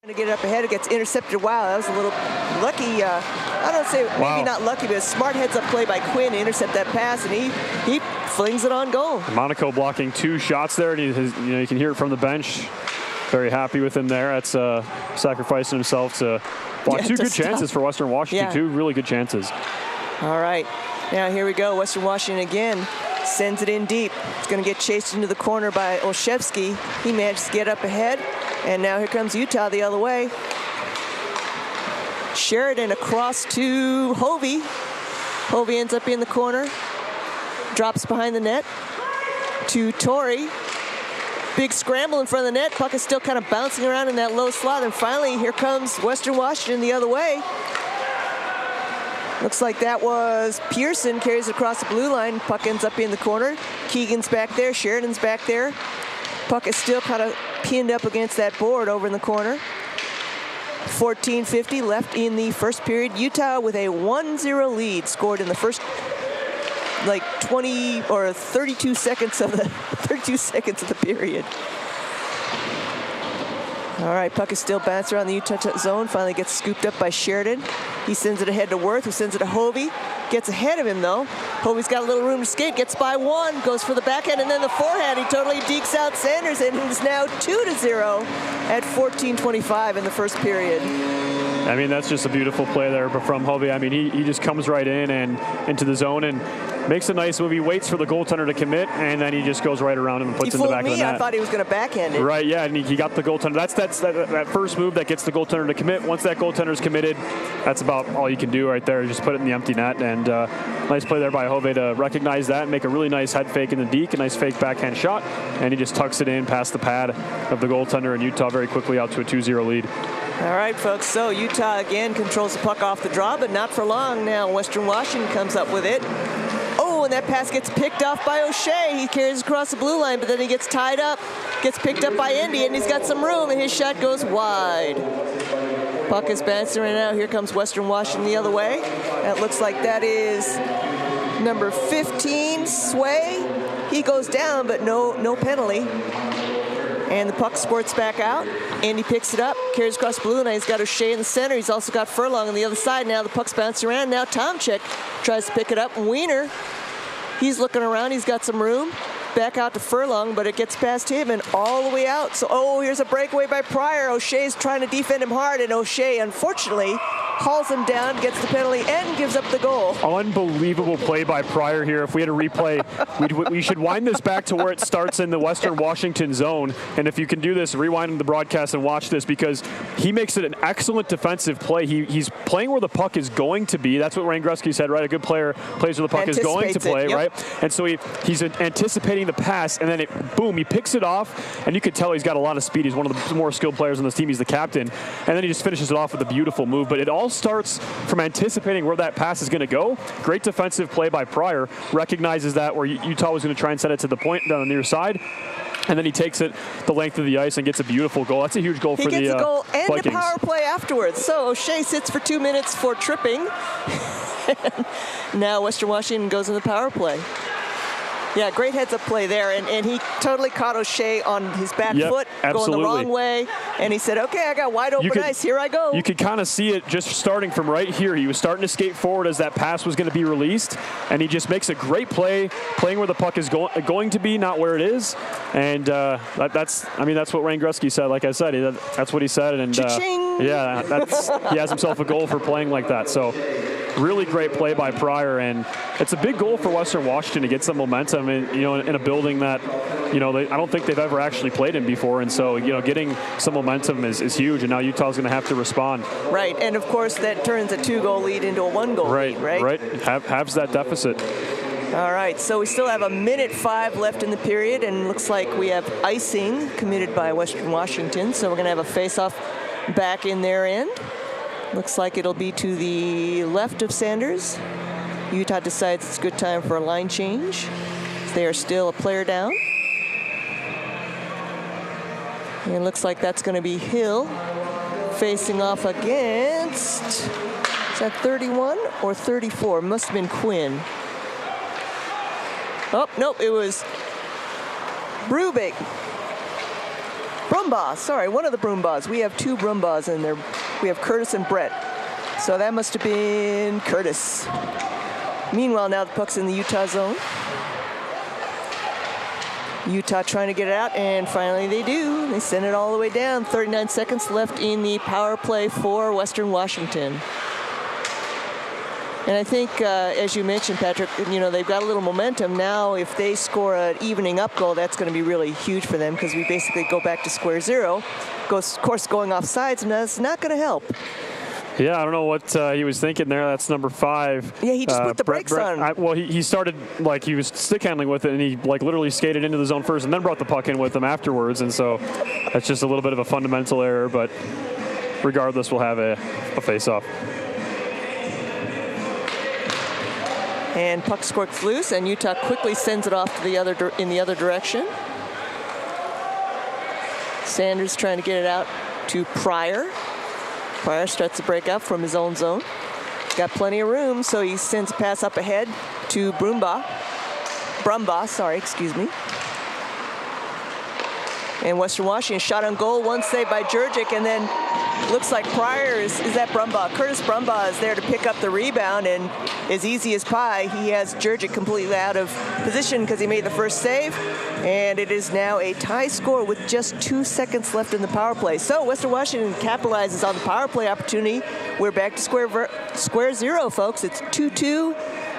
To get it up ahead, it gets intercepted. Wow, that was a little lucky. I don't say maybe not lucky, but a smart heads-up play by Quinn to intercept that pass, and he flings it on goal. Monaco blocking 2 shots there, and you can hear it from the bench. Very happy with him there. That's sacrificing himself to block 2 good chances for Western Washington. 2 really good chances. All right, now here we go. Western Washington again sends it in deep. It's going to get chased into the corner by Olszewski. He managed to get up ahead. And now here comes Utah the other way. Sheridan across to Hovey. Hovey ends up in the corner. Drops behind the net to Torrey. Big scramble in front of the net. Puck is still kind of bouncing around in that low slot. And finally, here comes Western Washington the other way. Looks like that was Pearson. Carries it across the blue line. Puck ends up in the corner. Keegan's back there. Sheridan's back there. Puck is still kind of pinned up against that board over in the corner. 14:50 left in the first period. Utah with a 1-0 lead, scored in the first 20 or 32 seconds of the period. All right, puck is still bouncing around the Utah zone. Finally gets scooped up by Sheridan. He sends it ahead to Worth, who sends it to Hovey. Gets ahead of him, though. Hovey's got a little room to skate, gets by one, goes for the backhand, and then the forehand. He totally dekes out Sanders, and he's now 2-0 at 14:25 in the first period. I mean, that's just a beautiful play there from Hovey. I mean, he just comes right in and into the zone and makes a nice move. He waits for the goaltender to commit, and then he just goes right around him and puts it in the back of the net. I thought he was going to backhand it. Right, yeah, and he got the goaltender. That's that first move that gets the goaltender to commit. Once that goaltender's committed, that's about all you can do right there. Just put it in the empty net, and nice play there by Hovey to recognize that and make a really nice head fake in the deke, a nice fake backhand shot, and he just tucks it in past the pad of the goaltender, and Utah very quickly out to a 2-0 lead. All right, folks, so Utah again controls the puck off the draw, but not for long now. Western Washington comes up with it. Oh, and that pass gets picked off by O'Shea. He carries across the blue line, but then he gets tied up, gets picked up by Indy, and he's got some room, and his shot goes wide. Puck is bouncing right now. Here comes Western Washington the other way. That looks like that is number 15, Sway. He goes down, but no penalty. And the puck squirts back out. Andy picks it up, carries across the blue line. He's got O'Shea in the center. He's also got Furlong on the other side. Now the puck's bouncing around. Now Tomczyk tries to pick it up. Wiener, he's looking around. He's got some room. Back out to Furlong, but it gets past him and all the way out. So, here's a breakaway by Pryor. O'Shea's trying to defend him hard, and O'Shea, unfortunately, hauls him down, gets the penalty, and gives up the goal. Unbelievable play by Pryor here. If we had a replay, we should wind this back to where it starts in the Western Washington zone. And if you can do this, rewind the broadcast and watch this, because he makes it an excellent defensive play. He's playing where the puck is going to be. That's what Wayne Gretzky said, right? A good player plays where the puck is going to play, right? And so he's anticipating the pass, and then boom, he picks it off, and you could tell he's got a lot of speed. He's one of the more skilled players on this team. He's the captain, and then he just finishes it off with a beautiful move. But it all starts from anticipating where that pass is going to go. Great defensive play by Pryor. Recognizes that where Utah was going to try and send it to the point down the near side. And then he takes it the length of the ice and gets a beautiful goal. That's a huge goal for the Vikings. He gets a goal and Vikings. A power play afterwards. So O'Shea sits for 2 minutes for tripping. Now Western Washington goes in the power play. Yeah, great heads-up play there, and he totally caught O'Shea on his back foot, going the wrong way, and he said, okay, I got wide open ice, here I go. You could kind of see it just starting from right here. He was starting to skate forward as that pass was going to be released, and he just makes a great play, playing where the puck is going to be, not where it is, and that's what Wayne Gretzky said. Like I said, that's what he said, and yeah, he has himself a goal for playing like that, so really great play by Pryor, and it's a big goal for Western Washington to get some momentum in a building that I don't think they've ever actually played in before, and so getting some momentum is huge, and now Utah's going to have to respond. Right, and of course that turns a 2-goal lead into a 1-goal lead, right? Right, halves that deficit. All right, so we still have 1:05 left in the period, and looks like we have icing committed by Western Washington, so we're going to have a face-off back in their end. Looks like it'll be to the left of Sanders. Utah decides it's a good time for a line change. They are still a player down. And it looks like that's going to be Hill facing off against, is that 31 or 34? Must have been Quinn. Oh, nope, it was Brubik. Brumbaugh, sorry, one of the Brumbaughs. We have two Brumbaughs in there. We have Curtis and Brett. So that must have been Curtis. Meanwhile, now the puck's in the Utah zone. Utah trying to get it out, and finally they do. They send it all the way down. 39 seconds left in the power play for Western Washington. And I think, as you mentioned, Patrick, they've got a little momentum. Now, if they score an evening up goal, that's going to be really huge for them because we basically go back to square zero. Of course, going off sides, and that's not going to help. Yeah, I don't know what he was thinking there. That's number 5. Yeah, he just put the brakes on. Well, he started like he was stick handling with it, and he like literally skated into the zone first and then brought the puck in with him afterwards. And so that's just a little bit of a fundamental error. But regardless, we'll have a face-off. And puck squirts loose, and Utah quickly sends it off to in the other direction. Sanders trying to get it out to Pryor. Pryor starts to break up from his own zone. Got plenty of room, so he sends a pass up ahead to Brumbaugh, excuse me. And Western Washington shot on goal, one save by Jurgic, and then looks like Pryor is that Brumbaugh. Curtis Brumbaugh is there to pick up the rebound, and as easy as pie, he has Jurgic completely out of position because he made the first save, and it is now a tie score with just 2 seconds left in the power play. So Western Washington capitalizes on the power play opportunity. We're back to square zero, folks. It's 2-2.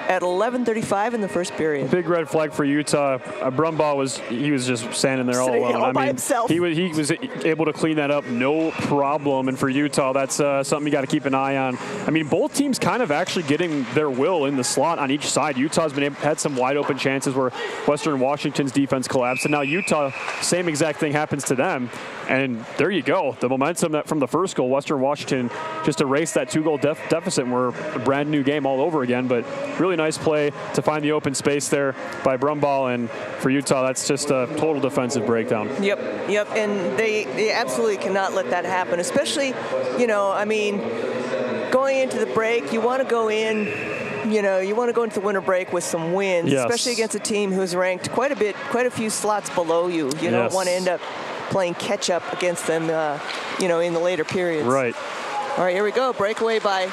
At 11:35 in the first period. Big red flag for Utah. Brumbaugh was just standing there all alone. By himself. He was able to clean that up, no problem. And for Utah, that's something you got to keep an eye on. I mean, both teams kind of actually getting their will in the slot on each side. Utah's had some wide open chances where Western Washington's defense collapsed, and now Utah, same exact thing happens to them. And there you go. The momentum that from the first goal, Western Washington just erased that 2-goal deficit, and we're a brand new game all over again. But really nice play to find the open space there by Brumbaugh, and for Utah, that's just a total defensive breakdown. Yep, and they absolutely cannot let that happen, especially, going into the break, you want to go in, you want to go into the winter break with some wins, yes, especially against a team who's ranked quite a few slots below you. You don't want to end up playing catch-up against them, in the later periods. Right. All right, here we go. Breakaway by...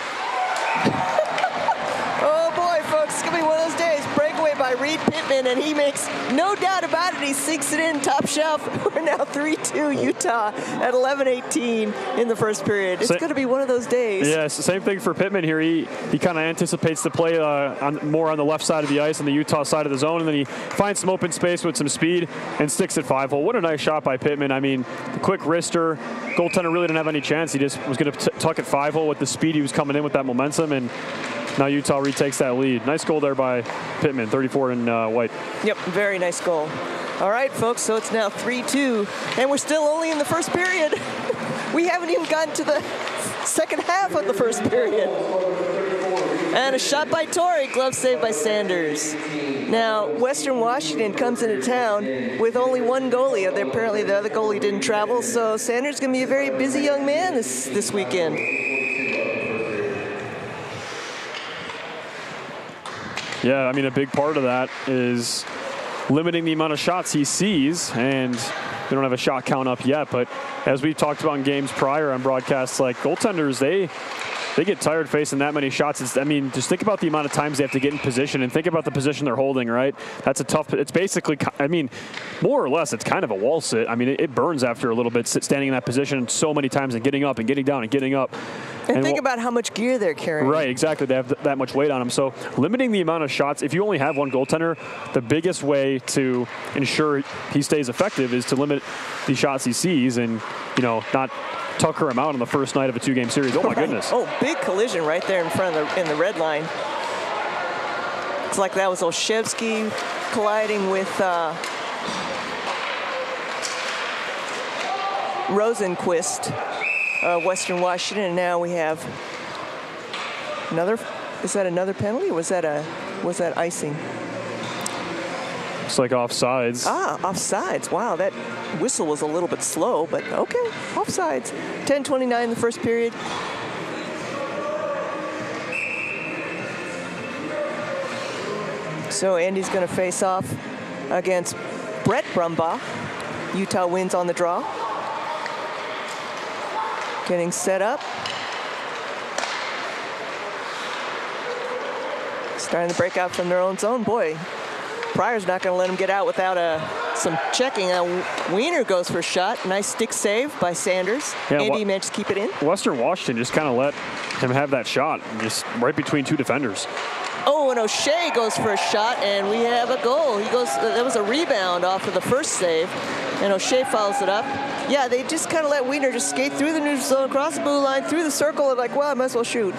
Oh, boy, folks. It's going to be one of those days. Breakaway by Reed Pittman, and he makes no doubt about it. He sinks it in top shelf. We're now 3-2 Utah at 11:18 in the first period. It's going to be one of those days. Yes, same thing for Pittman here. He kind of anticipates the play more on the left side of the ice on the Utah side of the zone, and then he finds some open space with some speed and sticks it 5-hole. What a nice shot by Pittman. I mean, the quick wrister. Goaltender really didn't have any chance. He just was going to tuck it 5-hole with the speed he was coming in with that momentum, and now Utah retakes that lead. Nice goal there by Pittman, 34 in white. Yep, very nice goal. All right, folks, so it's now 3-2, and we're still only in the first period. We haven't even gotten to the second half of the first period. And a shot by Torrey, glove saved by Sanders. Now, Western Washington comes into town with only one goalie. Apparently the other goalie didn't travel, so Sanders is going to be a very busy young man this weekend. Yeah, I mean, a big part of that is limiting the amount of shots he sees, and they don't have a shot count up yet, but as we talked about in games prior on broadcasts, like goaltenders, they get tired facing that many shots. Just think about the amount of times they have to get in position and think about the position they're holding, right? That's it's basically, more or less, it's kind of a wall sit. I mean, it burns after a little bit standing in that position so many times and getting up and getting down and getting up. And think about how much gear they're carrying. Right, exactly. They have that much weight on them. So limiting the amount of shots, if you only have one goaltender, the biggest way to ensure he stays effective is to limit the shots he sees and, not tucker him out on the first night of a 2-game series. Oh, my goodness. Oh, big collision right there in front of in the red line. It's like that was Olszewski colliding with Rosenquist. Western Washington, and now we have another. Is that another penalty, or was that icing? It's like offsides. Offsides. Wow, that whistle was a little bit slow, but okay, offsides. 10:29 in the first period. So Andy's going to face off against Brett Brumbaugh. Utah wins on the draw. Getting set up. Starting to break out from their own zone. Boy, Pryor's not going to let them get out without some checking. Wiener goes for a shot. Nice stick save by Sanders. Yeah, Andy managed to keep it in. Western Washington just kind of let him have that shot, just right between two defenders. Oh, and O'Shea goes for a shot, and we have a goal. That was a rebound off of the first save, and O'Shea follows it up. Yeah, they just kind of let Wiener just skate through the neutral zone, across the blue line, through the circle, and like, well, I might as well shoot.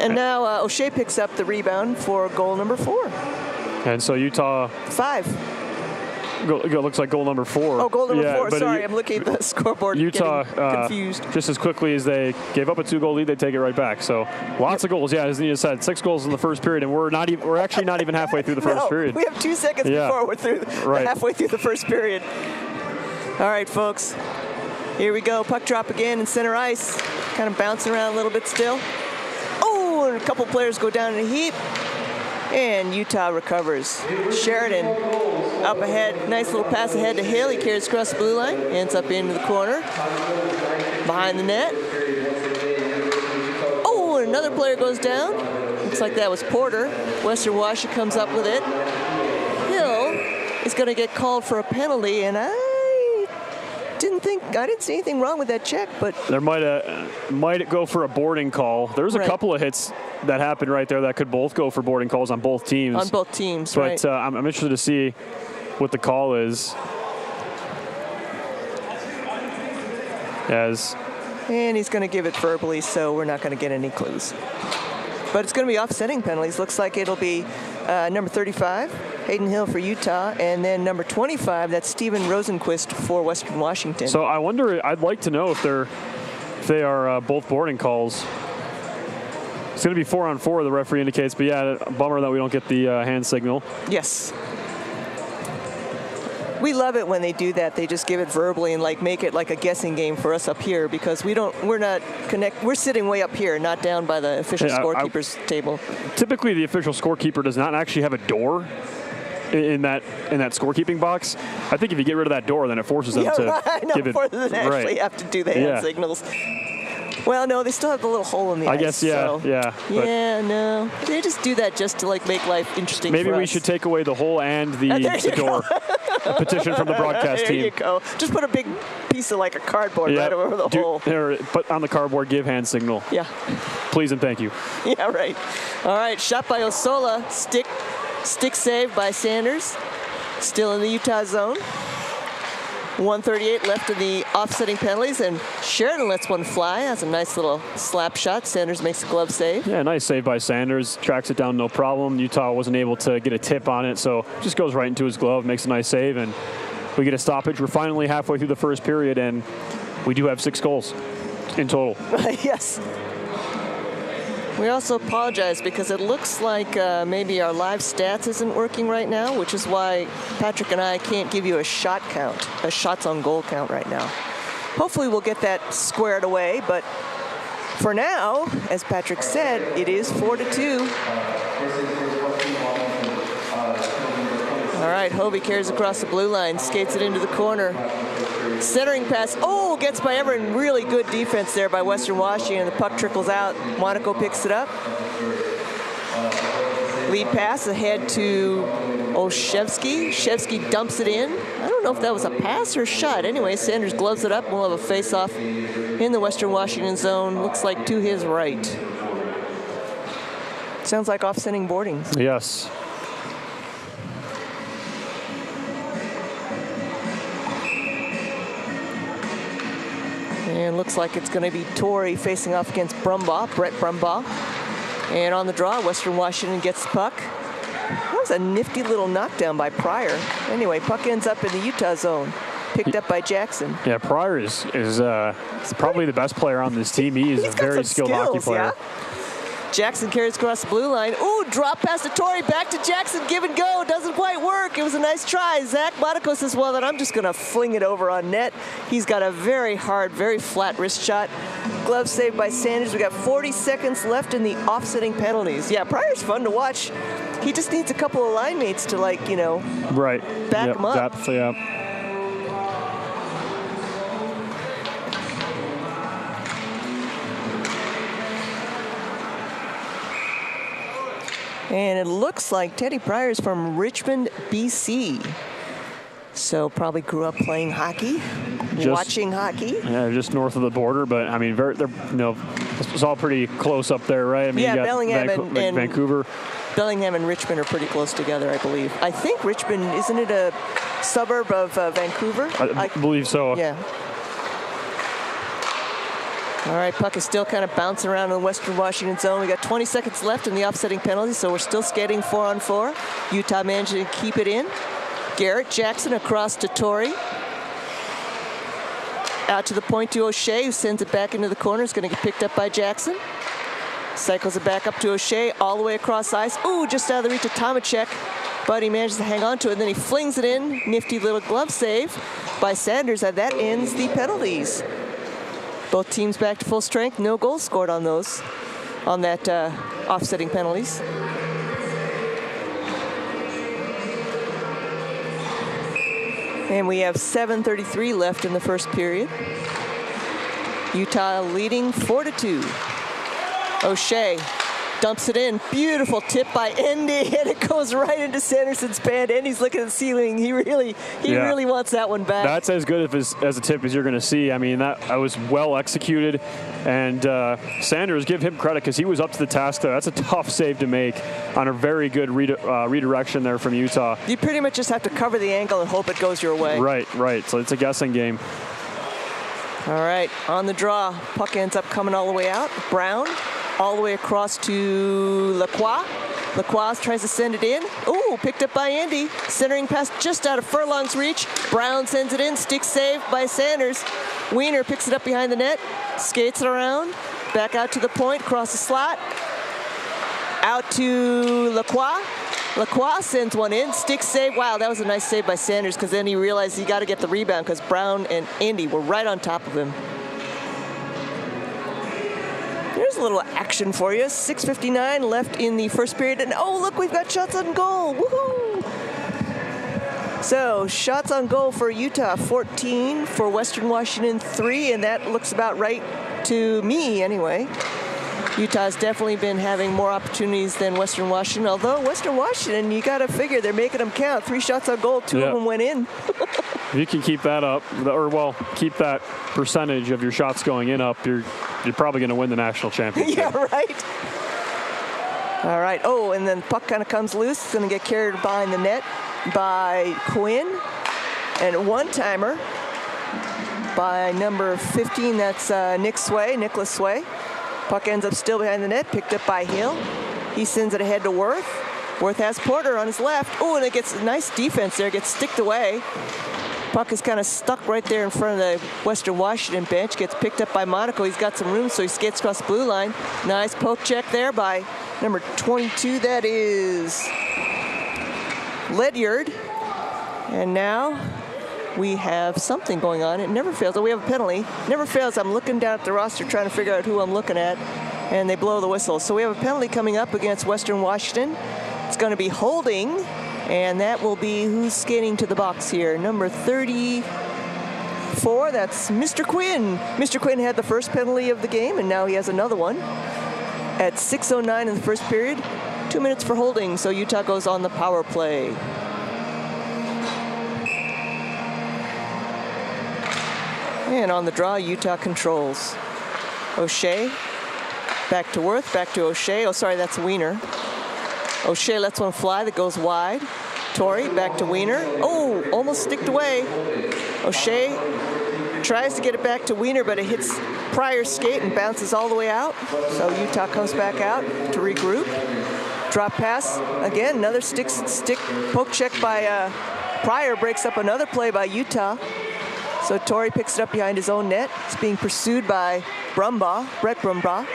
And now O'Shea picks up the rebound for goal number 4. And so Utah... 5. Looks like goal number 4. Oh, goal number 4. Sorry, I'm looking at the scoreboard. Utah, confused. Just as quickly as they gave up a 2-goal lead, they take it right back. So lots of goals. Yeah, as Nina said, 6 goals in the first period, and we're actually not even halfway through the first period. We have 2 seconds before we're through. We're halfway through the first period. All right, folks. Here we go. Puck drop again in center ice. Kind of bouncing around a little bit still. Oh, and a couple players go down in a heap. And Utah recovers. Sheridan up ahead. Nice little pass ahead to Hill. He carries across the blue line. Ends up into the corner. Behind the net. Oh, and another player goes down. Looks like that was Porter. Western Washington comes up with it. Hill is going to get called for a penalty, and I didn't see anything wrong with that check, but there might go for a boarding call. There's a couple of hits that happened right there that could both go for boarding calls on both teams. On both teams, but, right. I'm interested to see what the call is. And he's going to give it verbally, so we're not going to get any clues. But it's going to be offsetting penalties. Looks like it'll be number 35, Hayden Hill for Utah, and then number 25, that's Steven Rosenquist for Western Washington. So I wonder, I'd like to know if they are both boarding calls. It's going to be 4-on-4, the referee indicates, but yeah, bummer that we don't get the hand signal. Yes. We love it when they do that. They just give it verbally and make it like a guessing game for us up here, because we're sitting way up here, not down by the official scorekeeper's table. Typically the official scorekeeper does not actually have a door in that scorekeeping box. I think if you get rid of that door, then it forces them to give it. They actually have to do the hand signals. Well, no, they still have the little hole in the ice. I guess, yeah. No. They just do that just to make life interesting maybe for us. we should take away the hole and the door. A petition from the broadcast team. There you go. Just put a big piece of a cardboard right over the hole. Put on the cardboard, give hand signal. Yeah. Please and thank you. Yeah, right. All right, shot by Osola. Stick save by Sanders. Still in the Utah zone. 1:38 left in the offsetting penalties, and Sheridan lets one fly. That's a nice little slap shot. Sanders makes a glove save. Yeah, nice save by Sanders. Tracks it down, no problem. Utah wasn't able to get a tip on it, so just goes right into his glove, makes a nice save, and we get a stoppage. We're finally halfway through the first period, and we do have 6 goals in total. Yes. We also apologize because it looks like maybe our live stats isn't working right now, which is why Patrick and I can't give you a shot count, a shots on goal count right now. Hopefully we'll get that squared away, but for now, as Patrick said, it is 4-2. All right, Hovey carries across the blue line, skates it into the corner. Centering pass, gets by Everett. Really good defense there by Western Washington. The puck trickles out. Monaco picks it up. Lead pass ahead to Olszewski. Shevsky dumps it in. I don't know if that was a pass or a shot. Anyway, Sanders gloves it up. We'll have a face-off in the Western Washington zone. Looks like to his right. Sounds like offsetting boarding. Yes. And looks like it's going to be Torrey facing off against Brett Brumbaugh. And on the draw, Western Washington gets the puck. That was a nifty little knockdown by Pryor. Anyway, puck ends up in the Utah zone, picked up by Jackson. Yeah, Pryor is probably the best player on this team. He is a very skilled hockey player. Yeah? Jackson carries across the blue line. Ooh, drop pass to Torrey, back to Jackson, give and go. Doesn't quite work. It was a nice try. Zach Monaco says, well, then I'm just going to fling it over on net. He's got a very hard, very flat wrist shot. Glove saved by Sanders. We got 40 seconds left in the offsetting penalties. Yeah, Pryor's fun to watch. He just needs a couple of line mates to, back him up. Depth, yeah. And it looks like Teddy Pryor's from Richmond, BC. So probably grew up playing hockey, watching hockey. Yeah, just north of the border, but I mean, it's all pretty close up there, right? I mean, yeah, you got Bellingham and Vancouver. Bellingham and Richmond are pretty close together, I believe. I think Richmond, isn't it a suburb of Vancouver? I believe so. Yeah. All right, puck is still kind of bouncing around in the Western Washington zone. We got 20 seconds left in the offsetting penalty, so we're still skating 4-on-4. Utah managing to keep it in. Garrett Jackson across to Torrey. Out to the point to O'Shea, who sends it back into the corner. It's going to get picked up by Jackson. Cycles it back up to O'Shea, all the way across ice. Ooh, just out of the reach of Tomacek, but he manages to hang on to it, and then he flings it in. Nifty little glove save by Sanders, and that ends the penalties. Both teams back to full strength. No goals scored on those, on that offsetting penalties. And we have 7:33 left in the first period. Utah leading 4-2. O'Shea dumps it in. Beautiful tip by Endy, and it goes right into Sanderson's band. Endy's looking at the ceiling. He really wants that one back. That's as good as a tip as you're going to see. I mean, that was well executed, and Sanders, give him credit because he was up to the task there. That's a tough save to make on a very good redirection there from Utah. You pretty much just have to cover the angle and hope it goes your way. Right. So it's a guessing game. All right, on the draw. Puck ends up coming all the way out. Brown all the way across to Lacroix. Lacroix tries to send it in. Ooh, picked up by Endy. Centering pass just out of Furlong's reach. Brown sends it in. Stick save by Sanders. Wiener picks it up behind the net. Skates it around. Back out to the point. Across the slot. Out to Lacroix. Lacroix sends one in. Stick save. Wow, that was a nice save by Sanders because then he realized he got to get the rebound because Brown and Endy were right on top of him. There's a little action for you. 6:59 left in the first period. And oh, look, we've got shots on goal. Woohoo! So, shots on goal for Utah, 14. For Western Washington, 3. And that looks about right to me, anyway. Utah's definitely been having more opportunities than Western Washington. Although, Western Washington, you got to figure they're making them count. 3 shots on goal, 2 of them went in. If you can keep that up, keep that percentage of your shots going in up, you're probably going to win the national championship. Yeah, right. All right. Oh, and then puck kind of comes loose. It's going to get carried behind the net by Quinn. And a one-timer by number 15. That's Nicholas Sway. Puck ends up still behind the net, picked up by Hill. He sends it ahead to Worth. Worth has Porter on his left. Oh, and it gets a nice defense there. Gets sticked away. Puck is kind of stuck right there in front of the Western Washington bench. Gets picked up by Monaco. He's got some room, so he skates across the blue line. Nice poke check there by number 22. That is Ledyard. And now we have something going on. It never fails. Oh, we have a penalty. Never fails. I'm looking down at the roster trying to figure out who I'm looking at, and they blow the whistle. So we have a penalty coming up against Western Washington. It's going to be holding, and that will be who's skating to the box here. Number 34, that's Mr. Quinn. Mr. Quinn had the first penalty of the game, and now he has another one. At 6:09 in the first period, 2 minutes for holding, so Utah goes on the power play. And on the draw, Utah controls. O'Shea, back to Worth, back to O'Shea. Oh, sorry, that's Wiener. O'Shea lets one fly that goes wide. Torrey, back to Wiener. Oh, almost sticked away. O'Shea tries to get it back to Wiener, but it hits Pryor's skate and bounces all the way out. So Utah comes back out to regroup. Drop pass. Again, another stick poke check by Pryor breaks up another play by Utah. So Torrey picks it up behind his own net. It's being pursued by Brett Brumbaugh.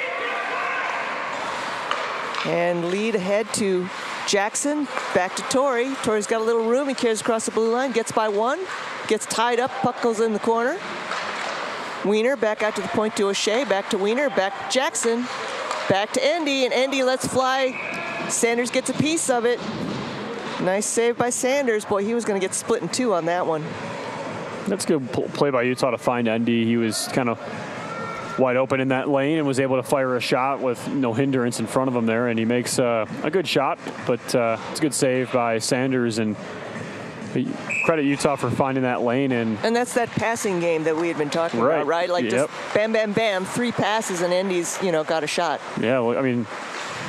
And lead ahead to Jackson, back to Torrey. Torrey's got a little room. He carries across the blue line, gets by one, gets tied up, puck goes in the corner. Wiener back out to the point to O'Shea, back to Wiener, back to Jackson, back to Endy, and Endy lets fly. Sanders gets a piece of it. Nice save by Sanders. Boy, he was going to get split in two on that one. That's a good play by Utah to find Endy. He was kind of wide open in that lane and was able to fire a shot with no hindrance in front of him there, and he makes a good shot, but it's a good save by Sanders, and credit Utah for finding that lane. And that's that passing game that we had been talking about, right? Like just bam, bam, bam, 3 passes, and Indy's, got a shot. Yeah, well, I mean,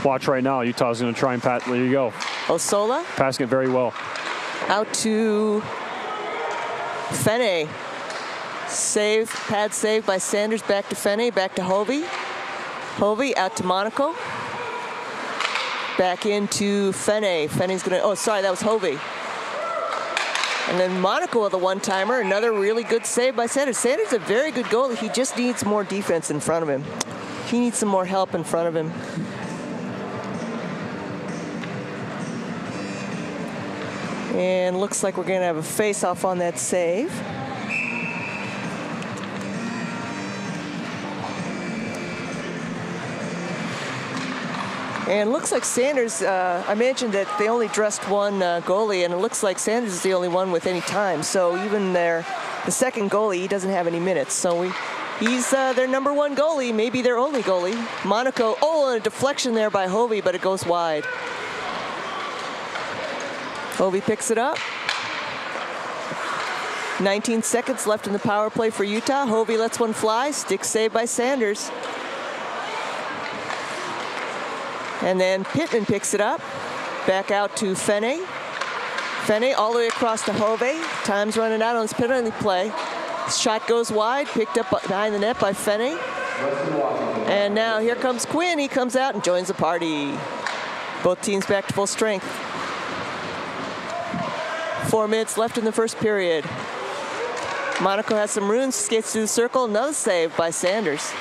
watch right now. Utah's going to try and pass. There you go. Osola. Passing it very well. Out to Fene. Pad save by Sanders, back to Fene, back to Hovey. Hovey out to Monaco. Back into Fene. Fene's going to, that was Hovey. And then Monaco with a one-timer, another really good save by Sanders. Sanders is a very good goalie. He just needs more defense in front of him. He needs some more help in front of him. And looks like we're going to have a face-off on that save. And looks like Sanders, I mentioned that they only dressed one goalie, and it looks like Sanders is the only one with any time. So even the second goalie, he doesn't have any minutes. So he's their number 1 goalie, maybe their only goalie. Monaco, and a deflection there by Hovey, but it goes wide. Hovey picks it up. 19 seconds left in the power play for Utah. Hovey lets one fly, stick save by Sanders. And then Pittman picks it up. Back out to Fene. Fene all the way across to Hovey. Time's running out on his penalty play. Shot goes wide, picked up behind the net by Fene. And now here comes Quinn. He comes out and joins the party. Both teams back to full strength. 4 minutes left in the first period. Monaco has some room, skates through the circle. Another save by Sanders.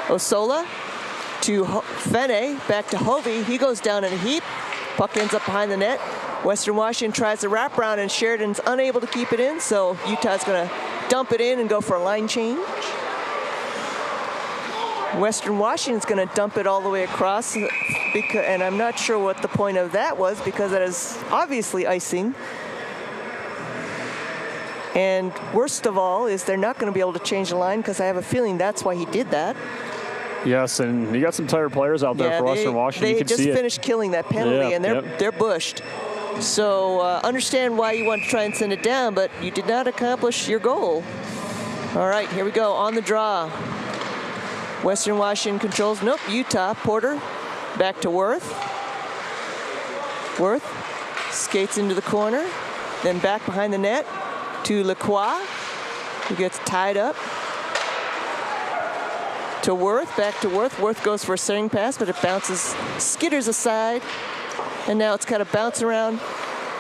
Osola to Fene, back to Hovey. He goes down in a heap. Puck ends up behind the net. Western Washington tries to wrap around, and Sheridan's unable to keep it in, so Utah's going to dump it in and go for a line change. Western Washington's going to dump it all the way across, and I'm not sure what the point of that was, because that is obviously icing. And worst of all is they're not going to be able to change the line, because I have a feeling that's why he did that. Yes, and you got some tired players out there for Western Washington. They just finished killing that penalty, and they're bushed. So understand why you want to try and send it down, but you did not accomplish your goal. All right, here we go on the draw. Western Washington controls. Nope, Utah. Porter back to Worth. Worth skates into the corner, then back behind the net to Lacroix, who gets tied up. To Worth, back to Worth. Worth goes for a centering pass, but it bounces, skitters aside, and now it's kind of bouncing around,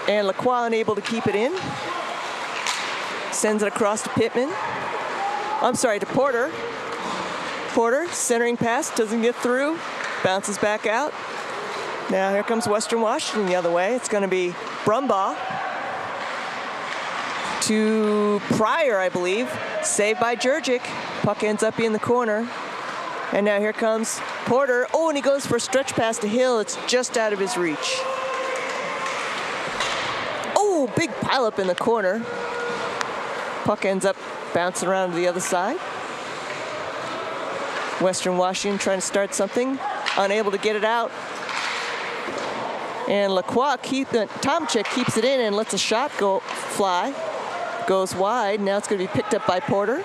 and Lacroix unable to keep it in. Sends it across to Pittman. I'm sorry, to Porter. Porter, centering pass, doesn't get through, bounces back out. Now here comes Western Washington the other way. It's going to be Brumbaugh to Pryor, I believe. Saved by Jurgic. Puck ends up in the corner. And now here comes Porter. Oh, and he goes for a stretch pass to Hill. It's just out of his reach. Oh, big pileup in the corner. Puck ends up bouncing around to the other side. Western Washington trying to start something. Unable to get it out. And Lacroix, Tomczyk keeps it in and lets a shot go fly. Goes wide. Now it's going to be picked up by Porter.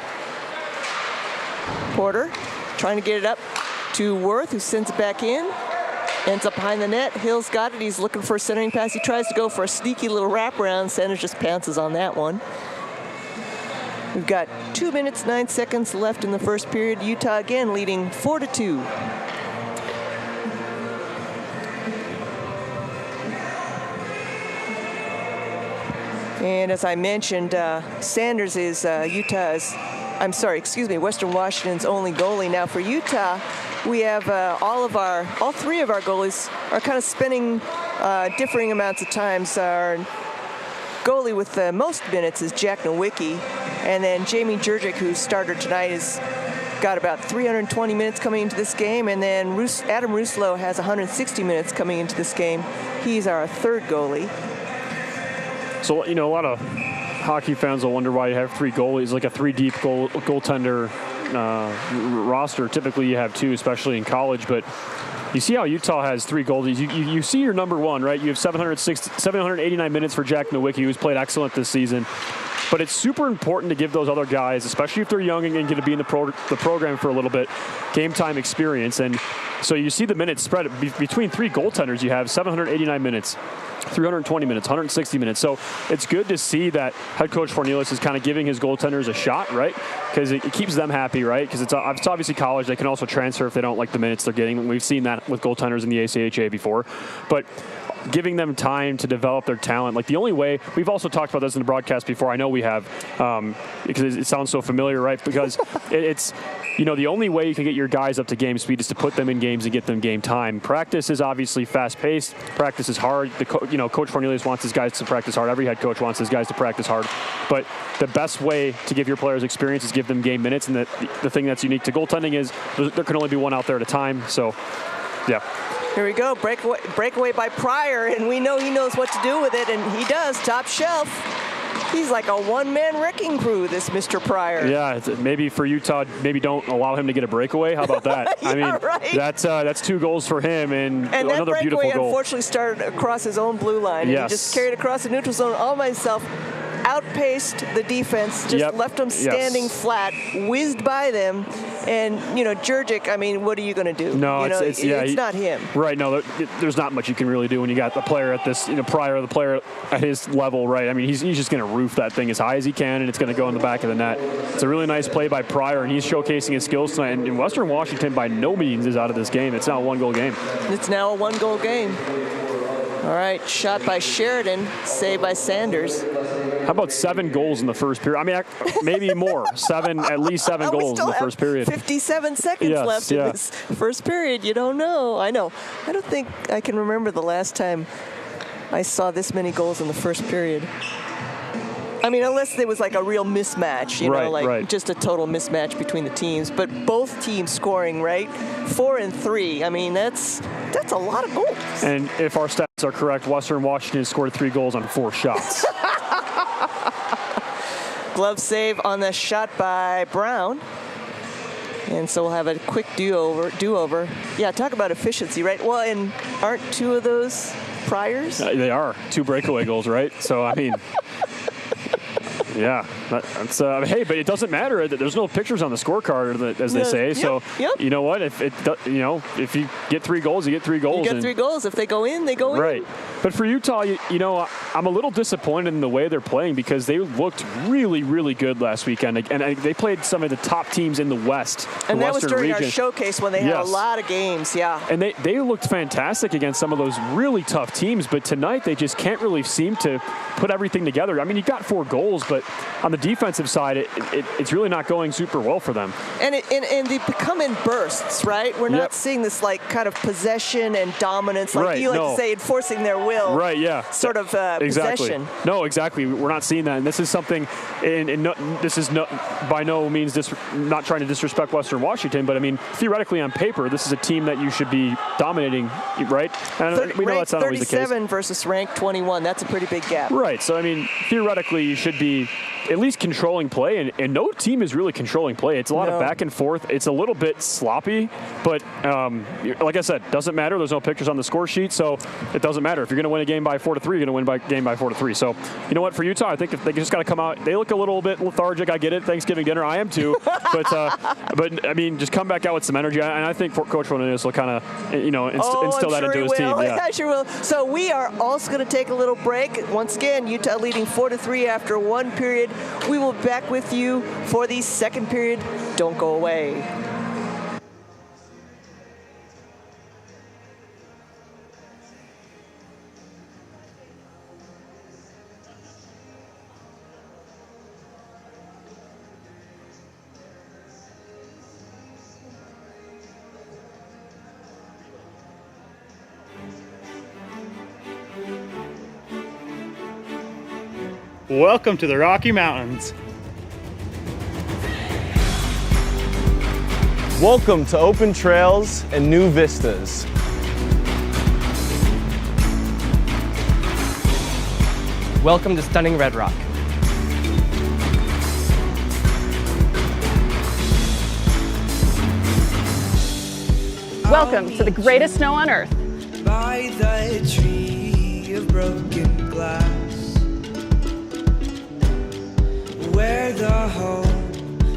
Porter trying to get it up to Worth, who sends it back in. Ends up behind the net. Hill's got it. He's looking for a centering pass. He tries to go for a sneaky little wraparound. Sanders just pounces on that one. We've got 2 minutes, 9 seconds left in the first period. Utah again leading 4-2. And as I mentioned, Sanders is Western Washington's only goalie. Now for Utah, we have all 3 of our goalies are kind of spending differing amounts of times. Our goalie with the most minutes is Jack Nowicki, and then Jamie Jurgic, who's starter tonight, has got about 320 minutes coming into this game, and then Adam Ruslow has 160 minutes coming into this game. He's our 3rd goalie. So, a lot of hockey fans will wonder why you have 3 goalies, like a 3 deep goaltender roster. Typically you have 2, especially in college, but you see how Utah has 3 goalies. You see your number one, right? You have 789 minutes for Jack Nowicki, who's played excellent this season. But it's super important to give those other guys, especially if they're young and going to be in the program for a little bit, game time experience. And so you see the minutes spread between 3 goaltenders. You have 789 minutes, 320 minutes, 160 minutes. So it's good to see that head coach Cornelius is kind of giving his goaltenders a shot, right? Because it keeps them happy, right? Because it's obviously college. They can also transfer if they don't like the minutes they're getting. We've seen that with goaltenders in the ACHA before. But giving them time to develop their talent. Like the only way, we've also talked about this in the broadcast before, I know we have, because it sounds so familiar, right? Because it's, the only way you can get your guys up to game speed is to put them in games and get them game time. Practice is obviously fast-paced. Practice is hard. Coach Cornelius wants his guys to practice hard. Every head coach wants his guys to practice hard. But the best way to give your players experience is give them game minutes. And the thing that's unique to goaltending is there can only be one out there at a time. So, yeah. Here we go, breakaway by Pryor, and we know he knows what to do with it, and he does, top shelf. He's like a one-man wrecking crew, this Mr. Pryor. Yeah, maybe for Utah, maybe don't allow him to get a breakaway. How about that? Yeah, I mean, right. That's 2 goals for him, and another beautiful goal. And that breakaway unfortunately started across his own blue line. Yes. And he just carried across the neutral zone all by himself. Outpaced the defense, just left them standing flat, whizzed by them, and Jurgic. I mean, what are you going to do? No, it's not him. Right? No, there's not much you can really do when you got the player at this, Pryor, the player at his level, right? I mean, he's just going to roof that thing as high as he can, and it's going to go in the back of the net. It's a really nice play by Pryor, and he's showcasing his skills tonight. And Western Washington, by no means, is out of this game. It's now a 1-goal game. It's now a 1-goal game. All right, shot by Sheridan, saved by Sanders. How about 7 goals in the first period? I mean, maybe more. At least 7 goals in the first period. 57 seconds left in this first period. You don't know. I know. I don't think I can remember the last time I saw this many goals in the first period. I mean, unless there was like a real mismatch, just a total mismatch between the teams. But both teams scoring, right? 4 and 3. I mean, that's a lot of goals. And if our stats are correct, Western Washington scored 3 goals on 4 shots. Glove save on the shot by Brown. And so we'll have a quick do-over. Yeah, talk about efficiency, right? Well, and aren't 2 of those Priors? They are. 2 breakaway goals, right? So, I mean... Yeah, that's hey, but it doesn't matter. There's no pictures on the scorecard, as they say. So you know what? If if you get 3 goals, you get 3 goals. You get 3 goals. If they go in, they go in. Right. But for Utah, I'm a little disappointed in the way they're playing because they looked really, really good last weekend, and they played some of the top teams in the West. And that was during region. Our showcase when they had a lot of games. Yeah. And they looked fantastic against some of those really tough teams, but tonight they just can't really seem to put everything together. I mean, you got 4 goals, but on the defensive side, it's really not going super well for them. And they become in bursts, right? We're not seeing this like kind of possession and dominance, like you like to say, enforcing their will. Right. Yeah. Sort of exactly. possession. No, exactly. We're not seeing that, and this is something. This is by no means not trying to disrespect Western Washington, but I mean theoretically on paper, this is a team that you should be dominating, right? And we know that's not always the case. 37 versus ranked 21. That's a pretty big gap. Right. So I mean, theoretically, you should be at least controlling play, and no team is really controlling play. It's a lot of back and forth. It's a little bit sloppy, but like I said, doesn't matter. There's no pictures on the score sheet, so it doesn't matter. If you're going to win a game by 4-3, you're going to win a game by 4-3. So you know what? For Utah, I think if they just got to come out. They look a little bit lethargic. I get it. Thanksgiving dinner, I am too. But I mean, just come back out with some energy, and I think Coach Cornelius will kind of instill that into his team. Yeah. I sure will. So we are also going to take a little break. Once again, Utah leading 4-3 after 1 period. We will be back with you for the second period. Don't go away. Welcome to the Rocky Mountains. Welcome to open trails and new vistas. Welcome to stunning Red Rock. Welcome to the greatest snow on earth. By the tree of broken glass, where the hope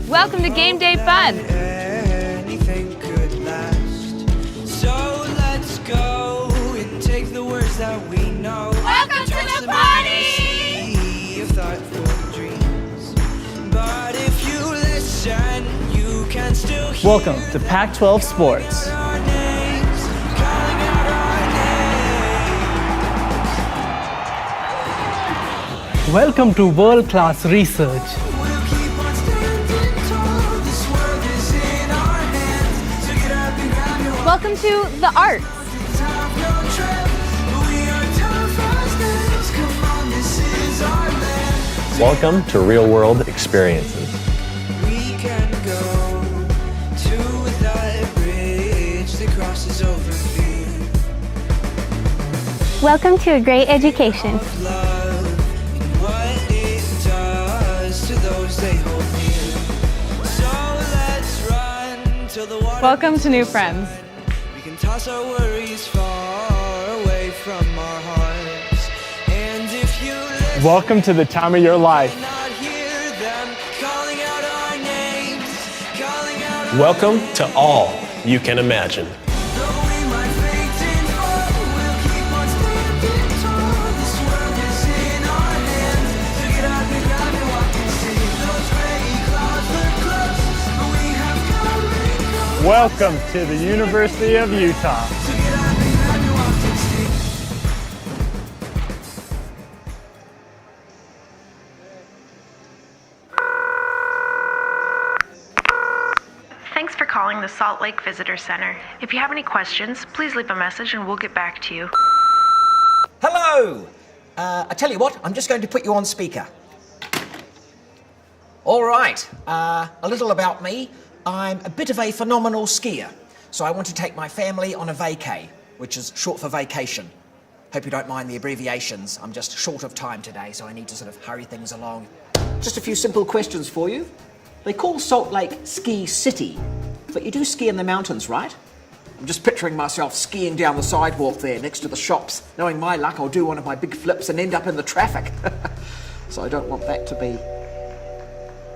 Welcome to Game Day Fun. anything could last. So let's go and take the words that we know. Welcome to the party! Sea of thoughtful dreams. But if you listen, you can still hear Welcome to Pac-12 Sports. our names, calling out our names. Welcome to world-class research. We'll keep on standing tall. This world is in our hands. So get up and grab your Welcome to the arts. have no trip. We are tough as nails. Come on, this is our land. Welcome to real-world experiences. We can go to that bridge that crosses over fear. Welcome to a great education. Love and what it does to those they hold near. So let's run till the water. Welcome to new friends. We can toss our worries far away from our hearts. And if you listen, Welcome to the time of your life. not hear them calling out our names, calling out our Welcome to all you can imagine. Though we might faint and fall, we'll keep on standing tall. This world is in our hands. So get up and grab and walk and see. Those gray clouds look close, but we have come and gone. Welcome to the University of Utah. So get up and grab and walk and see. Thanks for calling the Salt Lake Visitor Center. If you have any questions, please leave a message and we'll get back to you. Hello! I tell you what, I'm just going to put you on speaker. All right, a little about me. I'm a bit of a phenomenal skier, so I want to take my family on a vacay, which is short for vacation. Hope you don't mind the abbreviations. I'm just short of time today, so I need to sort of hurry things along. Just a few simple questions for you. They call Salt Lake Ski City, but you do ski in the mountains, right? I'm just picturing myself skiing down the sidewalk there next to the shops. Knowing my luck, I'll do one of my big flips and end up in the traffic. So I don't want that to be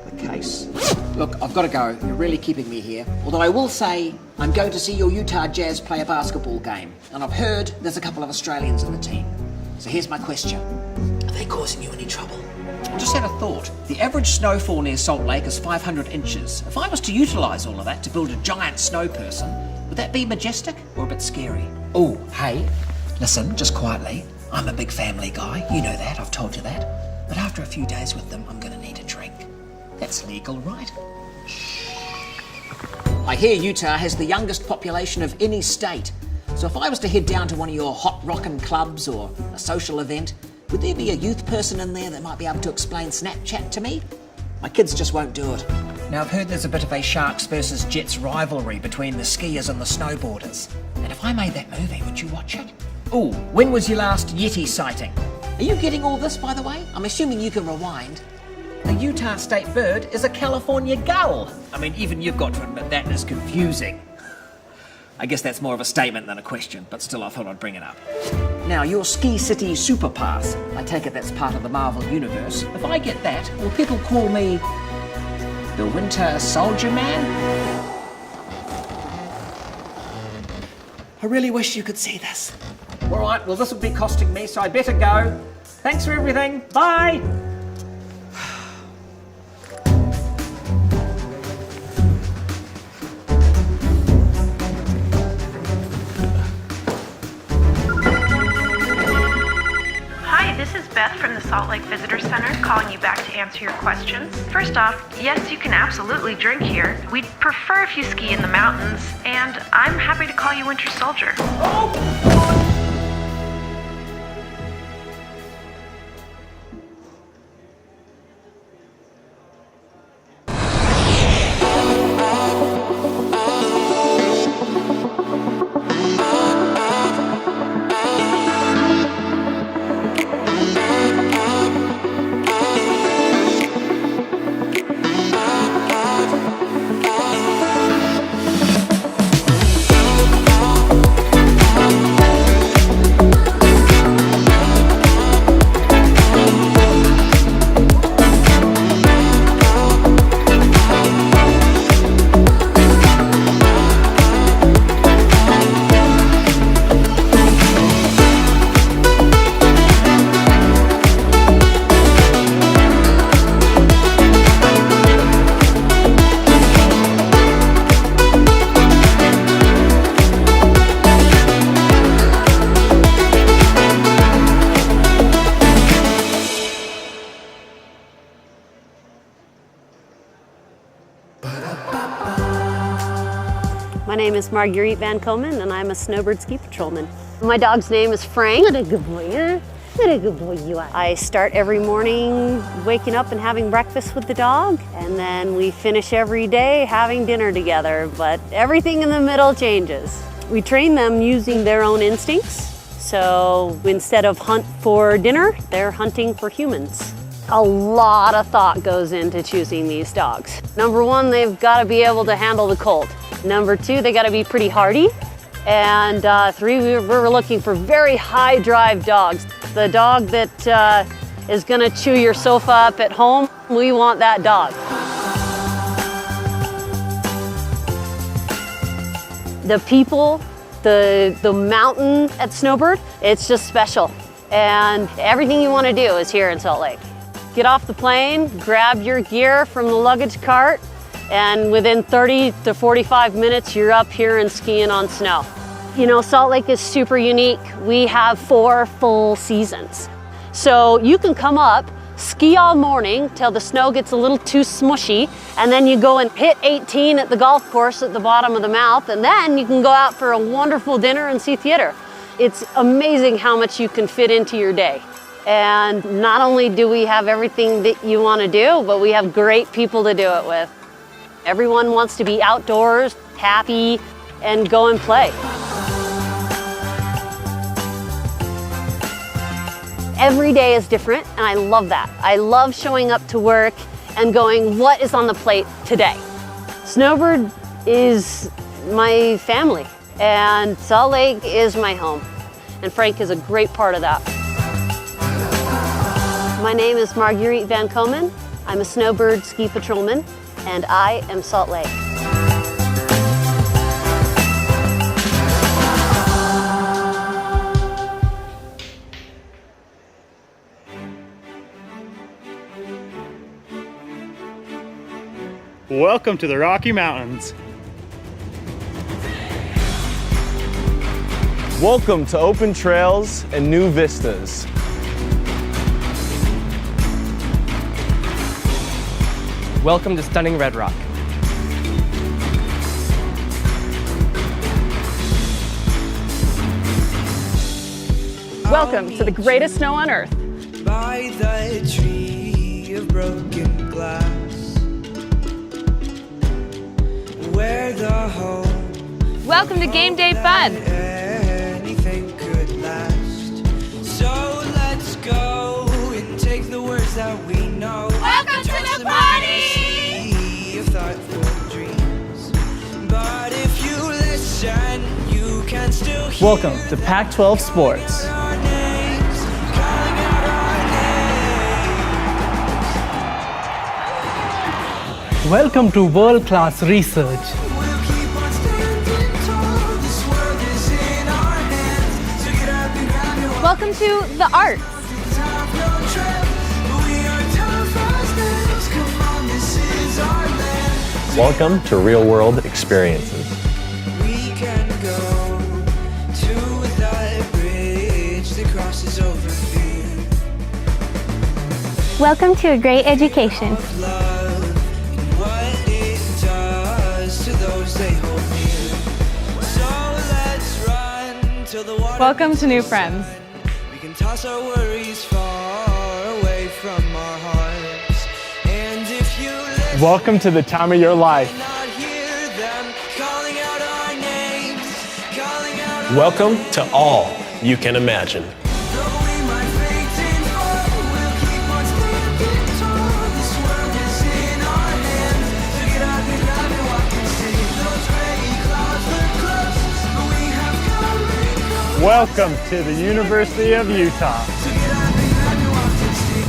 the case. Look, I've got to go. You're really keeping me here. Although I will say, I'm going to see your Utah Jazz play a basketball game. And I've heard there's a couple of Australians in the team. So here's my question. Are they causing you any trouble? I just had a thought. The average snowfall near Salt Lake is 500 inches. If I was to utilise all of that to build a giant snow person, would that be majestic or a bit scary? Oh, hey, listen, just quietly. I'm a big family guy. You know that, I've told you that. But after a few days with them, I'm going to need a drink. That's legal, right? I hear Utah has the youngest population of any state. So if I was to head down to one of your hot rockin' clubs or a social event, would there be a youth person in there that might be able to explain Snapchat to me? My kids just won't do it. Now, I've heard there's a bit of a Sharks versus Jets rivalry between the skiers and the snowboarders. And if I made that movie, would you watch it? Ooh, when was your last Yeti sighting? Are you getting all this, by the way? I'm assuming you can rewind. The Utah state bird is a California gull. I mean, even you've got to admit that is confusing. I guess that's more of a statement than a question, but still I thought I'd bring it up. Now, your Ski City Super Pass, I take it that's part of the Marvel Universe. If I get that, will people call me the Winter Soldier Man? I really wish you could see this. All right, well, this will be costing me, so I better go. Thanks for everything. Bye. Hi, this is Beth from the Salt Lake Visitor Center calling you back to answer your questions. First off, yes, you can absolutely drink here. We'd prefer if you ski in the mountains, and I'm happy to call you Winter Soldier. name is Marguerite Van Komen, and I'm a snowbird ski patrolman. My dog's name is Frank. What a good boy, huh? What a good boy you are. I start every morning waking up and having breakfast with the dog, and then we finish every day having dinner together, but everything in the middle changes. We train them using their own instincts, so instead of hunt for dinner, they're hunting for humans. A lot of thought goes into choosing these dogs. Number one, they've got to be able to handle the cold. Number two, they got to be pretty hardy. And three, we're looking for very high drive dogs. The dog that is going to chew your sofa up at home, we want that dog. The people, the mountain at Snowbird, it's just special. And everything you want to do is here in Salt Lake. Get off the plane, grab your gear from the luggage cart, and within 30 to 45 minutes, you're up here and skiing on snow. You know, Salt Lake is super unique. We have 4 full seasons. So you can come up, ski all morning till the snow gets a little too smushy, and then you go and hit 18 at the golf course at the bottom of the mouth, and then you can go out for a wonderful dinner and see theater. It's amazing how much you can fit into your day. And not only do we have everything that you want to do, but we have great people to do it with. Everyone wants to be outdoors, happy, and go and play. Every day is different, and I love that. I love showing up to work and going, what is on the plate today? Snowbird is my family, and Salt Lake is my home, and Frank is a great part of that. My name is Marguerite Van Komen. I'm a snowbird ski patrolman, and I am Salt Lake. Welcome to the Rocky Mountains. Welcome to open trails and new vistas. Welcome to stunning Red Rock. Welcome to the greatest snow on earth. By the tree of broken glass, where the home Welcome to Game Day Fun. anything could last. So let's go and take the words that we know. Welcome to the party! Sea of thoughtful dreams. But if you listen, you can still hear Welcome to Pac-12 Sports. our names, calling out our names. Welcome to world-class research. We'll keep on standing tall. This world is in our hands. So get up and grab your walk. Welcome to the arts. Have no trip. We are tough as nails. Come on, this is our land. Welcome to real-world experiences. We can go to the bridge that crosses over fear. Welcome to a great education. Love and what it does to those they hold near. So let's run till the water Welcome to new gets friends. sun. We can toss our worries far away from our hearts. And if you listen, Welcome to the time of your life. not hear them calling out our names, calling out our Welcome to all you can imagine. Though we might faint and fall, we'll keep on standing tall. This world is in our hands. So get up and grab your walk and see. Those gray clouds look close, but we have come and gone. Welcome to the University of Utah. So get up and grab your walk and see.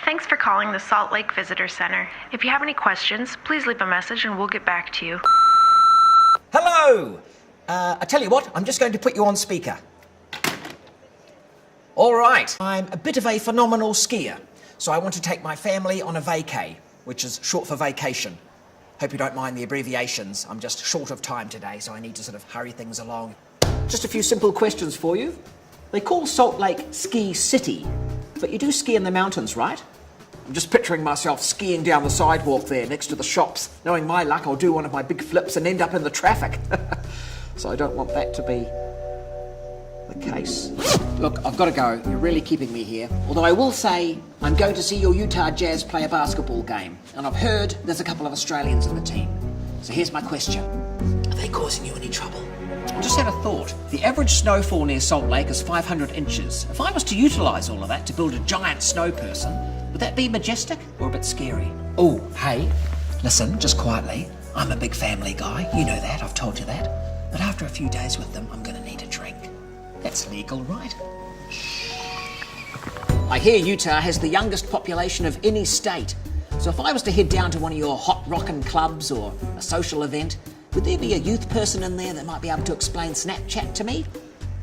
Thanks for calling the Salt Lake Visitor Center. If you have any questions, please leave a message and we'll get back to you. Hello! I tell you what, I'm just going to put you on speaker. All right, I'm a bit of a phenomenal skier, so I want to take my family on a vacay, which is short for vacation. Hope you don't mind the abbreviations. I'm just short of time today, so I need to sort of hurry things along. Just a few simple questions for you. They call Salt Lake Ski City, But you do ski in the mountains, right? I'm just picturing myself skiing down the sidewalk there next to the shops. Knowing my luck, I'll do one of my big flips and end up in the traffic. So I don't want that to be the case. Look, I've got to go. You're really keeping me here. Although I will say, I'm going to see your Utah Jazz play a basketball game. And I've heard there's a couple of Australians in the team. So here's my question. Are they causing you any trouble? I just had a thought. The average snowfall near Salt Lake is 500 inches. If I was to utilise all of that to build a giant snow person, would that be majestic or a bit scary? Oh, hey, listen, just quietly. I'm a big family guy. You know that. I've told you that. But after a few days with them, I'm going to need a drink. That's legal, right? Shh. I hear Utah has the youngest population of any state. So if I was to head down to one of your hot rockin' clubs or a social event, would there be a youth person in there that might be able to explain Snapchat to me?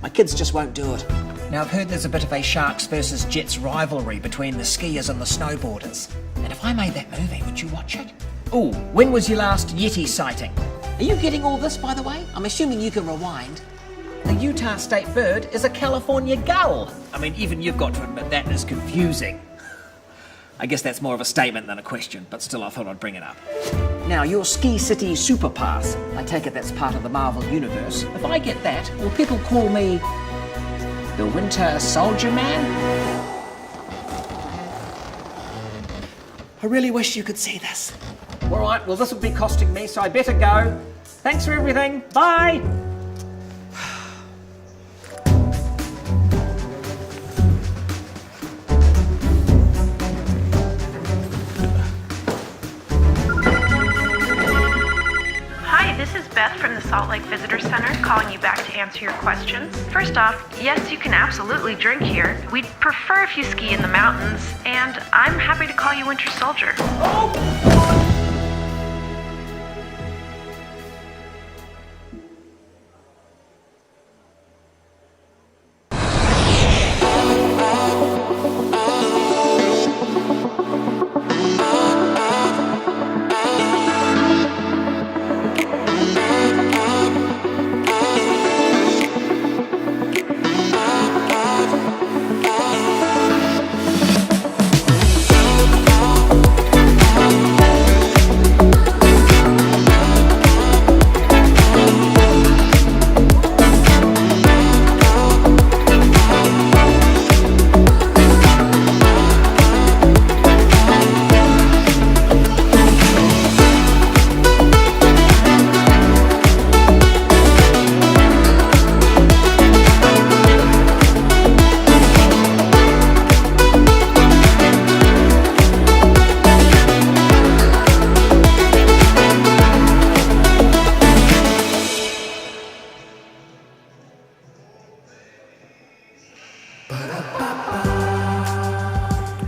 My kids just won't do it. Now, I've heard there's a bit of a Sharks versus Jets rivalry between the skiers and the snowboarders. And if I made that movie, would you watch it? Oh, when was your last Yeti sighting? Are you getting all this, by the way? I'm assuming you can rewind. The Utah state bird is a California gull. I mean, even you've got to admit that is confusing. I guess that's more of a statement than a question, but still I thought I'd bring it up. Now, your Ski City Super Pass, I take it that's part of the Marvel Universe. If I get that, will people call me the Winter Soldier Man? I really wish you could see this. All right, well, this will be costing me, so I better go. Thanks for everything. Bye. This is Beth from the Salt Lake Visitor Center calling you back to answer your questions. First off, yes, you can absolutely drink here. We'd prefer if you ski in the mountains, and I'm happy to call you Winter Soldier.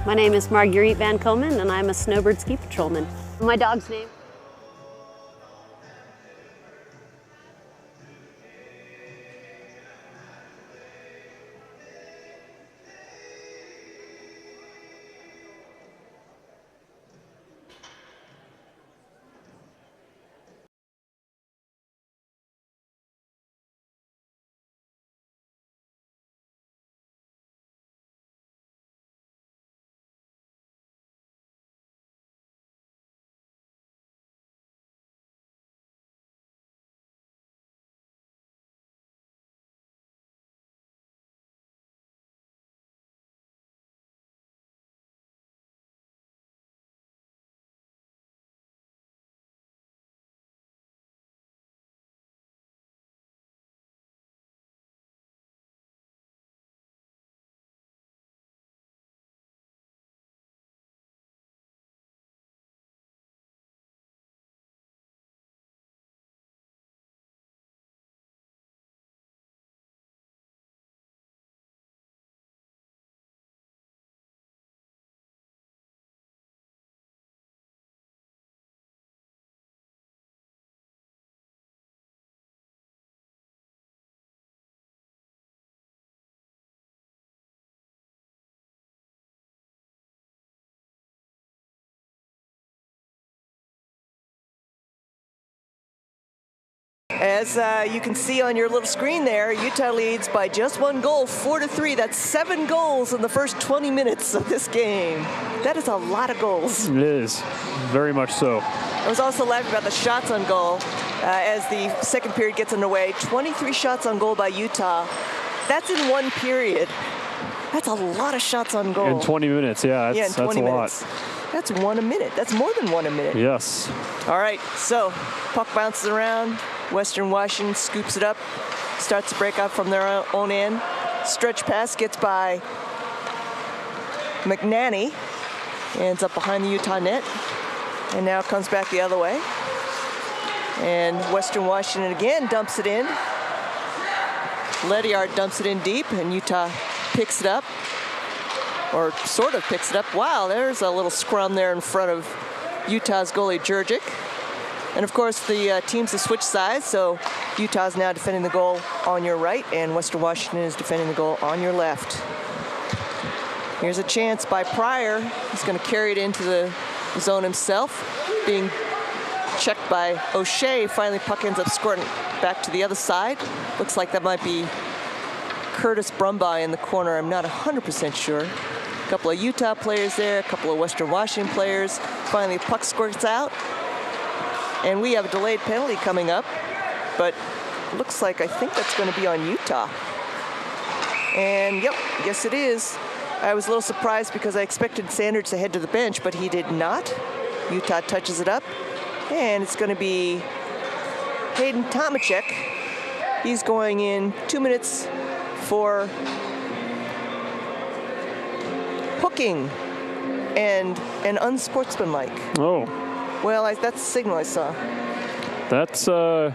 My name is Marguerite Van Komen, and I'm a snowbird ski patrolman. My dog's name? As you can see on your little screen there, Utah leads by just 1 goal, 4-3. That's 7 goals in the first 20 minutes of this game. That is a lot of goals. It is, very much so. I was also laughing about the shots on goal as the second period gets underway. 23 shots on goal by Utah. That's in 1 period. That's a lot of shots on goal. In 20 minutes, yeah, in 20 that's a minutes. lot. That's 1 a minute. That's more than 1 a minute. Yes. All right, so puck bounces around. Western Washington scoops it up, starts to break out from their own end. Stretch pass gets by McNanny, ends up behind the Utah net, and now comes back the other way. And Western Washington again dumps it in. Ledyard dumps it in deep, and Utah picks it up, or sort of picks it up. Wow, there's a little scrum there in front of Utah's goalie, Jurgic. And of course, the teams have switched sides, so Utah's now defending the goal on your right, and Western Washington is defending the goal on your left. Here's a chance by Pryor. He's going to carry it into the zone himself, being checked by O'Shea. Finally, puck ends up squirting back to the other side. Looks like that might be Curtis Brumbaugh in the corner. I'm not 100% sure. A couple of Utah players there, a couple of Western Washington players. Finally, puck squirts out. And we have a delayed penalty coming up, but looks like I think that's going to be on Utah. And yep, yes it is. I was a little surprised because I expected Sanders to head to the bench, but he did not. Utah touches it up, and it's going to be Hayden Tomacek. He's going in 2 minutes for hooking and unsportsmanlike. Oh. Well, that's the signal I saw. That's, no.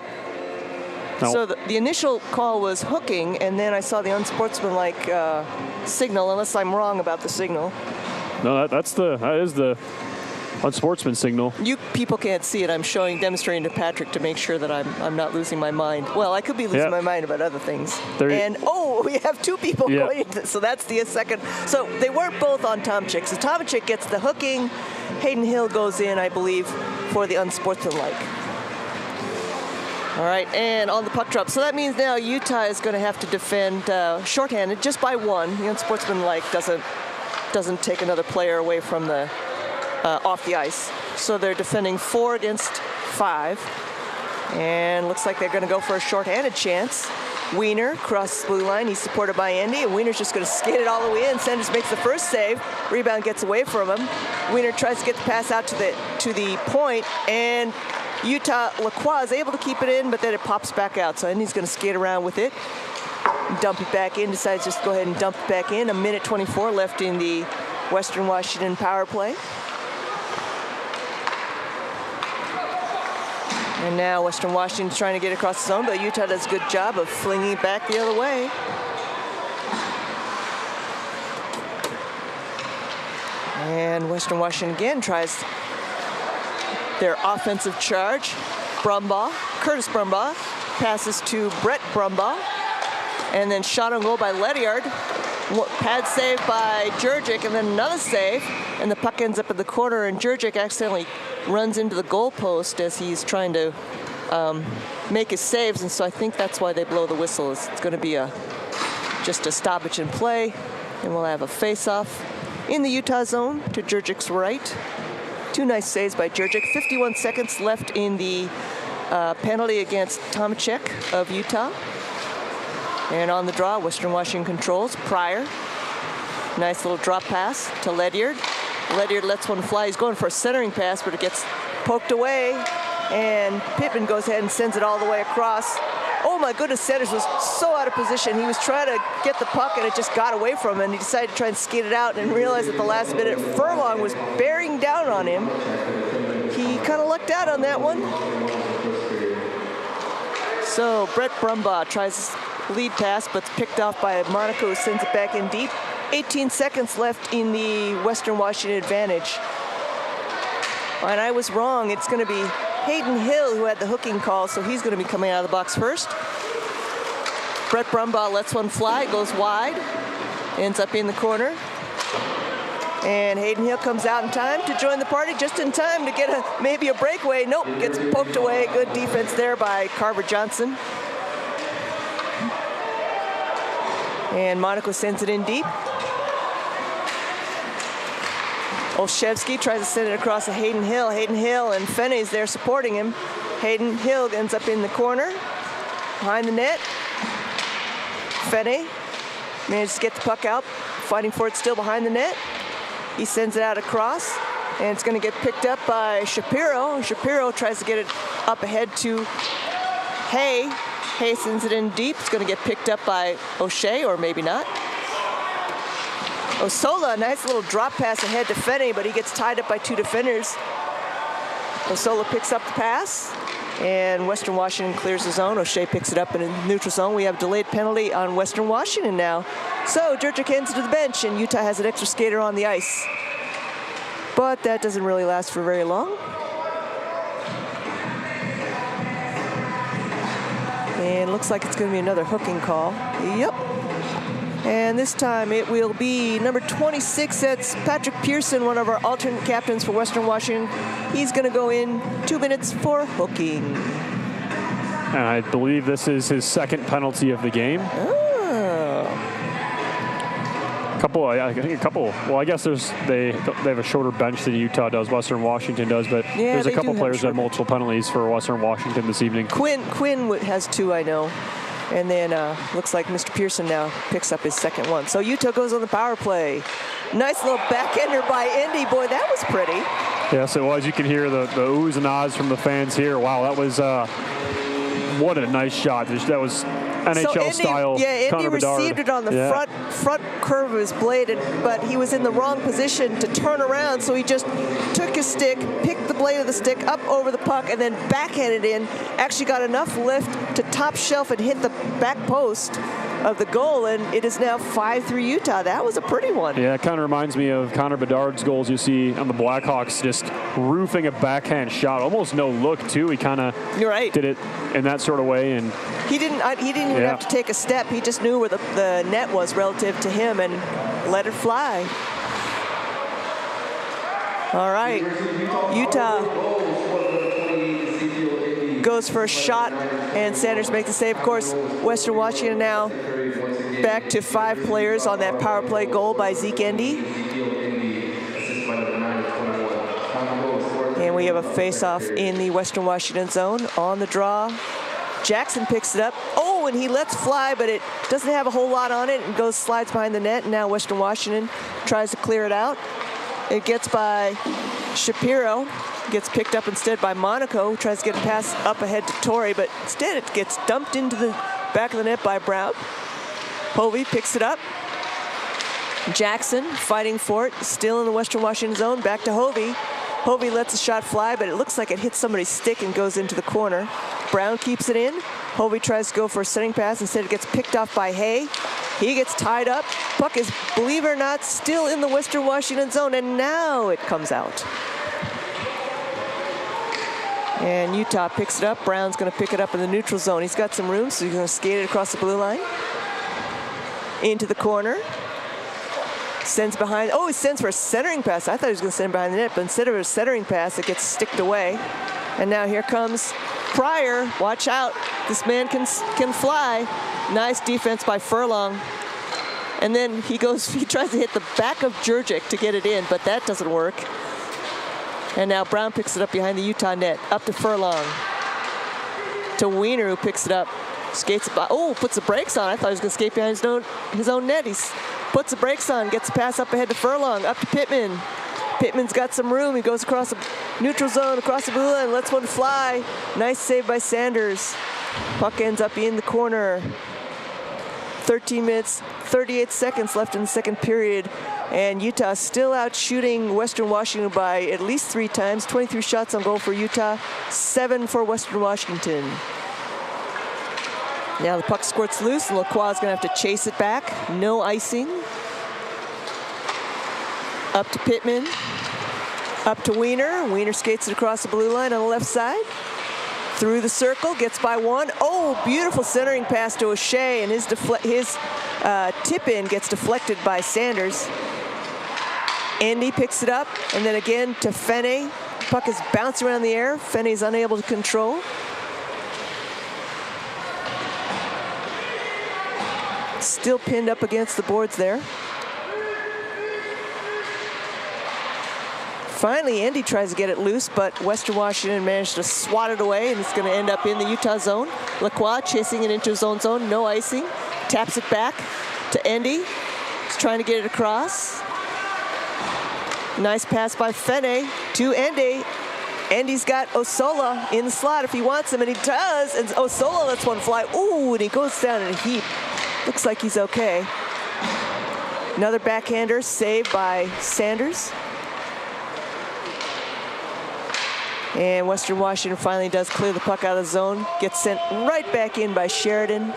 So the initial call was hooking, and then I saw the unsportsmanlike signal, unless I'm wrong about the signal. No, that is the unsportsman signal. You people can't see it. I'm demonstrating to Patrick to make sure that I'm not losing my mind. Well, I could be losing my mind about other things. And, we have 2 people going into this, so that's the second. So they weren't both on Tomczyk. So Tomczyk gets the hooking. Hayden Hill goes in, I believe, for the unsportsmanlike. All right, and on the puck drop. So that means now Utah is going to have to defend shorthanded just by 1. The unsportsmanlike doesn't take another player away from the off the ice. So they're defending 4 against 5. And looks like they're going to go for a shorthanded chance. Wiener crosses the blue line. He's supported by Andy, and Wiener's just going to skate it all the way in. Sanders makes the first save. Rebound gets away from him. Wiener tries to get the pass out to the point, and Utah Lacroix is able to keep it in, but then it pops back out. So Andy's going to skate around with it, dump it back in. Decides just to go ahead and dump it back in. 1:24 left in the Western Washington power play. And now Western Washington's trying to get across the zone, but Utah does a good job of flinging it back the other way. And Western Washington again tries their offensive charge. Curtis Brumbaugh passes to Brett Brumbaugh, and then shot on goal by Ledyard. Pad save by Jurgic, and then another save, and the puck ends up in the corner, and Jurgic accidentally runs into the goalpost as he's trying to make his saves, and so I think that's why they blow the whistle. It's going to be just a stoppage in play, and we'll have a face-off in the Utah zone to Jurgic's right. 2 nice saves by Jurgic. 51 seconds left in the penalty against Tomczyk of Utah. And on the draw, Western Washington controls. Pryor, nice little drop pass to Ledyard. Ledyard lets one fly. He's going for a centering pass, but it gets poked away. And Pittman goes ahead and sends it all the way across. Oh my goodness, Sanders was so out of position. He was trying to get the puck, and it just got away from him. And he decided to try and skate it out, and realized at the last minute Furlong was bearing down on him. He kind of lucked out on that one. So Brett Brumbaugh tries lead pass, but it's picked off by Monaco, who sends it back in deep. 18 seconds left in the Western Washington advantage. And I was wrong. It's going to be Hayden Hill who had the hooking call, so he's going to be coming out of the box first. Brett Brumbaugh lets one fly, goes wide, ends up in the corner. And Hayden Hill comes out in time to join the party, just in time to get maybe a breakaway. Nope, gets poked away. Good defense there by Carver Johnson. And Monaco sends it in deep. Olszewski tries to send it across to Hayden Hill. Hayden Hill and Fenne's there supporting him. Hayden Hill ends up in the corner, behind the net. Fenne manages to get the puck out, fighting for it still behind the net. He sends it out across, and it's going to get picked up by Shapiro. Shapiro tries to get it up ahead to Hay. Hay sends it in deep. It's going to get picked up by O'Shea, or maybe not. Osola, nice little drop pass ahead to Fenne, but he gets tied up by two defenders. Osola picks up the pass, and Western Washington clears the zone. O'Shea picks it up in a neutral zone. We have delayed penalty on Western Washington now. So Jurczyk hands it to the bench, and Utah has an extra skater on the ice. But that doesn't really last for very long. And looks like it's going to be another hooking call. Yep. And this time it will be number 26. That's Patrick Pearson, one of our alternate captains for Western Washington. He's going to go in 2 minutes for hooking. And I believe this is his second penalty of the game. I think a couple. Well, I guess they have a shorter bench than Utah does. Western Washington does, but yeah, there's a couple players that have multiple penalties for Western Washington this evening. Quinn has 2, I know. And then looks like Mr. Pearson now picks up his second one. So Utah goes on the power play. Nice little backender by Indy. Boy, that was pretty. Yes, it was. You can hear the oohs and ahs from the fans here. Wow, that was what a nice shot. That was NHL style. Yeah, Indy received it on the front curve of his blade, but he was in the wrong position to turn around, so he just took his stick, picked the blade of the stick up over the puck, and then backhanded in. Actually got enough lift to top shelf and hit the back post of the goal, and it is now 5-3 Utah. That was a pretty one. Yeah, it kind of reminds me of Connor Bedard's goals you see on the Blackhawks, just roofing a backhand shot, almost no look too. He kind of did it in that sort of way, and he didn't even have to take a step. He just knew where the net was relative to him and let it fly. All right, Utah goes for a shot, and Sanders makes the save. Of course, Western Washington now back to 5 players on that power play goal by Zeke Endy. And we have a face-off in the Western Washington zone. On the draw, Jackson picks it up. Oh, and he lets fly, but it doesn't have a whole lot on it, and slides behind the net, and now Western Washington tries to clear it out. It gets by Shapiro. Gets picked up instead by Monaco, tries to get a pass up ahead to Torrey, but instead it gets dumped into the back of the net by Brown. Hovey picks it up. Jackson fighting for it, still in the Western Washington zone, back to Hovey. Hovey lets the shot fly, but it looks like it hits somebody's stick and goes into the corner. Brown keeps it in. Hovey tries to go for a setting pass, instead it gets picked off by Hay. He gets tied up. Puck is, believe it or not, still in the Western Washington zone, and now it comes out. And Utah picks it up. Brown's going to pick it up in the neutral zone. He's got some room, so he's going to skate it across the blue line. Into the corner. Sends behind. Oh, he sends for a centering pass. I thought he was going to send it behind the net, but instead of a centering pass, it gets sticked away. And now here comes Pryor. Watch out. This man can fly. Nice defense by Furlong. And then he tries to hit the back of Jurczyk to get it in, but that doesn't work. And now Brown picks it up behind the Utah net. Up to Furlong. To Wiener, who picks it up. Skates it by. Oh, puts the brakes on. I thought he was going to skate behind his own net. He puts the brakes on, gets the pass up ahead to Furlong. Up to Pittman. Pittman's got some room. He goes across the neutral zone, across the blue line, lets one fly. Nice save by Sanders. Puck ends up in the corner. 13 minutes, 38 seconds left in the second period. And Utah still out shooting Western Washington by at least 3 times. 23 shots on goal for Utah, 7 for Western Washington. Now the puck squirts loose, and Lacroix is going to have to chase it back. No icing. Up to Pittman. Up to Wiener. Wiener skates it across the blue line on the left side. Through the circle, gets by one. Oh, beautiful centering pass to O'Shea, and his tip-in gets deflected by Sanders. Andy picks it up, and then again to Fene. Puck is bouncing around the air. Fene's unable to control. Still pinned up against the boards there. Finally, Andy tries to get it loose, but Western Washington managed to swat it away, and it's going to end up in the Utah zone. Lacroix chasing it into his own zone, no icing. Taps it back to Andy. He's trying to get it across. Nice pass by Fene to Andy. Andy's got Osola in the slot if he wants him, and he does. And Osola lets one fly. Ooh, and he goes down in a heap. Looks like he's okay. Another backhander saved by Sanders. And Western Washington finally does clear the puck out of the zone. Gets sent right back in by Sheridan.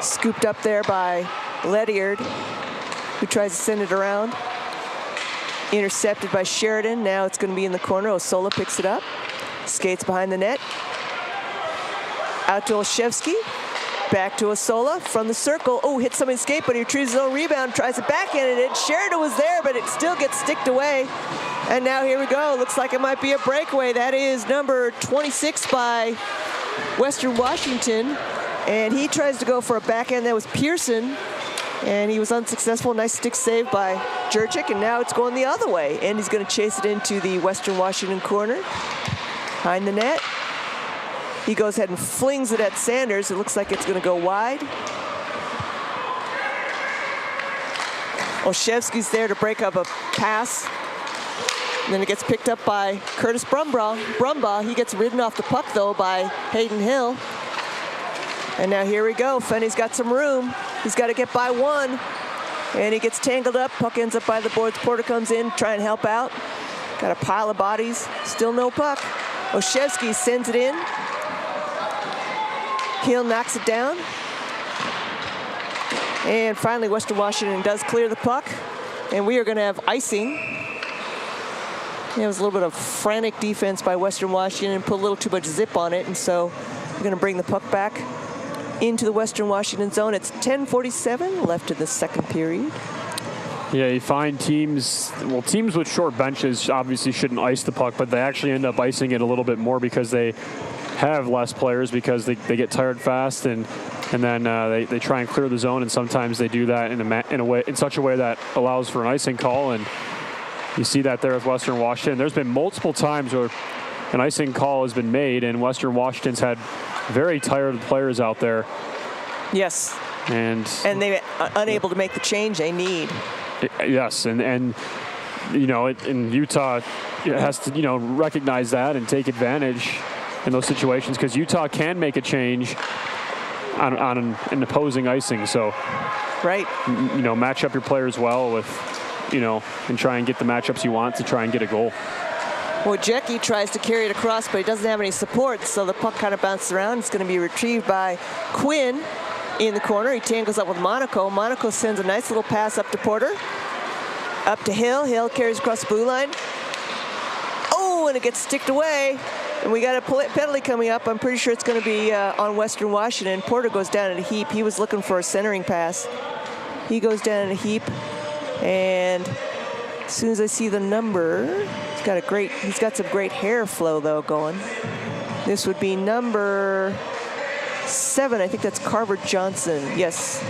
Scooped up there by Ledyard, who tries to send it around. Intercepted by Sheridan. Now it's going to be in the corner. Osola picks it up. Skates behind the net. Out to Olszewski. Back to Osola from the circle. Oh, hits somebody's skate, but he retrieves his own rebound. Tries to backhand it. Sheridan was there, but it still gets sticked away. And now here we go. Looks like it might be a breakaway. That is number 26 by Western Washington. And he tries to go for a backhand. That was Pearson. And he was unsuccessful. Nice stick save by Jurczyk. And now it's going the other way. And he's going to chase it into the Western Washington corner. Behind the net. He goes ahead and flings it at Sanders. It looks like it's going to go wide. Olszewski's there to break up a pass. And then it gets picked up by Curtis Brumbaugh. He gets ridden off the puck, though, by Hayden Hill. And now here we go. Fene's got some room. He's got to get by one. And he gets tangled up. Puck ends up by the boards. Porter comes in, trying to help out. Got a pile of bodies. Still no puck. Olszewski sends it in. Hill knocks it down. And finally, Western Washington does clear the puck. And we are going to have icing. It was a little bit of frantic defense by Western Washington, put a little too much zip on it, and so we're going to bring the puck back into the Western Washington zone. It's 10:47 left in the second period. Yeah, you find teams with short benches obviously shouldn't ice the puck, but they actually end up icing it a little bit more because they have less players, because they get tired fast, and then they try and clear the zone, and sometimes they do that in such a way that allows for an icing call. And you see that there with Western Washington. There's been multiple times where an icing call has been made, and Western Washington's had very tired players out there. Yes. And they're unable to make the change they need. Yes, and you know, in Utah has to recognize that and take advantage in those situations, because Utah can make a change on an opposing icing. So, right. Match up your players well with. And try and get the matchups you want to try and get a goal. Well, Jecki tries to carry it across, but he doesn't have any support, so the puck kind of bounces around. It's going to be retrieved by Quinn in the corner. He tangles up with Monaco. Monaco sends a nice little pass up to Porter. Up to Hill. Hill carries across the blue line. Oh, and it gets sticked away. And we got a penalty coming up. I'm pretty sure it's going to be on Western Washington. Porter goes down in a heap. He was looking for a centering pass. He goes down in a heap. And as soon as I see the number, he's got some great hair flow though going. This would be number 7. I think that's Carver Johnson. Yes.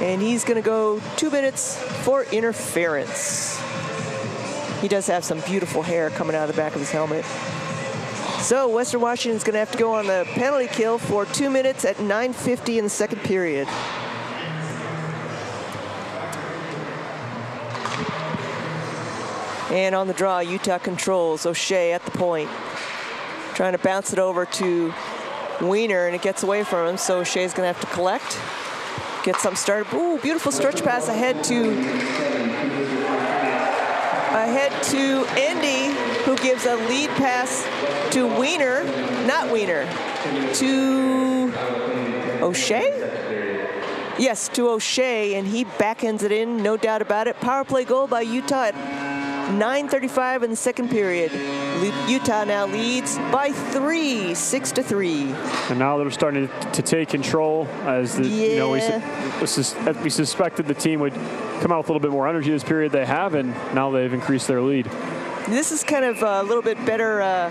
And he's going to go 2 minutes for interference. He does have some beautiful hair coming out of the back of his helmet. So Western Washington's going to have to go on the penalty kill for 2 minutes at 9:50 in the second period. And on the draw, Utah controls. O'Shea at the point. Trying to bounce it over to Wiener, and it gets away from him, so O'Shea's going to have to collect. Get something started. Ooh, beautiful stretch pass ahead to Andy, who gives a lead pass to Wiener. Not Wiener. To O'Shea? Yes, to O'Shea, and he backhands it in, no doubt about it. Power play goal by Utah at 9:35 in the second period. Utah now leads by 3, 6-3. And now they're starting to take control as the, you know, we suspected the team would come out with a little bit more energy this period. They have, and now they've increased their lead. This is kind of a little bit better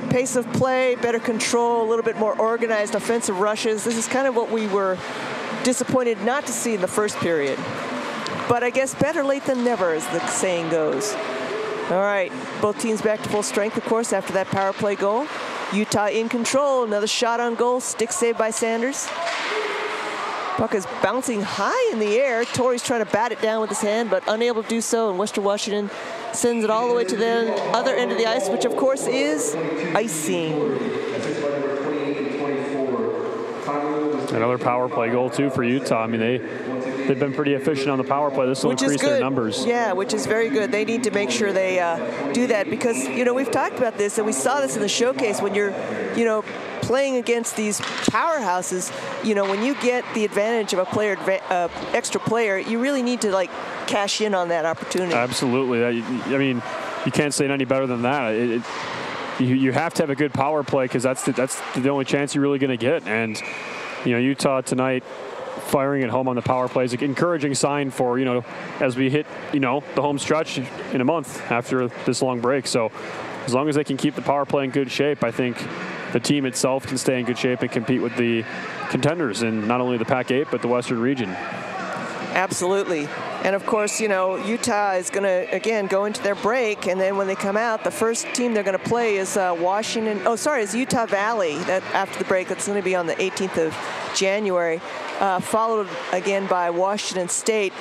pace of play, better control, a little bit more organized offensive rushes. This is kind of what we were disappointed not to see in the first period. But I guess better late than never, as the saying goes. All right, both teams back to full strength, of course, after that power play goal. Utah in control, another shot on goal, stick saved by Sanders. Puck is bouncing high in the air. Torrey's trying to bat it down with his hand, but unable to do so, and Western Washington sends it all the way to the other end of the ice, which of course is icing. Another power play goal too for Utah. I mean, they've been pretty efficient on the power play. This will increase their numbers. Yeah, which is very good. They need to make sure they do that because, you know, we've talked about this and we saw this in the showcase when you're, you know, playing against these powerhouses. You know, when you get the advantage of a player, extra player, you really need to like cash in on that opportunity. Absolutely. I mean, you can't say it any better than that. You have to have a good power play because that's the only chance you're really going to get. And you know, Utah tonight firing at home on the power play is an encouraging sign for, you know, as we hit, you know, the home stretch in a month after this long break. So as long as they can keep the power play in good shape, I think the team itself can stay in good shape and compete with the contenders in not only the Pac-8 but the Western region. Absolutely. And of course, you know, Utah is going to, again, go into their break, and then when they come out, the first team they're going to play is is Utah Valley. That after the break, that's going to be on the 18th of January, followed again by Washington State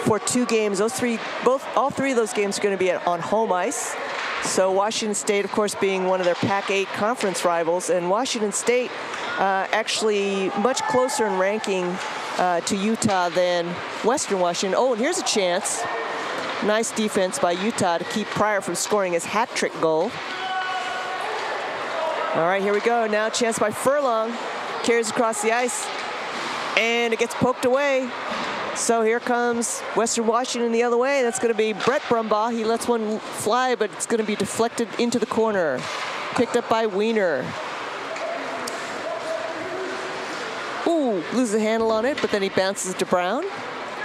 for 2 games. All three of those games are going to be on home ice. So Washington State, of course, being one of their Pac-8 conference rivals, and Washington State actually much closer in ranking to Utah than Western Washington. Oh, and here's a chance. Nice defense by Utah to keep Pryor from scoring his hat trick goal. All right, here we go. Now a chance by Furlong. Carries across the ice, and it gets poked away. So here comes Western Washington the other way. That's going to be Brett Brumbaugh. He lets one fly, but it's going to be deflected into the corner. Picked up by Wiener. Ooh, loses the handle on it, but then he bounces to Brown.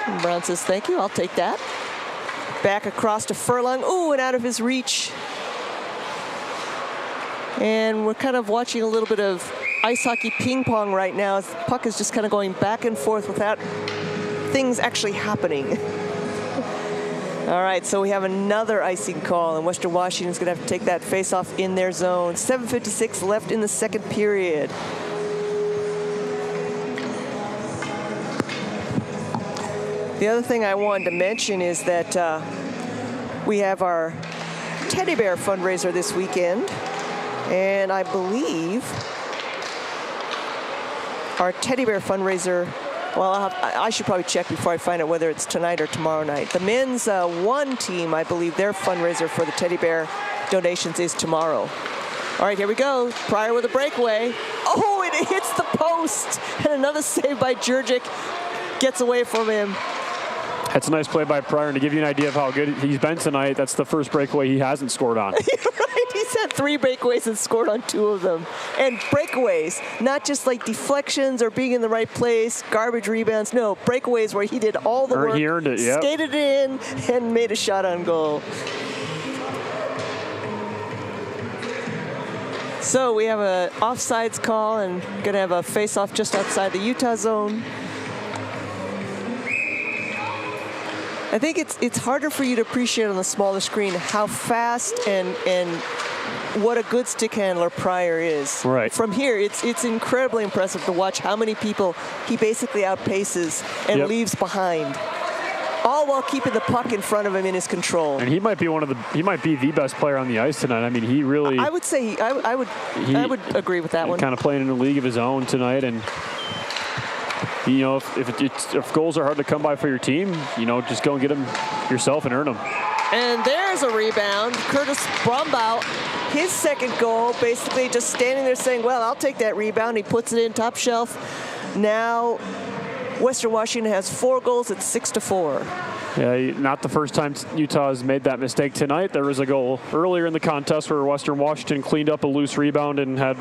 And Brown says, thank you, I'll take that. Back across to Furlong. Ooh, and out of his reach. And we're kind of watching a little bit of ice hockey ping pong right now as the puck is just kind of going back and forth without things actually happening. All right, so we have another icing call, and Western Washington's going to have to take that face-off in their zone. 7:56 left in the second period. The other thing I wanted to mention is that we have our teddy bear fundraiser this weekend, and I believe our teddy bear fundraiser, well, I should probably check before I find out whether it's tonight or tomorrow night. The men's one team, I believe their fundraiser for the teddy bear donations is tomorrow. All right, here we go. Pryor with a breakaway. Oh, and it hits the post. And another save by Jurgic gets away from him. That's a nice play by Pryor. And to give you an idea of how good he's been tonight, that's the first breakaway he hasn't scored on. Right, he's had 3 breakaways and scored on 2 of them. And breakaways, not just like deflections or being in the right place, garbage rebounds. No, breakaways where he did all the work, he earned it, yep. Skated in, and made a shot on goal. So we have a offsides call and going to have a face-off just outside the Utah zone. I think it's harder for you to appreciate on the smaller screen how fast and what a good stick handler Pryor is. Right. From here, it's incredibly impressive to watch how many people he basically outpaces and leaves behind, all while keeping the puck in front of him in his control. And he might be the best player on the ice tonight. I mean, he really. I would say I would agree with that one. Kind of playing in a league of his own tonight, and. You know, if goals are hard to come by for your team, you know, just go and get them yourself and earn them. And there's a rebound. Curtis Brumbaugh, his second goal, basically just standing there saying, well, I'll take that rebound. He puts it in top shelf. Now Western Washington has 4 goals. It's 6-4. Yeah, not the first time Utah has made that mistake tonight. There was a goal earlier in the contest where Western Washington cleaned up a loose rebound and had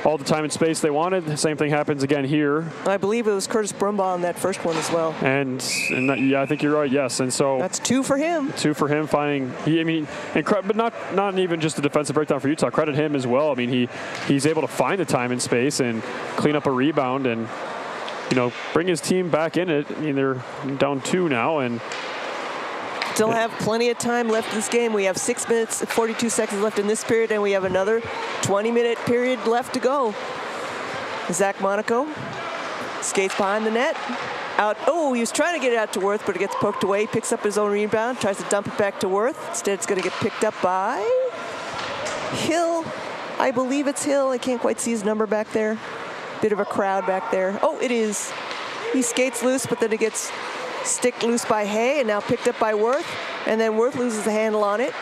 all the time and space they wanted. The same thing happens again here. I believe it was Curtis Brumbaugh on that first one as well. And yeah, I think you're right. Yes, and so that's 2 for him. 2 for him finding. But not even just a defensive breakdown for Utah. Credit him as well. I mean, he's able to find the time and space and clean up a rebound and bring his team back in it. I mean, they're down 2 now and. Still have plenty of time left in this game. We have 6 minutes, 42 seconds left in this period, and we have another 20-minute period left to go. Zach Monaco skates behind the net. Out. Oh, he was trying to get it out to Worth, but it gets poked away. He picks up his own rebound, tries to dump it back to Worth. Instead, it's going to get picked up by Hill. I believe it's Hill. I can't quite see his number back there. Bit of a crowd back there. Oh, it is. He skates loose, but then it gets sticked loose by Hay and now picked up by Worth. And then Worth loses the handle on it.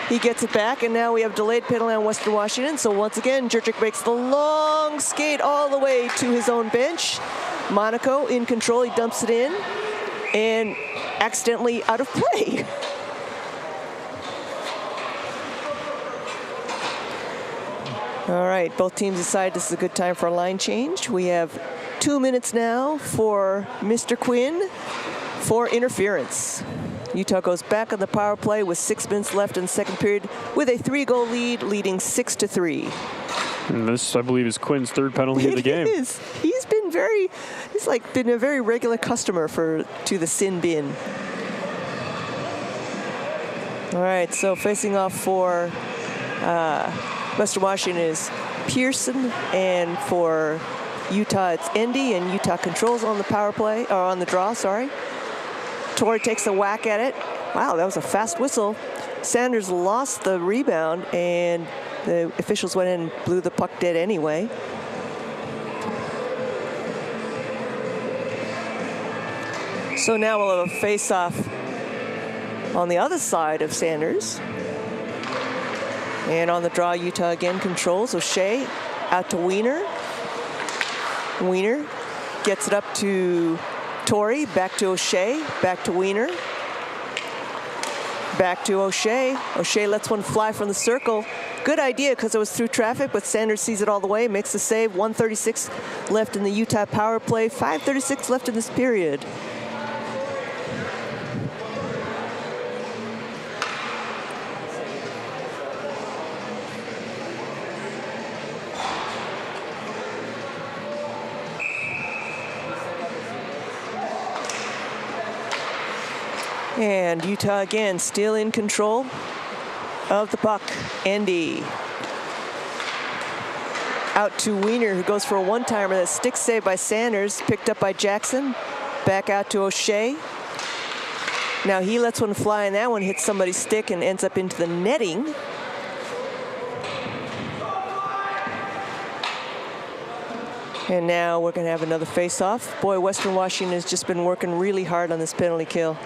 He gets it back, and now we have delayed penalty on Western Washington. So once again, Jurczyk makes the long skate all the way to his own bench. Monaco in control. He dumps it in and accidentally out of play. All right, both teams decide this is a good time for a line change. We have 2 minutes now for Mr. Quinn for interference. Utah goes back on the power play with 6 minutes left in the second period with a 3-goal lead, leading 6-3. And this, I believe, is Quinn's 3rd penalty of the game. It is. He's been been a very regular customer to the sin bin. All right, so facing off for Western Washington is Pearson, and for Utah it's Endy, and Utah controls on the power play, or on the draw, sorry. Torrey takes a whack at it. Wow, that was a fast whistle. Sanders lost the rebound, and the officials went in and blew the puck dead anyway. So now we'll have a face-off on the other side of Sanders. And on the draw, Utah again controls. O'Shea out to Wiener. Wiener gets it up to Torrey, back to O'Shea, back to Wiener. Back to O'Shea. O'Shea lets one fly from the circle. Good idea because it was through traffic, but Sanders sees it all the way, makes the save. 1:36 left in the Utah power play. 5:36 left in this period. And Utah again still in control of the puck. Endy out to Wiener, who goes for a one-timer. That stick save by Sanders, picked up by Jackson. Back out to O'Shea. Now he lets one fly, and that one hits somebody's stick and ends up into the netting. And now we're going to have another face-off. Boy, Western Washington has just been working really hard on this penalty kill.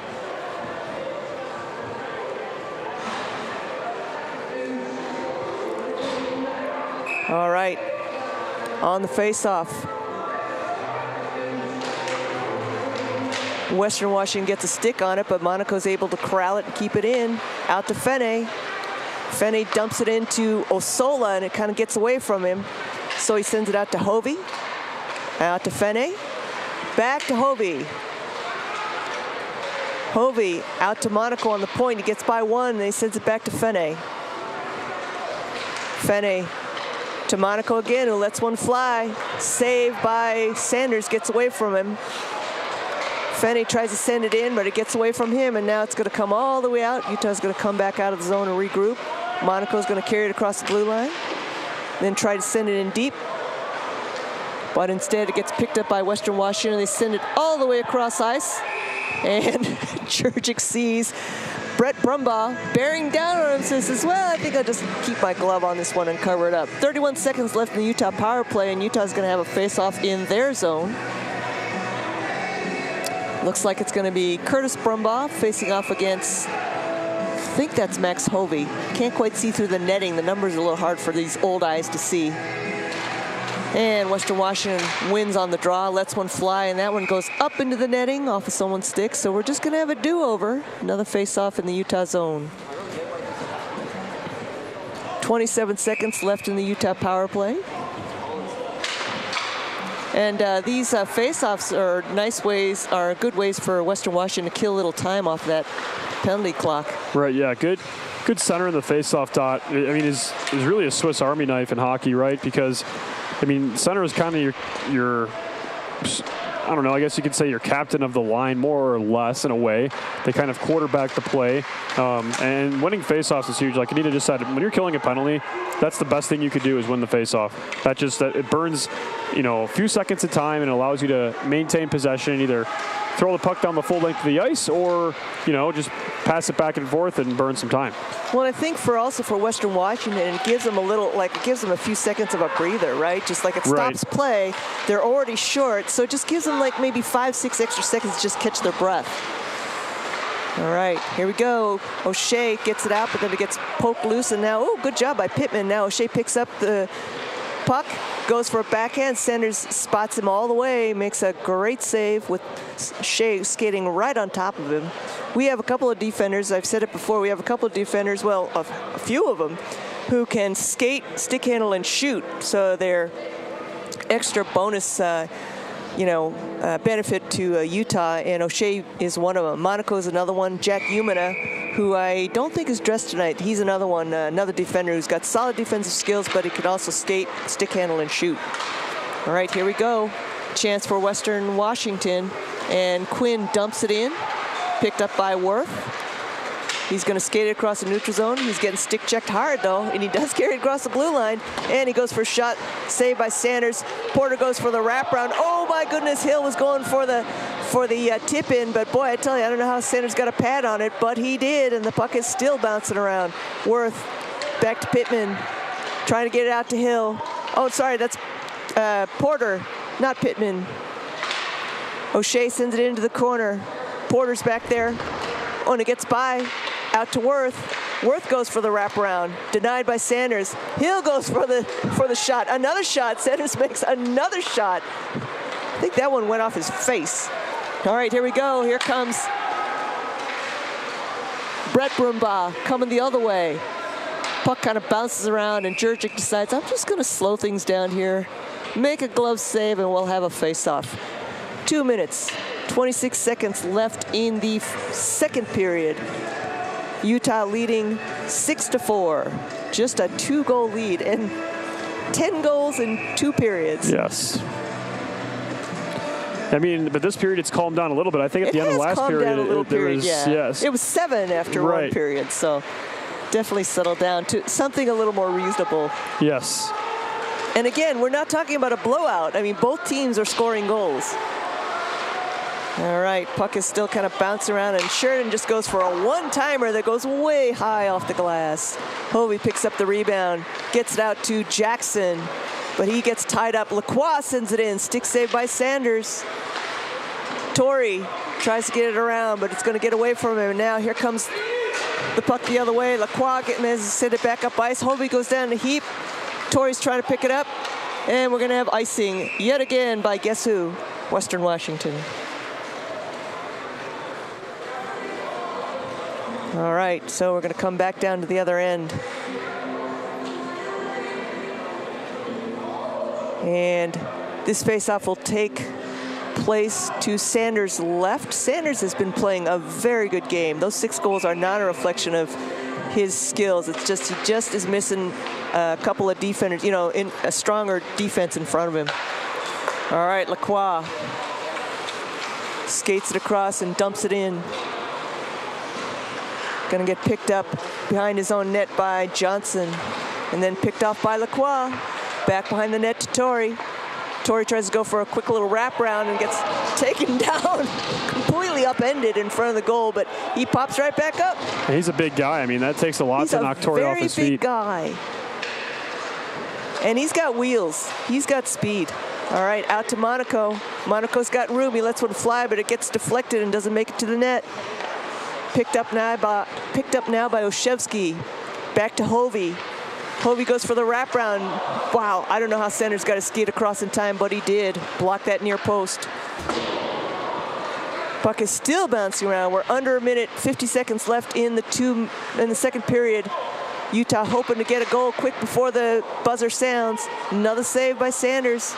All right, on the face-off. Western Washington gets a stick on it, but Monaco's able to corral it and keep it in. Out to Fene. Fene dumps it into Osola, and it kind of gets away from him. So he sends it out to Hovey. Out to Fene. Back to Hovey. Hovey out to Monaco on the point. He gets by one, and he sends it back to Fene. Fene to Monaco again, who lets one fly. Saved by Sanders, gets away from him. Fene tries to send it in, but it gets away from him, and now it's going to come all the way out. Utah's going to come back out of the zone and regroup. Monaco's going to carry it across the blue line, then try to send it in deep. But instead, it gets picked up by Western Washington. They send it all the way across ice, and Jurczyk sees Brett Brumbaugh bearing down on him, says, well, I think I'll just keep my glove on this one and cover it up. 31 seconds left in the Utah power play, and Utah's going to have a face-off in their zone. Looks like it's going to be Curtis Brumbaugh facing off against, I think that's Max Hovey. Can't quite see through the netting. The numbers are a little hard for these old eyes to see. And Western Washington wins on the draw, lets one fly, and that one goes up into the netting off of someone's stick. So we're just going to have a do-over. Another face-off in the Utah zone. 27 seconds left in the Utah power play. And these face-offs are good ways for Western Washington to kill a little time off that penalty clock. Right, yeah, good center in the face-off dot. I mean, is really a Swiss Army knife in hockey, right? Because, I mean, center is kind of your I don't know, I guess you could say your captain of the line, more or less, in a way. They kind of quarterback the play. And winning faceoffs is huge. Like Anita just said, when you're killing a penalty, that's the best thing you could do is win the faceoff. That it burns, a few seconds of time and allows you to maintain possession and either throw the puck down the full length of the ice or, just pass it back and forth and burn some time. Well, I think for Western Washington, it gives them a few seconds of a breather, right? Just like it stops play, they're already short, so it just gives them like maybe 5-6 extra seconds to just catch their breath. All right, here we go. O'Shea gets it out, but then it gets poked loose, and now, good job by Pittman. Now O'Shea picks up the puck, goes for a backhand. Sanders spots him all the way, makes a great save with Shea skating right on top of him. We have a couple of defenders. I've said it before. We have a couple of defenders, well, a few of them, who can skate, stick handle, and shoot. So they're extra bonus, benefit to Utah, and O'Shea is one of them. Monaco's another one. Jack Umina, who I don't think is dressed tonight. He's another one, another defender who's got solid defensive skills, but he can also skate, stick handle, and shoot. All right, here we go. Chance for Western Washington, and Quinn dumps it in. Picked up by Worth. He's going to skate it across the neutral zone. He's getting stick checked hard, though, and he does carry it across the blue line. And he goes for a shot, saved by Sanders. Porter goes for the wraparound. Oh my goodness, Hill was going for the tip in, but boy, I tell you, I don't know how Sanders got a pad on it, but he did, and the puck is still bouncing around. Worth back to Pittman, trying to get it out to Hill. Oh, sorry, that's Porter, not Pittman. O'Shea sends it into the corner. Porter's back there. Oh, and it gets by, out to Worth. Worth goes for the wraparound, denied by Sanders. Hill goes for the shot. Another shot. Sanders makes another shot. I think that one went off his face. All right, here we go. Here comes Brett Brumbaugh coming the other way. Puck kind of bounces around, and Jurczyk decides, I'm just going to slow things down here, make a glove save, and we'll have a face-off. 2 minutes. 26 seconds left in the second period. Utah leading 6-4. Just a 2-goal lead and 10 goals in 2 periods. Yes. I mean, but this period it's calmed down a little bit. I think at the end of last period, yes. It was 7 after one period, so definitely settled down to something a little more reasonable. Yes. And again, we're not talking about a blowout. I mean, both teams are scoring goals. All right, puck is still kind of bouncing around, and Sheridan just goes for a one-timer that goes way high off the glass. Hovey picks up the rebound, gets it out to Jackson, but he gets tied up. Lacroix sends it in, stick save by Sanders. Torrey tries to get it around, but it's going to get away from him. And now here comes the puck the other way. Lacroix manages to send it back up ice. Hovey goes down in a heap. Torrey's trying to pick it up, and we're going to have icing yet again by guess who? Western Washington. All right, so we're going to come back down to the other end. And this faceoff will take place to Sanders' left. Sanders has been playing a very good game. Those 6 goals are not a reflection of his skills. It's just he just is missing a couple of defenders, in a stronger defense in front of him. All right, Lacroix skates it across and dumps it in. Going to get picked up behind his own net by Johnson, and then picked off by Lacroix. Back behind the net to Torrey. Torrey tries to go for a quick little wraparound and gets taken down, completely upended in front of the goal, but he pops right back up. He's a big guy. I mean, that takes a lot to knock Torrey off his feet. He's a very big guy. And he's got wheels. He's got speed. All right, out to Monaco. Monaco's got room. He lets one fly, but it gets deflected and doesn't make it to the net. Picked up now by Oshevsky. Back to Hovey. Hovey goes for the wraparound. Wow, I don't know how Sanders got to skate across in time, but he did. Block that near post. Puck is still bouncing around. We're under a minute, 50 seconds left in the second period. Utah hoping to get a goal quick before the buzzer sounds. Another save by Sanders.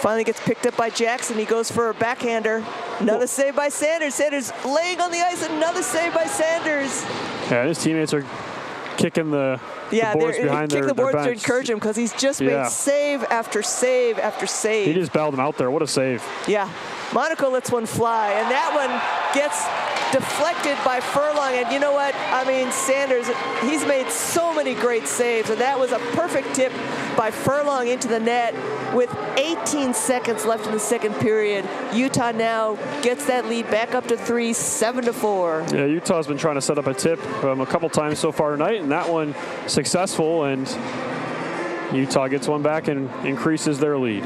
Finally gets picked up by Jackson. He goes for a backhander. Another save by Sanders. Sanders laying on the ice. Another save by Sanders. Yeah, his teammates are kicking the boards behind their boards bench. to encourage him because he's just made save after save after save. He just bailed him out there. What a save. Yeah. Monaco lets one fly, and that one gets deflected by Furlong. And you know what? I mean, Sanders, he's made so many great saves, and that was a perfect tip by Furlong into the net with 18 seconds left in the second period. Utah now gets that lead back up to 3, 7-4. Yeah, Utah's been trying to set up a tip a couple times so far tonight, and that one successful, and Utah gets one back and increases their lead.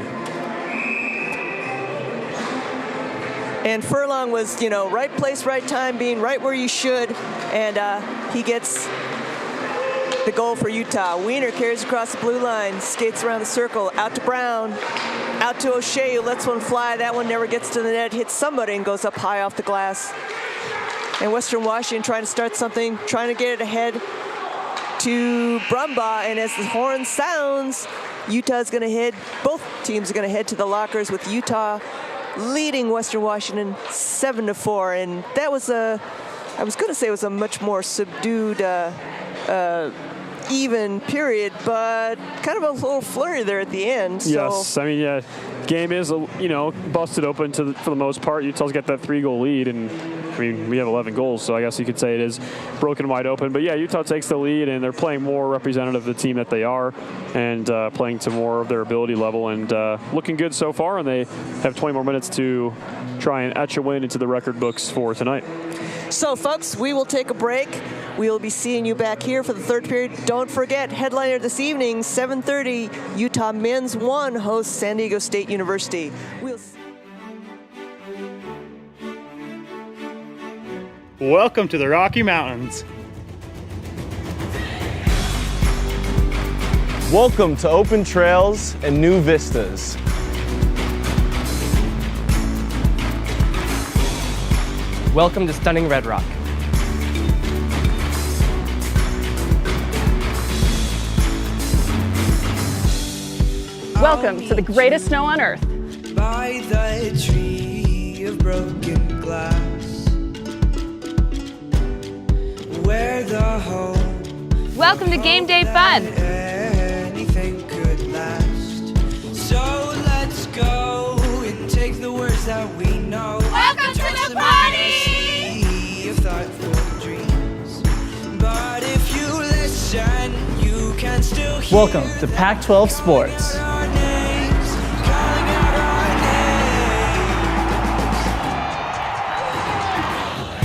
And Furlong was, right place, right time, being right where you should, and he gets the goal for Utah. Wiener carries across the blue line, skates around the circle, out to Brown, out to O'Shea, who lets one fly. That one never gets to the net, hits somebody and goes up high off the glass. And Western Washington trying to start something, trying to get it ahead to Brumbaugh, and as the horn sounds, Utah's going to head, both teams are going to head to the lockers with Utah leading Western Washington 7-4, and that was I was going to say it was a much more subdued, even period, but kind of a little flurry there at the end. Yes, I mean, game is, busted open for the most part. Utah's got that 3-goal lead, and I mean, we have 11 goals, so I guess you could say it is broken wide open. But yeah, Utah takes the lead, and they're playing more representative of the team that they are, and playing to more of their ability level, and looking good so far. And they have 20 more minutes to try and etch a win into the record books for tonight. So, folks, we will take a break. We will be seeing you back here for the third period. Don't forget, headliner this evening, 7:30, Utah Men's 1 hosts San Diego State University. Welcome to the Rocky Mountains. Welcome to open trails and new vistas. Welcome to stunning Red Rock. Welcome to the greatest snow on earth. By the tree of broken glass, where the home Welcome to game day fun. anything could last. So let's go and take the words that we know. Welcome to the party. Sea of thoughtful dreams. But if you listen, you can still hear Welcome to Pac-12 Sports. our names, calling out our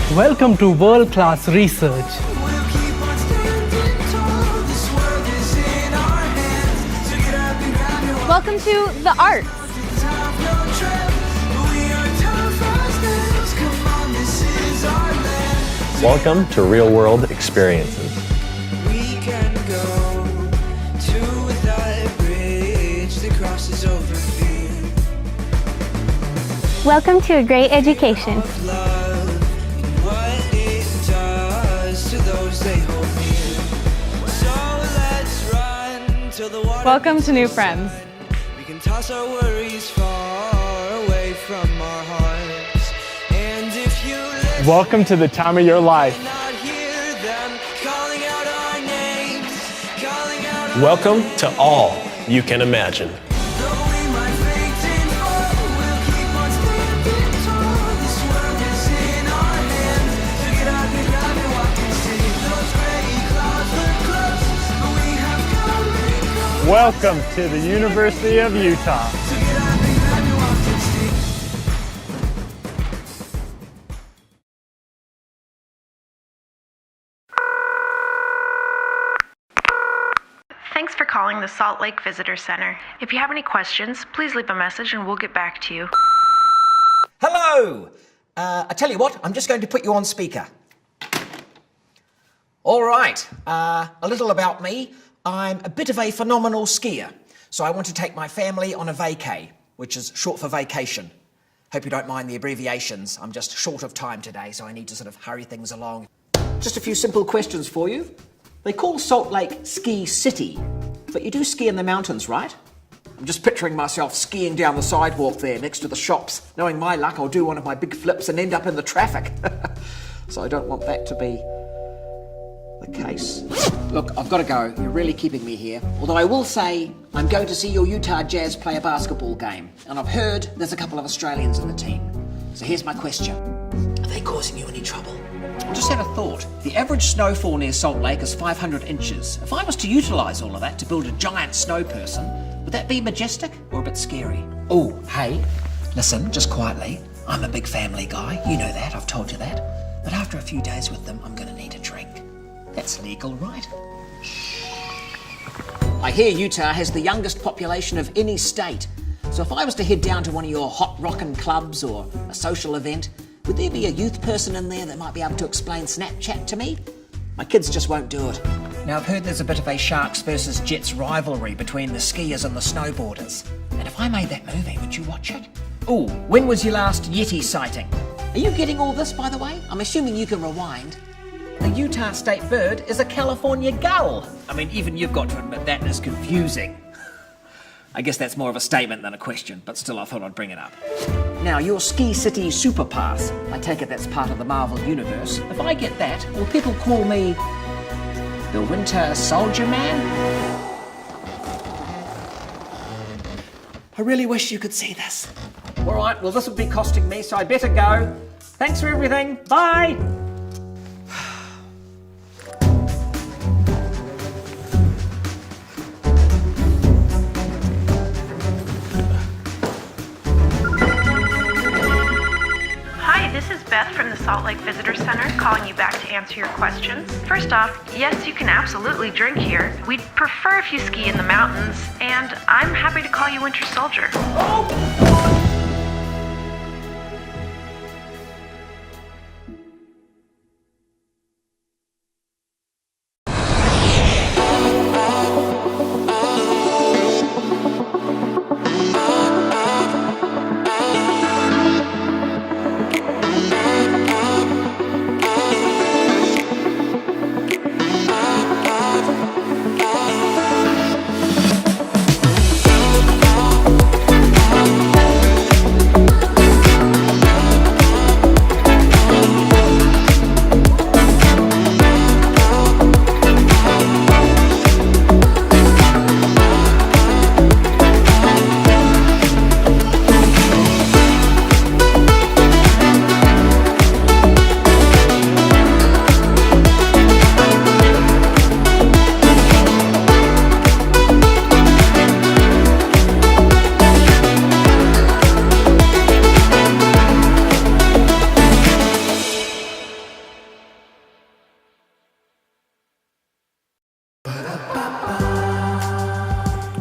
names. Welcome to world-class research. We'll keep on standing tall. This world is in our hands. So get up and grab your weapons. Welcome to the arts. Have no trip. We are tough as nails. Come on, this is our land. Welcome to Real World Experiences. We can go to that bridge that crosses over fear. Welcome to a great education. Love and what it does to those they hold near. So let's run till the water Welcome to new meets the friends. sun. We can toss our worries far away from our hearts. And if you listen, Welcome to the time of your life. not hear them calling out our names, calling out our Welcome to all you can imagine. Though we might faint and fall, we'll keep on standing tall. This world is in our hands. So get up and grab and walk and see. Those gray clouds look close, but we have come and gone. Welcome to the University of Utah. So get up and grab and walk and see. Thanks for calling the Salt Lake Visitor Center. If you have any questions, please leave a message and we'll get back to you. Hello! I tell you what, I'm just going to put you on speaker. All right, a little about me. I'm a bit of a phenomenal skier, so I want to take my family on a vacay, which is short for vacation. Hope you don't mind the abbreviations. I'm just short of time today, so I need to sort of hurry things along. Just a few simple questions for you. They call Salt Lake Ski City, but you do ski in the mountains, right? I'm just picturing myself skiing down the sidewalk there next to the shops. Knowing my luck, I'll do one of my big flips and end up in the traffic. So I don't want that to be the case. Look, I've got to go. You're really keeping me here. Although I will say, I'm going to see your Utah Jazz play a basketball game. And I've heard there's a couple of Australians in the team. So here's my question. Are they causing you any trouble? I just had a thought. The average snowfall near Salt Lake is 500 inches. If I was to utilise all of that to build a giant snow person, would that be majestic or a bit scary? Oh, hey, listen, just quietly. I'm a big family guy. You know that, I've told you that. But after a few days with them, I'm going to need a drink. That's legal, right? I hear Utah has the youngest population of any state. So if I was to head down to one of your hot rockin' clubs or a social event, would there be a youth person in there that might be able to explain Snapchat to me? My kids just won't do it. Now I've heard there's a bit of a Sharks versus Jets rivalry between the skiers and the snowboarders. And if I made that movie, would you watch it? Oh, when was your last Yeti sighting? Are you getting all this, by the way? I'm assuming you can rewind. The Utah state bird is a California gull. I mean, even you've got to admit that is confusing. I guess that's more of a statement than a question, but still I thought I'd bring it up. Now, your Ski City Super Pass, I take it that's part of the Marvel Universe. If I get that, will people call me the Winter Soldier Man? I really wish you could see this. All right, well, this would be costing me, so I better go. Thanks for everything. Bye. This is Beth from the Salt Lake Visitor Center calling you back to answer your questions. First off, yes, you can absolutely drink here. We'd prefer if you ski in the mountains, and I'm happy to call you Winter Soldier.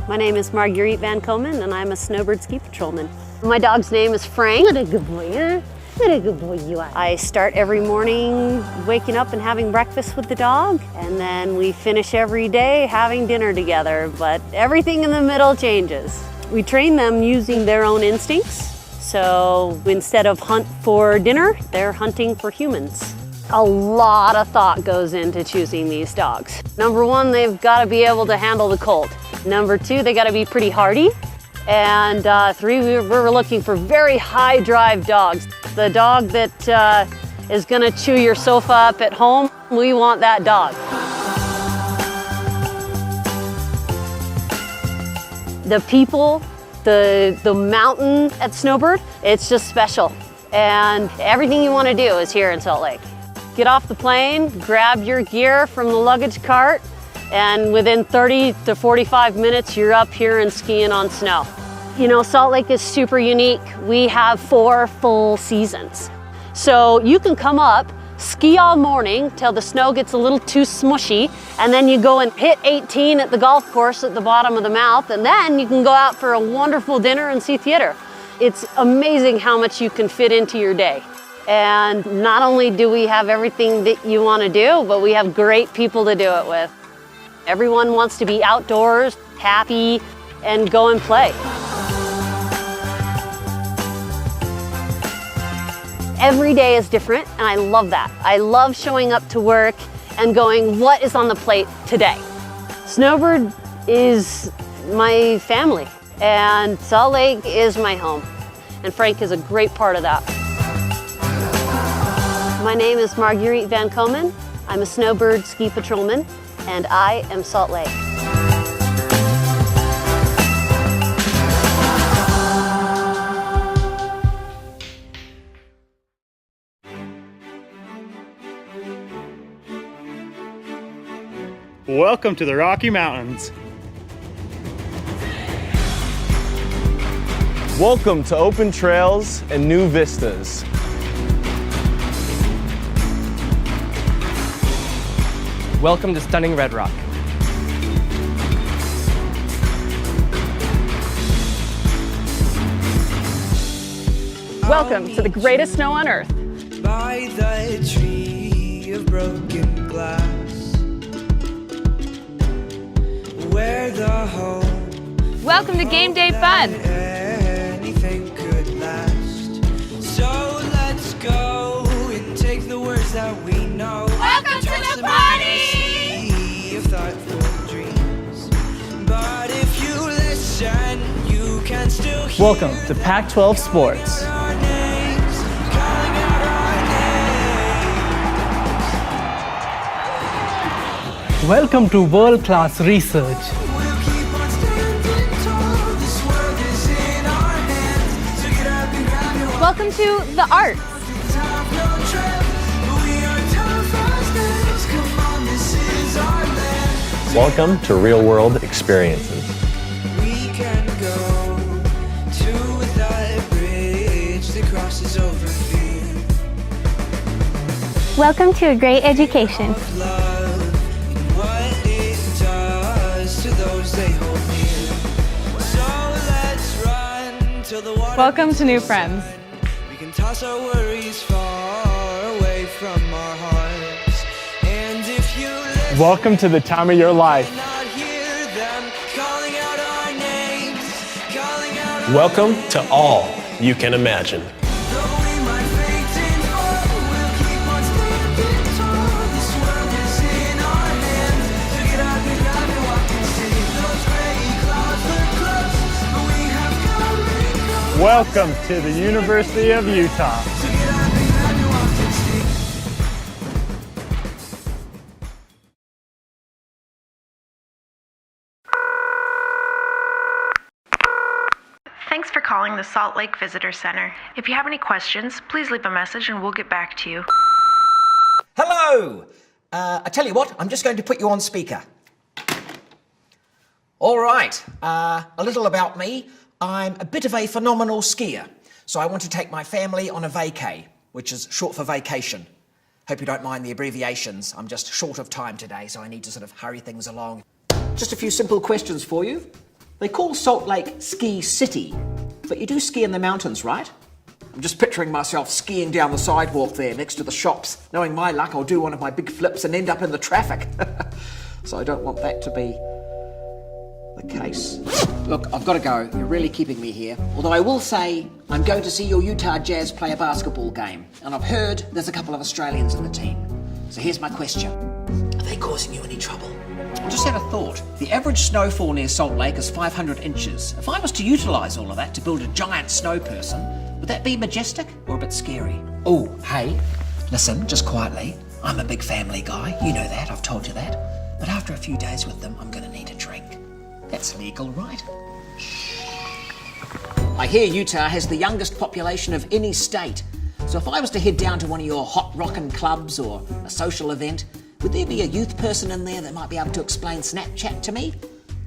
My name is Marguerite Van Komen, and I'm a snowbird ski patrolman. My dog's name is Frank. What a good boy, huh? What a good boy you are. I start every morning waking up and having breakfast with the dog, and then we finish every day having dinner together, but everything in the middle changes. We train them using their own instincts, so instead of hunt for dinner, they're hunting for humans. A lot of thought goes into choosing these dogs. Number one, they've got to be able to handle the cold. Number two, they got to be pretty hardy. And three, we're looking for very high drive dogs. The dog that is going to chew your sofa up at home, we want that dog. The people, the mountain at Snowbird, it's just special. And everything you want to do is here in Salt Lake. Get off the plane, grab your gear from the luggage cart, and within 30 to 45 minutes, you're up here and skiing on snow. You know, Salt Lake is super unique. We have 4 full seasons. So you can come up, ski all morning till the snow gets a little too smushy, and then you go and hit 18 at the golf course at the bottom of the mouth, and then you can go out for a wonderful dinner and see theater. It's amazing how much you can fit into your day. And not only do we have everything that you want to do, but we have great people to do it with. Everyone wants to be outdoors, happy, and go and play. Every day is different, and I love that. I love showing up to work and going, what is on the plate today? Snowbird is my family, and Salt Lake is my home. And Frank is a great part of that. My name is Marguerite Van Komen. I'm a snowbird ski patrolman, and I am Salt Lake. Welcome to the Rocky Mountains. Welcome to open trails and new vistas. Welcome to stunning Red Rock. Welcome to the greatest snow on earth. By the tree of broken glass, where the home Welcome to game day fun. anything could last. So let's go and take the words that we know. Welcome to the party. Of thoughtful dreams. But if you listen, you can still hear Welcome to Pac-12 Sports. our names, calling out our names. Welcome to world-class research. We'll keep on standing tall. This world is in our hands. So get up and grab your Welcome to the arts. top, no trip. We are tough as nails. Come on, this is our land. Welcome to real world experiences. We can go to that bridge that crosses over fear. Welcome to a great education. Love and what it does to those they hold near. So let's run till the water. Welcome to new friends. We can toss our worries far away from our hearts. And if you listen, Welcome to the time of your life. not hear them calling out our names, calling out our Welcome to all you can imagine. Though we might faint and fall, we'll keep on standing tall. This world is in our hands. So get up and grab your walk and see. Those gray clouds look close, but we have come and gone. Welcome to the University of Utah. So get up and grab your walk and see. Thanks for calling the Salt Lake Visitor Center. If you have any questions, please leave a message and we'll get back to you. Hello! I tell you what, I'm just going to put you on speaker. All right, a little about me. I'm a bit of a phenomenal skier, so I want to take my family on a vacay, which is short for vacation. Hope you don't mind the abbreviations. I'm just short of time today, so I need to sort of hurry things along. Just a few simple questions for you. They call Salt Lake Ski City, but you do ski in the mountains, right? I'm just picturing myself skiing down the sidewalk there next to the shops. Knowing my luck, I'll do one of my big flips and end up in the traffic. So I don't want that to be the case. Look, I've got to go. You're really keeping me here. Although I will say, I'm going to see your Utah Jazz play a basketball game. And I've heard there's a couple of Australians in the team. So here's my question. Are they causing you any trouble? I just had a thought. The average snowfall near Salt Lake is 500 inches. If I was to utilise all of that to build a giant snow person, would that be majestic or a bit scary? Oh, hey, listen, just quietly. I'm a big family guy. You know that, I've told you that. But after a few days with them, I'm going to need a drink. That's legal, right? I hear Utah has the youngest population of any state. So if I was to head down to one of your hot rockin' clubs or a social event, would there be a youth person in there that might be able to explain Snapchat to me?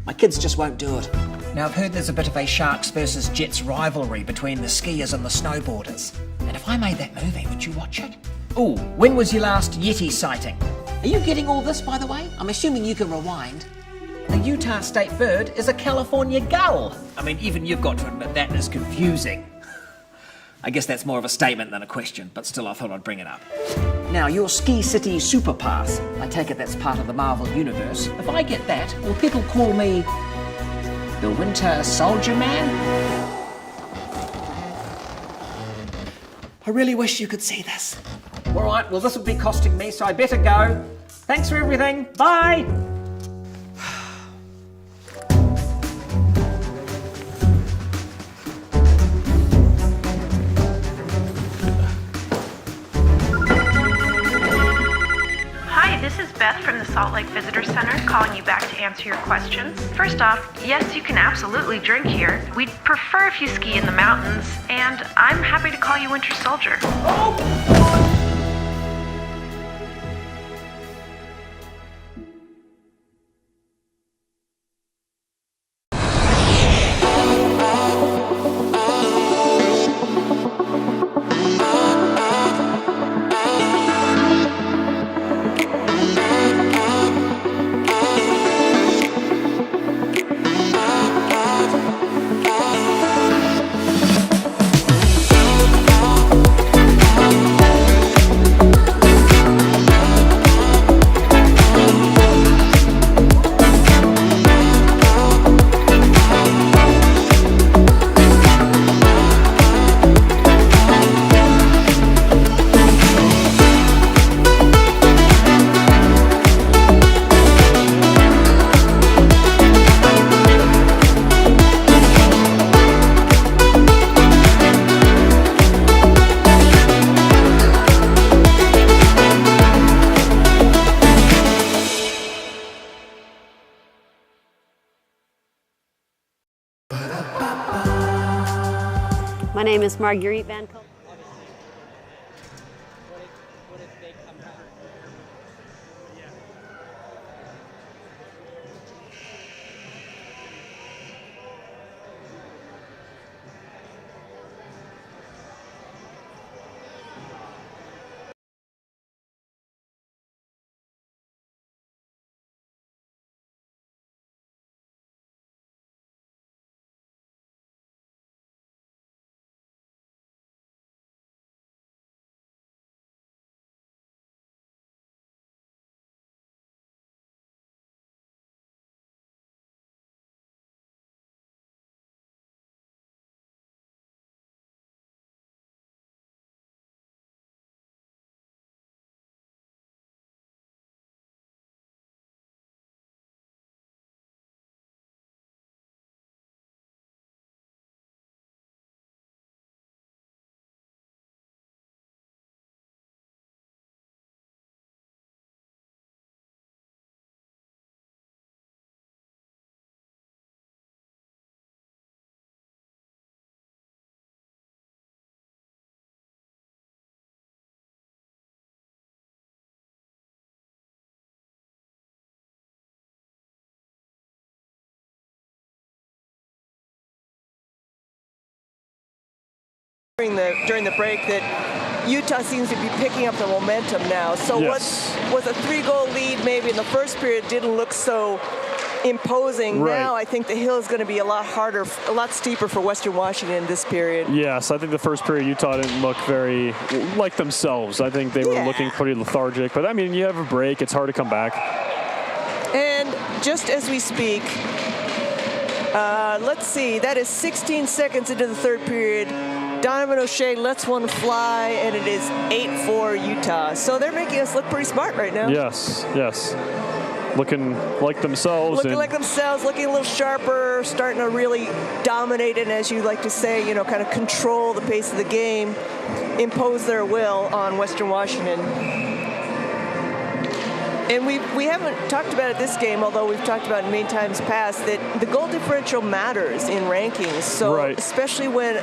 My kids just won't do it. Now, I've heard there's a bit of a Sharks versus Jets rivalry between the skiers and the snowboarders. And if I made that movie, would you watch it? Ooh, when was your last Yeti sighting? Are you getting all this, by the way? I'm assuming you can rewind. The Utah state bird is a California gull. I mean, even you've got to admit that is confusing. I guess that's more of a statement than a question, but still I thought I'd bring it up. Now, your Ski City Super Pass, I take it that's part of the Marvel Universe. If I get that, will people call me the Winter Soldier Man? I really wish you could see this. All right, well, this would be costing me, so I better go. Thanks for everything. Bye. Hi, this is Beth from the Salt Lake Visitor Center calling you back to answer your questions. First off, yes, you can absolutely drink here. We'd prefer if you ski in the mountains, and I'm happy to call you Winter Soldier. My name is Marguerite Van Koop. During the break that Utah seems to be picking up the momentum now. So Yes. what was a 3-goal lead maybe in the first period didn't look so imposing. Right. Now I think the hill is going to be a lot harder, a lot steeper for Western Washington this period. Yes, I think the first period Utah didn't look very like themselves. I think they were looking pretty lethargic. But I mean, you have a break, it's hard to come back. And just as we speak, let's see, that is 16 seconds into the third period. Donovan O'Shea lets one fly, and it is 8-4 Utah. So they're making us look pretty smart right now. Yes, yes. Looking like themselves. Looking like themselves, looking a little sharper, starting to really dominate and, as you like to say, you know, kind of control the pace of the game, impose their will on Western Washington. And we haven't talked about it this game, although we've talked about it many times past, that the goal differential matters in rankings. So especially when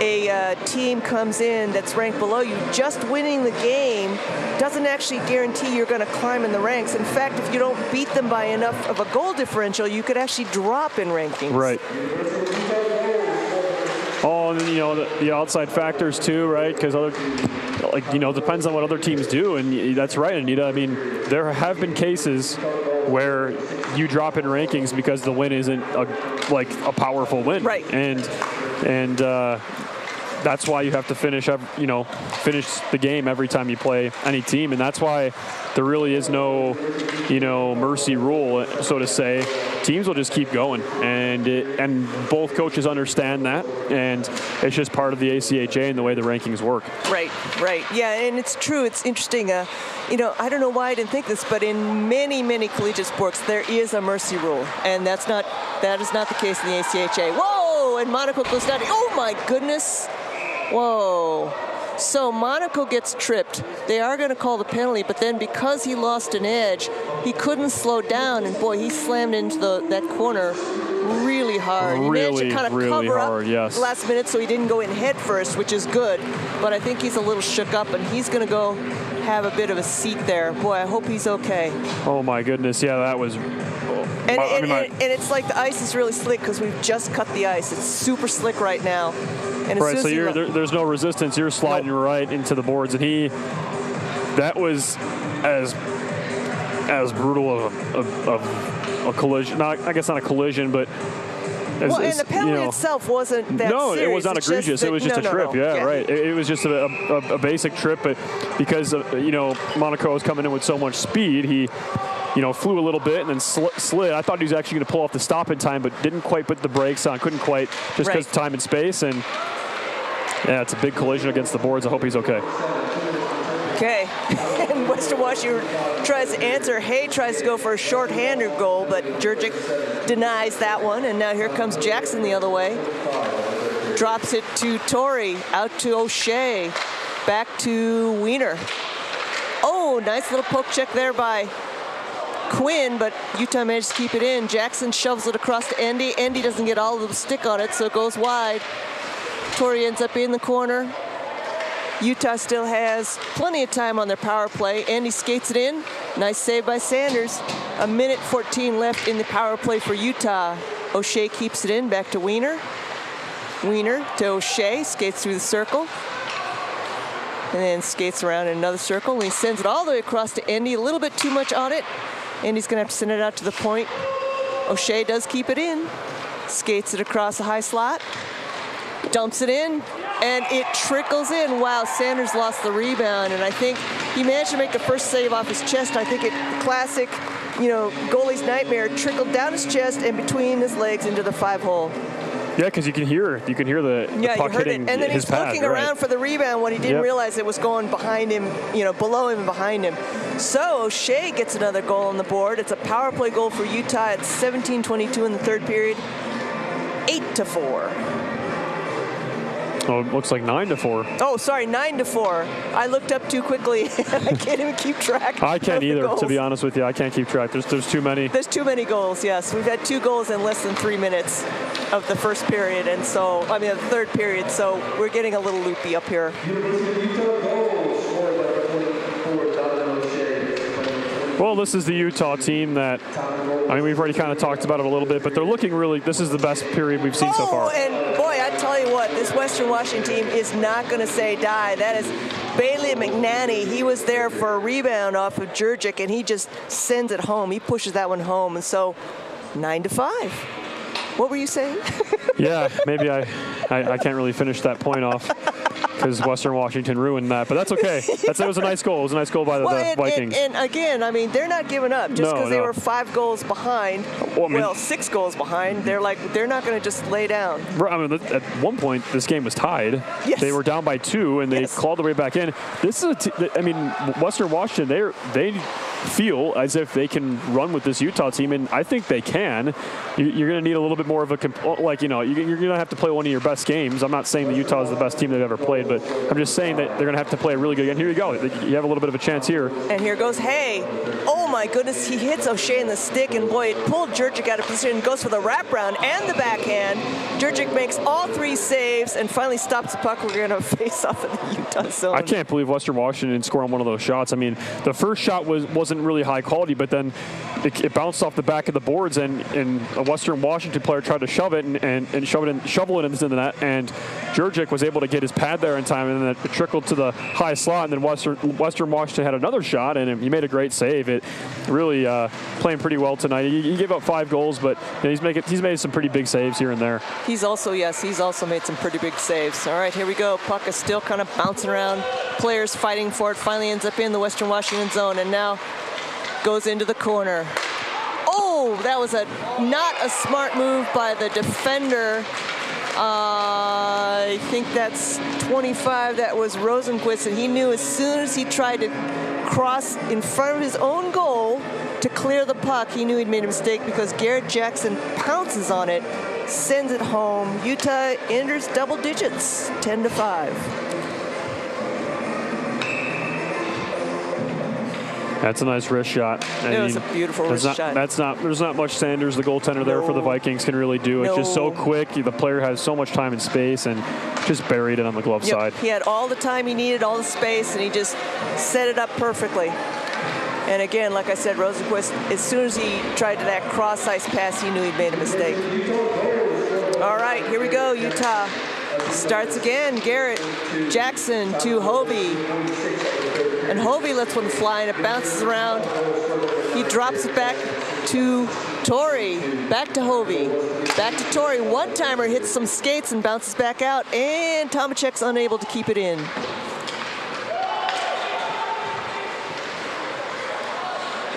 a team comes in that's ranked below you, just winning the game doesn't actually guarantee you're going to climb in the ranks. In fact, if you don't beat them by enough of a goal differential, you could actually drop in rankings. Right. Oh, and then, you know, the outside factors too, right? Because depends on what other teams do, and that's right, Anita. I mean, there have been cases where you drop in rankings because the win isn't a powerful win, right? And that's why you have to finish the game every time you play any team, and that's why there really is no, mercy rule, so to say. Teams will just keep going, and both coaches understand that, and it's just part of the ACHA and the way the rankings work. Right. Yeah, and it's true. It's interesting. I don't know why I didn't think this, but in many, many collegiate sports, there is a mercy rule, and that is not the case in the ACHA. Whoa! And Monaco goes down. Oh my goodness! Whoa! So Monaco gets tripped. They are going to call the penalty, but then because he lost an edge, he couldn't slow down, and boy, he slammed into that corner really hard. He managed to kind of cover up the last minute so he didn't go in head first, which is good, but I think he's a little shook up, and he's going to go have a bit of a seat there. Boy, I hope he's okay. Oh my goodness, yeah, that was... And it's like the ice is really slick because we've just cut the ice. It's super slick right now. And right, so there's no resistance. You're sliding right into the boards, and that was as brutal of a collision. I guess not a collision, but and the penalty itself wasn't that serious. No, it was not egregious. It was just a trip. Yeah, right. It was just a basic trip, but because Monaco was coming in with so much speed, he flew a little bit and then slid. I thought he was actually going to pull off the stop in time, but didn't quite put the brakes on. Couldn't quite, just because of time and space. And yeah, it's a big collision against the boards. I hope he's okay. Okay. And Western Washington tries to answer. Hay tries to go for a short-hander goal, but Jurgic denies that one. And now here comes Jackson the other way. Drops it to Torrey, out to O'Shea, back to Wiener. Oh, nice little poke check there by Quinn, but Utah managed to keep it in. Jackson shoves it across to Endy. Endy doesn't get all of the stick on it, so it goes wide. Torrey ends up in the corner. Utah still has plenty of time on their power play. Endy skates it in. Nice save by Sanders. 1:14 left in the power play for Utah. O'Shea keeps it in, back to Wiener. Wiener to O'Shea, skates through the circle. And then skates around in another circle, and he sends it all the way across to Endy. A little bit too much on it. Endy's gonna have to send it out to the point. O'Shea does keep it in. Skates it across the high slot. Dumps it in, and it trickles in. Wow, Sanders lost the rebound, and I think he managed to make the first save off his chest. I think classic, goalie's nightmare, trickled down his chest and between his legs into the 5-hole. Yeah, because you can hear the puck hitting his pad. And then he's looking around for the rebound when he didn't realize it was going behind him, below him and behind him. So O'Shea gets another goal on the board. It's a power play goal for Utah. It's 17:22 in the third period. 8-4. Oh, it looks like 9-4. Oh, sorry, 9-4. I looked up too quickly, and I can't even keep track. I can't either, to be honest with you. I can't keep track. There's too many. There's too many goals, yes. We've had 2 goals in less than 3 minutes of the first period, and so, the third period, so we're getting a little loopy up here. Well, this is the Utah team that, we've already kind of talked about it a little bit, but they're looking really, this is the best period we've seen so far. And boy, I tell you what, this Western Washington team is not going to say die. That is Bailey McNanny. He was there for a rebound off of Jurgic, and he just sends it home. He pushes that one home, and so 9-5. What were you saying? Yeah, maybe I can't really finish that point off because Western Washington ruined that, but that's okay. That was a nice goal. It was a nice goal by the Vikings. And again, they're not giving up just because they were 5 goals behind. 6 goals behind. They're not going to just lay down. At one point, this game was tied. Yes. They were down by 2, and they clawed their way back in. This is Western Washington. They feel as if they can run with this Utah team, and I think they can. You're going to need a little bit more of a you're going to have to play one of your best games. I'm not saying that Utah is the best team they've ever played, but I'm just saying that they're going to have to play a really good game. Here you go. You have a little bit of a chance here. And here goes Hay. Oh my goodness, he hits O'Shea in the stick, and boy, it pulled Jurgic out of position, goes for the wraparound and the backhand. Jurgic makes all 3 saves and finally stops the puck. We're going to face off in the Utah zone. I can't believe Western Washington scored on one of those shots. The first shot wasn't wasn't really high quality, but then it bounced off the back of the boards, and a Western Washington player tried to shove it and shovel it into the net, and Jurgic was able to get his pad there in time, and then it trickled to the high slot, and then Western Washington had another shot, and he made a great save. It really playing pretty well tonight. He gave up 5 goals, but he's made some pretty big saves here and there. He's also made some pretty big saves. All right, here we go. Puck is still kind of bouncing around. Players fighting for it. Finally ends up in the Western Washington zone, and now goes into the corner. Oh, that was not a smart move by the defender. I think that's 25. That was Rosenquist, and he knew as soon as he tried to cross in front of his own goal to clear the puck, he knew he'd made a mistake because Garrett Jackson pounces on it, sends it home. Utah enters double digits, 10-5. That's a nice wrist shot. It was a beautiful wrist shot. There's not much Sanders, the goaltender there for the Vikings, can really do. It's just so quick. The player has so much time and space, and just buried it on the glove side. He had all the time he needed, all the space, and he just set it up perfectly. And again, like I said, Rosenquist, as soon as he tried that cross-ice pass, he knew he'd made a mistake. All right, here we go. Utah starts again. Garrett Jackson to Hovey. And Hovey lets one fly, and it bounces around. He drops it back to Torrey. Back to Hovey. Back to Torrey. One-timer hits some skates and bounces back out, and Tomacek's unable to keep it in.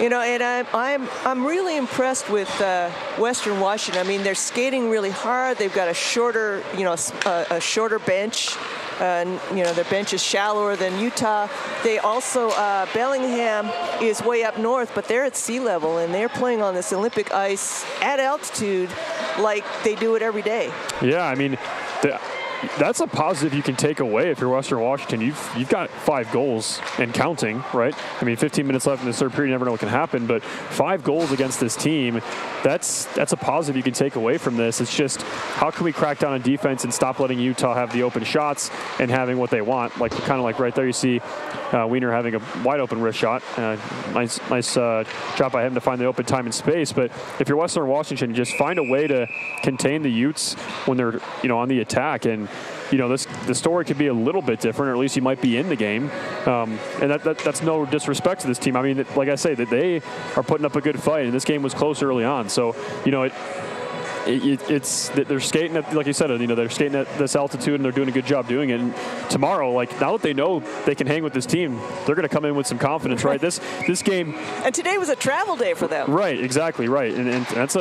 You know, and I'm really impressed with Western Washington. I mean, they're skating really hard. They've got a shorter, a shorter bench. Their bench is shallower than Utah. They also, Bellingham is way up north, but they're at sea level, and they're playing on this Olympic ice at altitude like they do it every day. Yeah, I mean, that's a positive you can take away if you're Western Washington. You've got 5 goals and counting, right? I mean, 15 minutes left in the third period, you never know what can happen, but 5 goals against this team, that's a positive you can take away from this. It's just, how can we crack down on defense and stop letting Utah have the open shots and having what they want? Like, kind of like right there, you see Wiener having a wide open wrist shot. Nice job by him to find the open time and space. But if you're Western Washington, just find a way to contain the Utes when they're on the attack. And the story could be a little bit different, or at least you might be in the game. And that's no disrespect to this team. I mean, like I say, that they are putting up a good fight, and this game was close early on. So, they're skating at, like you said, they're skating at this altitude, and they're doing a good job doing it. And tomorrow, now that they know they can hang with this team, they're going to come in with some confidence, right? This game. And today was a travel day for them. Right, exactly, right. And that's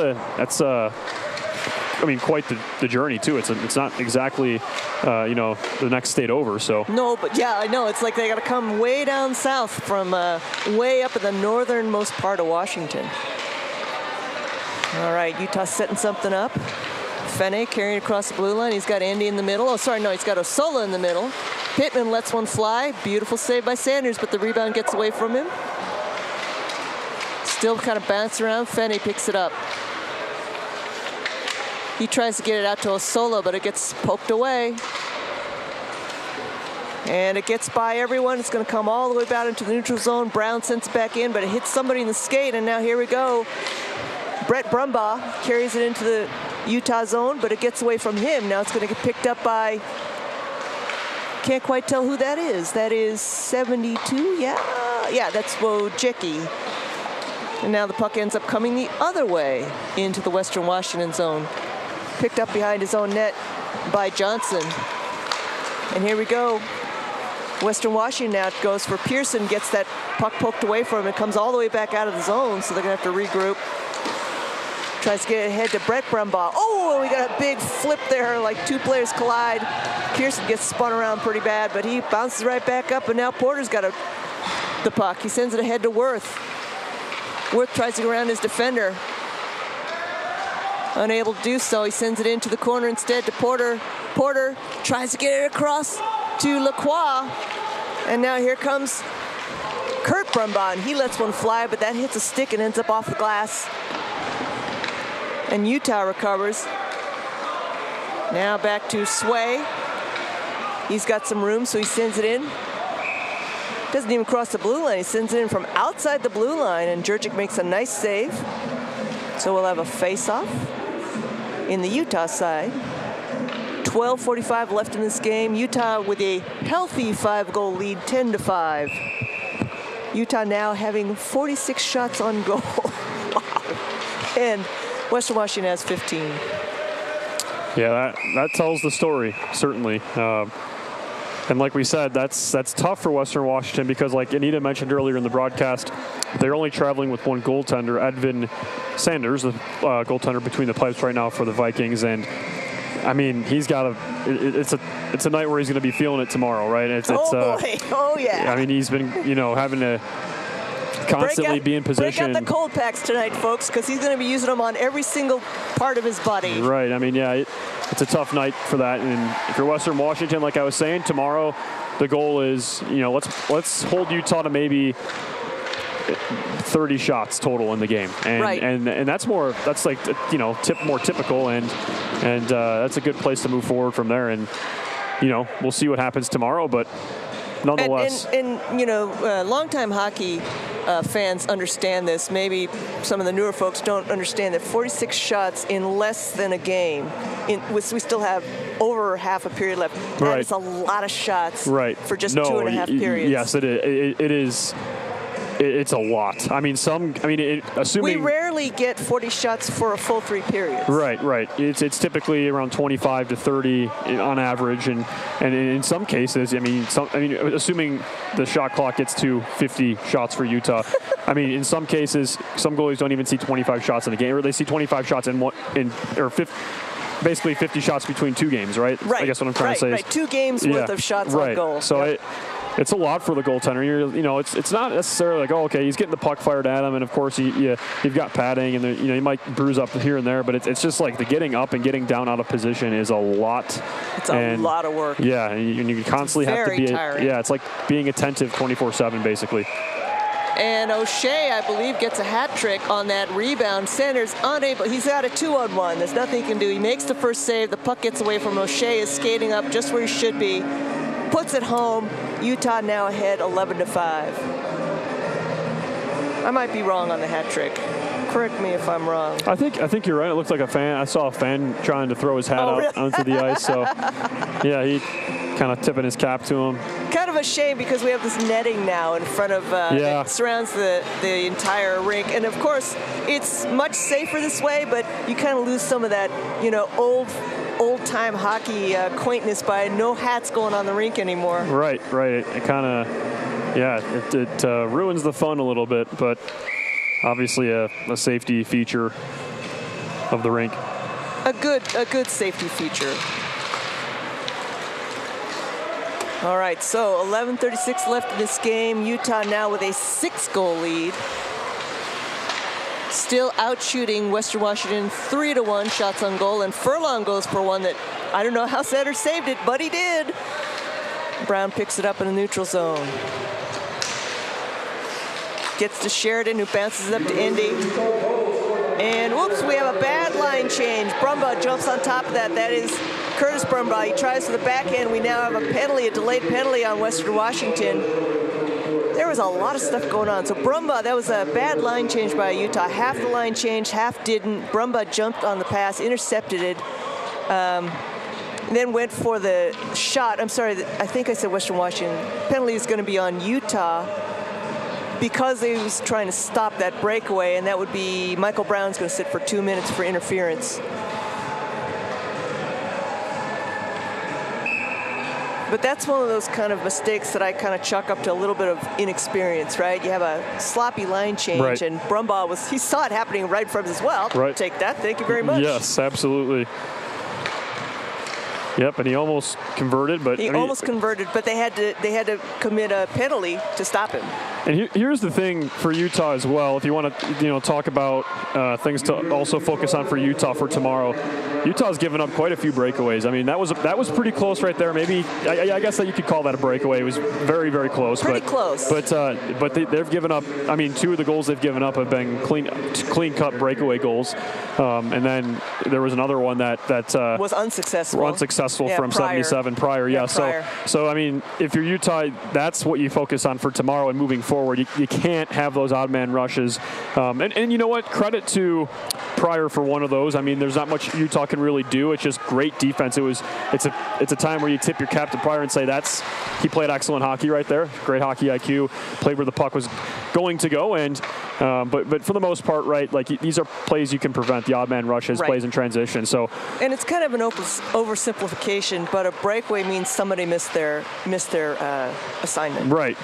quite the journey too. It's not exactly, the next state over. So. No, but yeah, I know. It's like they got to come way down south from way up in the northernmost part of Washington. All right, Utah setting something up. Fene carrying across the blue line. He's got Andy in the middle. Oh, sorry, no, he's got Osola in the middle. Pittman lets one fly. Beautiful save by Sanders, but the rebound gets away from him. Still kind of bounce around. Fene picks it up. He tries to get it out to Osola, but it gets poked away. And it gets by everyone. It's going to come all the way back into the neutral zone. Brown sends it back in, but it hits somebody in the skate, and now here we go. Brett Brumbaugh carries it into the Utah zone, but it gets away from him. Now it's going to get picked up by, can't quite tell who that is. That is 72, yeah, that's Wojcicki. And now the puck ends up coming the other way into the Western Washington zone. Picked up behind his own net by Johnson. And here we go. Western Washington now goes for Pearson, gets that puck poked away from him. It comes all the way back out of the zone, so they're going to have to regroup. Tries to get ahead to Brett Brumbaugh. Oh, and we got a big flip there, like 2 players collide. Pearson gets spun around pretty bad, but he bounces right back up, and now Porter's got the puck. He sends it ahead to Worth. Worth tries to go around his defender. Unable to do so, he sends it into the corner instead to Porter. Porter tries to get it across to Lacroix. And now here comes Kurt Brumbaugh, and he lets one fly, but that hits a stick and ends up off the glass. And Utah recovers. Now back to Sway. He's got some room, so he sends it in. Doesn't even cross the blue line. He sends it in from outside the blue line, and Jurczyk makes a nice save. So we'll have a face-off in the Utah side. 12:45 left in this game. Utah with a healthy 5-goal lead, 10-5. Utah now having 46 shots on goal. Wow. And Western Washington has 15. Yeah, that tells the story, certainly. And like we said, that's tough for Western Washington because, like Anita mentioned earlier in the broadcast, they're only traveling with one goaltender, Edvin Sanders, the goaltender between the pipes right now for the Vikings. And I mean, he's got it's a night where he's going to be feeling it tomorrow, right? Boy. Oh yeah. I mean, he's been having to constantly be in position. Break out the cold packs tonight, folks, because he's going to be using them on every single part of his body. Right. I mean, yeah, it's a tough night for that. And if you're Western Washington, like I was saying, tomorrow the goal is, let's hold Utah to maybe 30 shots total in the game, and right. and that's more typical, and that's a good place to move forward from there. And we'll see what happens tomorrow, but nonetheless. And longtime hockey fans understand this. Maybe some of the newer folks don't understand that 46 shots in less than a game. We still have over half a period left. That is a lot of shots for just 2.5 periods. Yes, it is. It's a lot. I mean, assuming we rarely get 40 shots for a full 3 periods. Right. It's typically around 25 to 30 on average, and in some cases, assuming the shot clock gets to 50 shots for Utah, I mean, in some cases, some goalies don't even see 25 shots in a game, or they see 25 shots basically 50 shots between 2 games, right? Right. I guess what I'm trying to say is 2 games worth of shots on goal. So it's a lot for the goaltender. It's not necessarily like, okay, he's getting the puck fired at him, and of course you've got padding, and you might bruise up here and there, but it's just like the getting up and getting down out of position is a lot. It's a lot of work. Yeah, and you constantly have to be. Tiring. Yeah, it's like being attentive 24/7 basically. And O'Shea, I believe, gets a hat trick on that rebound. Sanders unable. He's got a 2-on-1. There's nothing he can do. He makes the first save. The puck gets away from O'Shea. Is skating up just where he should be. Puts it home. Utah now ahead 11-5. I might be wrong on the hat trick. Correct me if I'm wrong. I think you're right. It looks like a fan. I saw a fan trying to throw his hat out onto the ice. So, yeah, he kind of tipping his cap to him. Kind of a shame because we have this netting now in front of that surrounds the entire rink, and of course it's much safer this way. But you kind of lose some of that old-time hockey quaintness by no hats going on the rink anymore. Right. It kind of it ruins the fun a little bit, but obviously a safety feature of the rink. A good safety feature. All right, so 11:36 left in this game. Utah now with a 6-goal lead. Still out-shooting Western Washington 3-1 shots on goal, and Furlong goes for one that I don't know how Sanders saved it, but he did. Brown picks it up in the neutral zone. Gets to Sheridan, who bounces it up to Indy. And whoops, we have a bad line change. Brumbaugh jumps on top of that. That is Curtis Brumbaugh. He tries for the backhand. We now have a penalty, a delayed penalty on Western Washington. There was a lot of stuff going on. So Brumbaugh, that was a bad line change by Utah. Half the line changed, half didn't. Brumbaugh jumped on the pass, intercepted it, then went for the shot. I'm sorry, I think I said Western Washington. Penalty is going to be on Utah because he was trying to stop that breakaway, and that would be Michael Brown's going to sit for 2 minutes for interference. But that's one of those kind of mistakes that I kind of chalk up to a little bit of inexperience, right? You have a sloppy line change, and Brumbaugh he saw it happening right from his well. Right. Take that, thank you very much. Yes, absolutely. Yep, and he almost converted, but almost converted, but they had to commit a penalty to stop him. And here's the thing for Utah as well. If you want to, talk about things to also focus on for Utah for tomorrow, Utah's given up quite a few breakaways. I mean, that was pretty close right there. Maybe I guess that you could call that a breakaway. It was very, very close. Pretty close. But they've given up. I mean, 2 of the goals they've given up have been clean cut breakaway goals. And then there was another one that was unsuccessful. From 77 prior. Yeah. So I mean, if you're Utah, that's what you focus on for tomorrow and moving forward. You can't have those odd man rushes. And you know what? Credit to Pryor for one of those. I mean, there's not much Utah can really do. It's just great defense. It's a time where you tip your cap to Pryor and say he played excellent hockey right there. Great hockey IQ. Played where the puck was going to go. And but for the most part, right, like these are plays you can prevent. The odd man rushes, plays in transition. So. And it's kind of an oversimplification, but a breakaway means somebody missed their assignment. Right.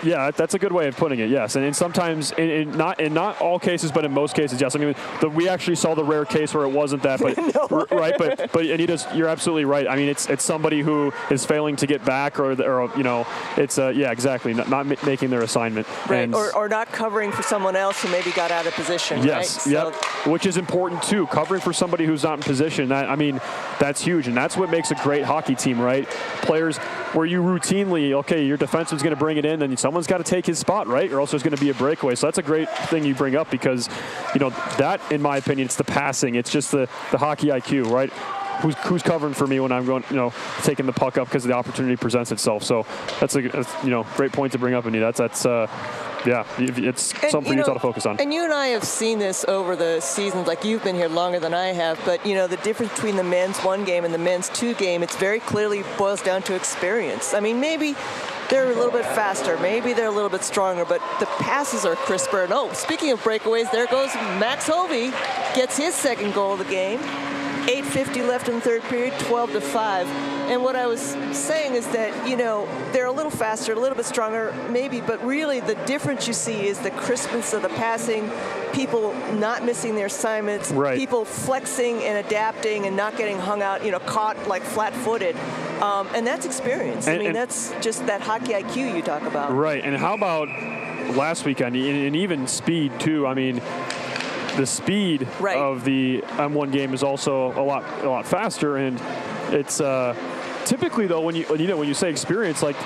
Yeah, that's a good way of putting it. Yes, and sometimes in not all cases, but in most cases, yes. I mean, we actually saw the rare case where it wasn't that, but no. Right. But Anita's, you're absolutely right. I mean, it's somebody who is failing to get back, or it's exactly not making their assignment, right, or not covering for someone else who maybe got out of position. Yes. Right? Yep. Which is important too. Covering for somebody who's not in position. That's huge, and that's what makes a great hockey team, right? Players where you routinely, your defenseman's going to bring it in, then someone's got to take his spot, right? Or else there's going to be a breakaway. So that's a great thing you bring up because, that, in my opinion, it's the passing. It's just the hockey IQ, right? Who's covering for me when I'm going, taking the puck up because the opportunity presents itself. So that's a great point to bring up, Anita. It's something for Utah to focus on. And you and I have seen this over the seasons. Like, you've been here longer than I have, but the difference between the men's 1 game and the men's 2 game, it's very clearly boils down to experience. I mean, maybe they're a little bit faster, maybe they're a little bit stronger, but the passes are crisper. And speaking of breakaways, there goes Max Hovey, gets his 2nd goal of the game. 8:50 left in the 3rd period, 12-5. And what I was saying is that, they're a little faster, a little bit stronger, maybe, but really the difference you see is the crispness of the passing, people not missing their assignments, right. People flexing and adapting and not getting hung out, caught like flat-footed. And that's experience. I mean, that's just that hockey IQ you talk about. Right. And how about last weekend, and even speed, too? I mean, the speed of the M1 game is also a lot faster, and it's typically, though, when you say experience, like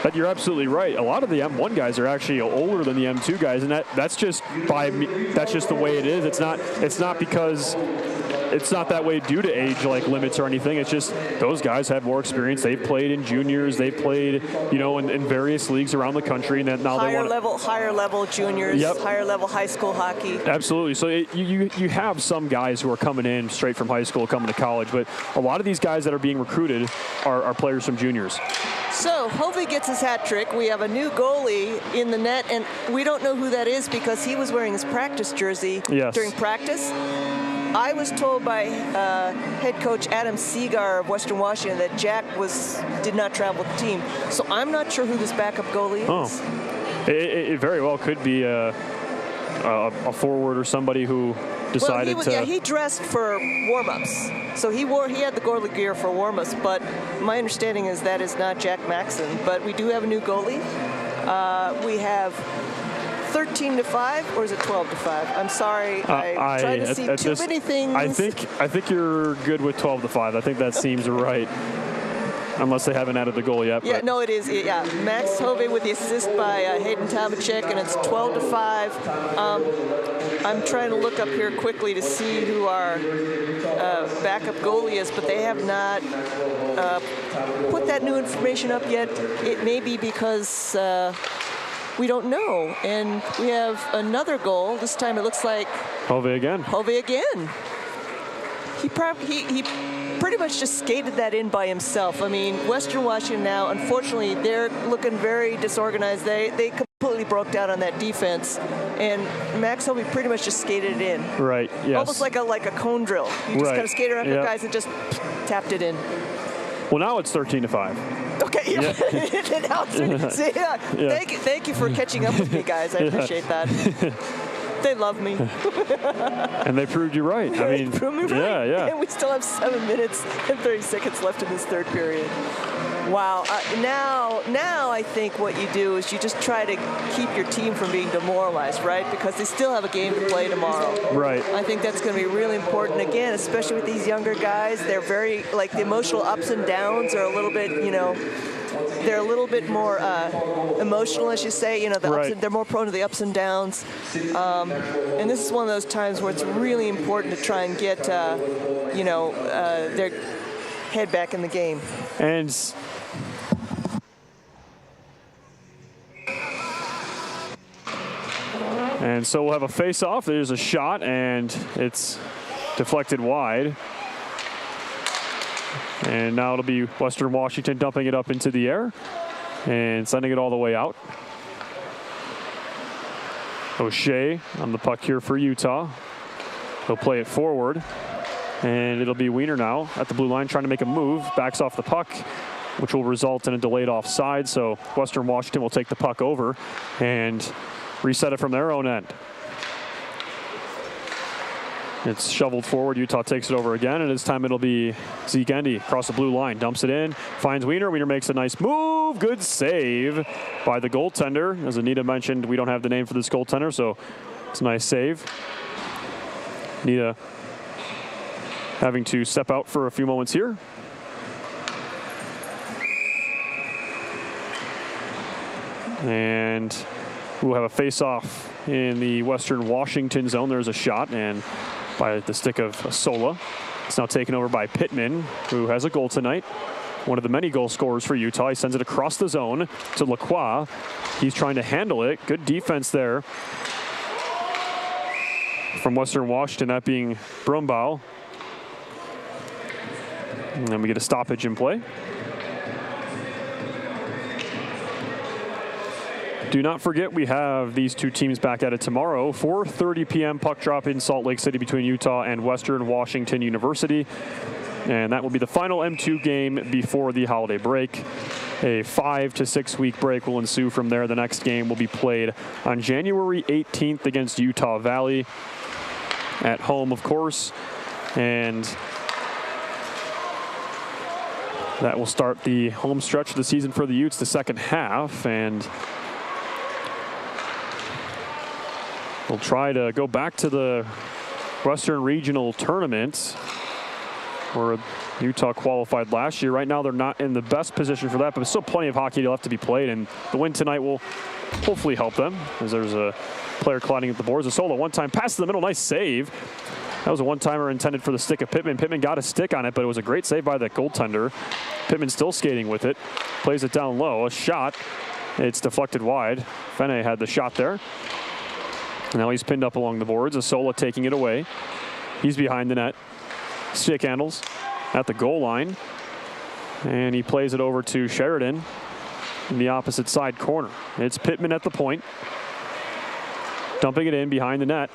that, you're absolutely right. A lot of the M1 guys are actually older than the M2 guys, and that's just the way it is. It's not because it's not that way due to age limits or anything. It's just those guys have more experience. They've played in juniors. They've played, in various leagues around the country. And now higher level juniors, higher level high school hockey. Absolutely. So you have some guys who are coming in straight from high school, coming to college, but a lot of these guys that are being recruited are players from juniors. So Hovey gets his hat trick. We have a new goalie in the net, and we don't know who that is because he was wearing his practice jersey during practice. I was told by head coach Adam Seagar of Western Washington that Jack did not travel with the team. So I'm not sure who this backup goalie is. It very well could be a forward or somebody who decided to. Yeah, he dressed for warm-ups. So he had the goalie gear for warm-ups, but my understanding is that is not Jack Maxon. But we do have a new goalie. We have 13-5, or is it 12-5? I'm sorry, I tried to see too many things. I think you're good with 12-5. I think that seems right. Unless they haven't added the goal yet. Yeah, no, it is. Yeah, Max Hovey with the assist by Hayden Tomacek, and it's 12-5. I'm trying to look up here quickly to see who our backup goalie is, but they have not put that new information up yet. It may be because we don't know. And we have another goal. This time it looks like Hovey again. He pretty much just skated that in by himself. I mean, Western Washington now, unfortunately, they're looking very disorganized. They completely broke down on that defense, and Max Hovey pretty much just skated it in. Right. Yes. Almost like a cone drill. You just kind of skate around your guys and just tapped it in. Well, now it's 13-5. Okay. Yeah. Thank you for catching up with me, guys. I appreciate that. They love me. And they proved you right. I mean, they proved me right. Yeah. And we still have 7 minutes and 30 seconds left in this 3rd period. Wow. Now I think what you do is you just try to keep your team from being demoralized, right? Because they still have a game to play tomorrow. Right. I think that's going to be really important. Again, especially with these younger guys, they're very, like, the emotional ups and downs are a little bit, you know, they're a little bit more emotional, as you say. You know, they're more prone to the ups and downs. And this is one of those times where it's really important to try and get, you know, their head back in the game. And so we'll have a face-off. There's a shot, and it's deflected wide. And now it'll be Western Washington dumping it up into the air and sending it all the way out. O'Shea on the puck here for Utah. He'll play it forward. And it'll be Wiener now at the blue line trying to make a move. Backs off the puck, which will result in a delayed offside. So Western Washington will take the puck over and reset it from their own end. It's shoveled forward. Utah takes it over again, and this time it'll be Zeke Endy across the blue line. Dumps it in, finds Wiener. Wiener makes a nice move. Good save by the goaltender. As Anita mentioned, we don't have the name for this goaltender, so it's a nice save. Anita having to step out for a few moments here. And we'll have a face-off in the Western Washington zone. There's a shot, and by the stick of Sola. It's now taken over by Pittman, who has a goal tonight. One of the many goal scorers for Utah. He sends it across the zone to Lacroix. He's trying to handle it. Good defense there from Western Washington, that being Brumbaugh. And then we get a stoppage in play. Do not forget, we have these two teams back at it tomorrow. 4:30 p.m. puck drop in Salt Lake City between Utah and Western Washington University. And that will be the final M2 game before the holiday break. A 5 to 6 week break will ensue from there. The next game will be played on January 18th against Utah Valley at home, of course. And that will start the home stretch of the season for the Utes, the second half. And we'll try to go back to the Western Regional Tournament where Utah qualified last year. Right now, they're not in the best position for that, but there's still plenty of hockey left to be played, and the win tonight will hopefully help them, as there's a player colliding at the boards. A Solo one-time pass to the middle, nice save. That was a one-timer intended for the stick of Pittman. Pittman got a stick on it, but it was a great save by the goaltender. Pittman still skating with it, plays it down low. A shot, it's deflected wide. Fene had the shot there. Now he's pinned up along the boards. Asola taking it away. He's behind the net. Stick handles at the goal line. And he plays it over to Sheridan in the opposite side corner. It's Pittman at the point. Dumping it in behind the net.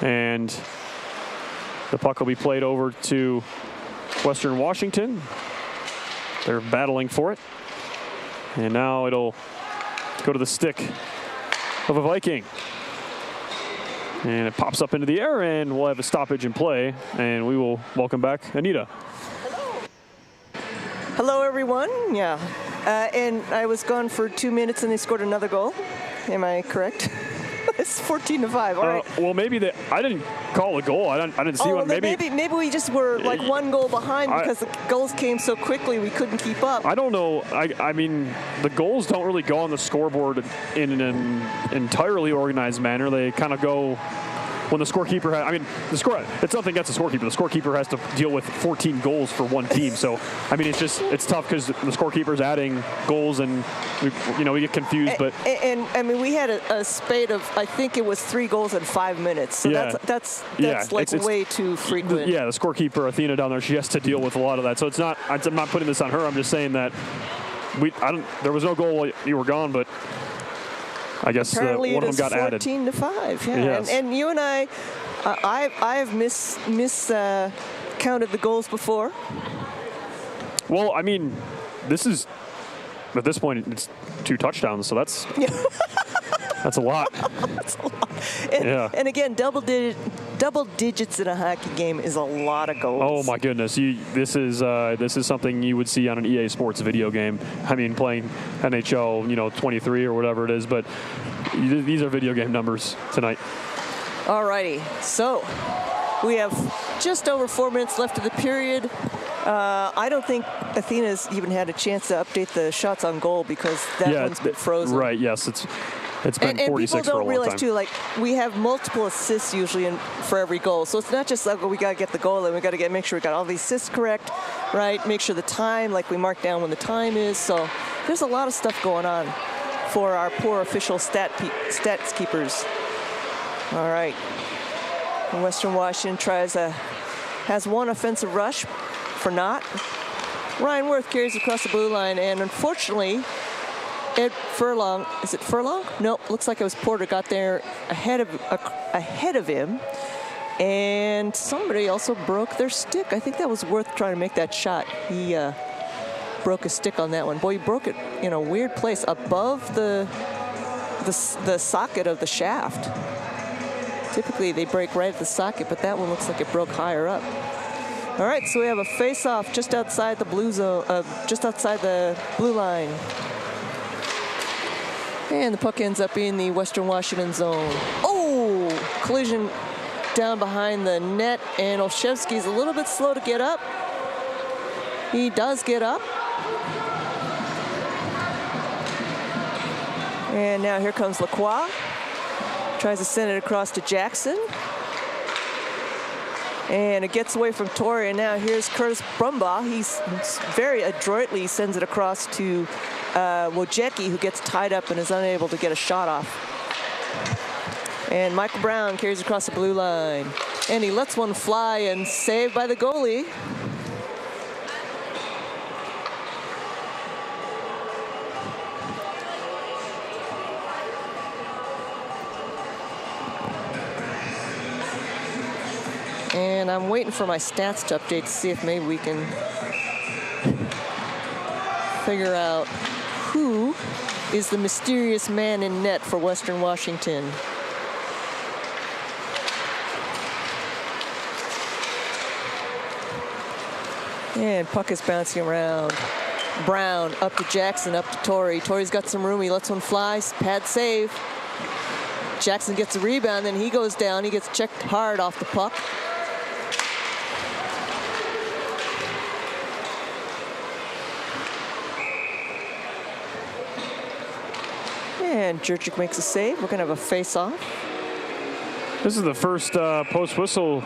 And the puck will be played over to Western Washington. They're battling for it. And now it'll go to the stick of a Viking. And it pops up into the air, and we'll have a stoppage in play, and we will welcome back Anita. Hello, everyone. Yeah. And I was gone for 2 minutes, and they scored another goal. Am I correct? It's 14-5. All right. Well, maybe I didn't call a goal. I didn't see one. Maybe we just were like one goal behind because the goals came so quickly we couldn't keep up. I don't know. I mean, the goals don't really go on the scoreboard in an entirely organized manner. They kind of go when the scorekeeper has, I mean, it's nothing against the scorekeeper. The scorekeeper has to deal with 14 goals for one team. So, I mean, it's tough because the scorekeeper's adding goals and, we get confused. And I mean, we had a spate of, I think it was 3 goals in 5 minutes. So that's way too frequent. Yeah, the scorekeeper, Athena down there, she has to deal with a lot of that. So I'm not putting this on her. I'm just saying that there was no goal while you were gone, but I guess one of them got added. 14-5, yeah. Yes. And you and I have miscounted the goals before. Well, I mean, at this point, it's 2 touchdowns, so that's that's a lot. That's a lot. And again, double digits in a hockey game is a lot of goals. Oh my goodness! This is something you would see on an EA Sports video game. I mean, playing NHL, 23 or whatever it is. But these are video game numbers tonight. Alrighty, so we have just over 4 minutes left of the period. I don't think Athena's even had a chance to update the shots on goal because that one's been frozen. Right. Yes, it's been 46 and people for a long time. don't realize too, like we have multiple assists usually for every goal, so it's not just like we got to get the goal and we got to make sure we got all the assists correct, right? Make sure the time, like we mark down when the time is. So there's a lot of stuff going on for our poor official stats keepers. All right. And Western Washington has one offensive rush for naught. Ryan Worth carries across the blue line, and unfortunately, Ed Furlong, is it Furlong? No, looks like it was Porter, got there ahead of him, and somebody also broke their stick. I think that was Worth trying to make that shot. He broke a stick on that one. Boy, he broke it in a weird place above the socket of the shaft. Typically, they break right at the socket, but that one looks like it broke higher up. All right, so we have a face-off just outside the blue zone, just outside the blue line. And the puck ends up in the Western Washington zone. Oh, collision down behind the net, and Olszewski's a little bit slow to get up. He does get up. And now here comes Lacroix. Tries to send it across to Jackson. And it gets away from Torrey, and now here's Curtis Brumbaugh. He's very adroitly sends it across to Wojcicki, who gets tied up and is unable to get a shot off. And Michael Brown carries across the blue line. And he lets one fly and saved by the goalie. And I'm waiting for my stats to update to see if maybe we can figure out who is the mysterious man in net for Western Washington. And puck is bouncing around. Brown up to Jackson, up to Torrey. Torrey's got some room. He lets one fly. Pad save. Jackson gets a rebound, then he goes down. He gets checked hard off the puck. And Jurczyk makes a save. We're going to have a face-off. This is the first post-whistle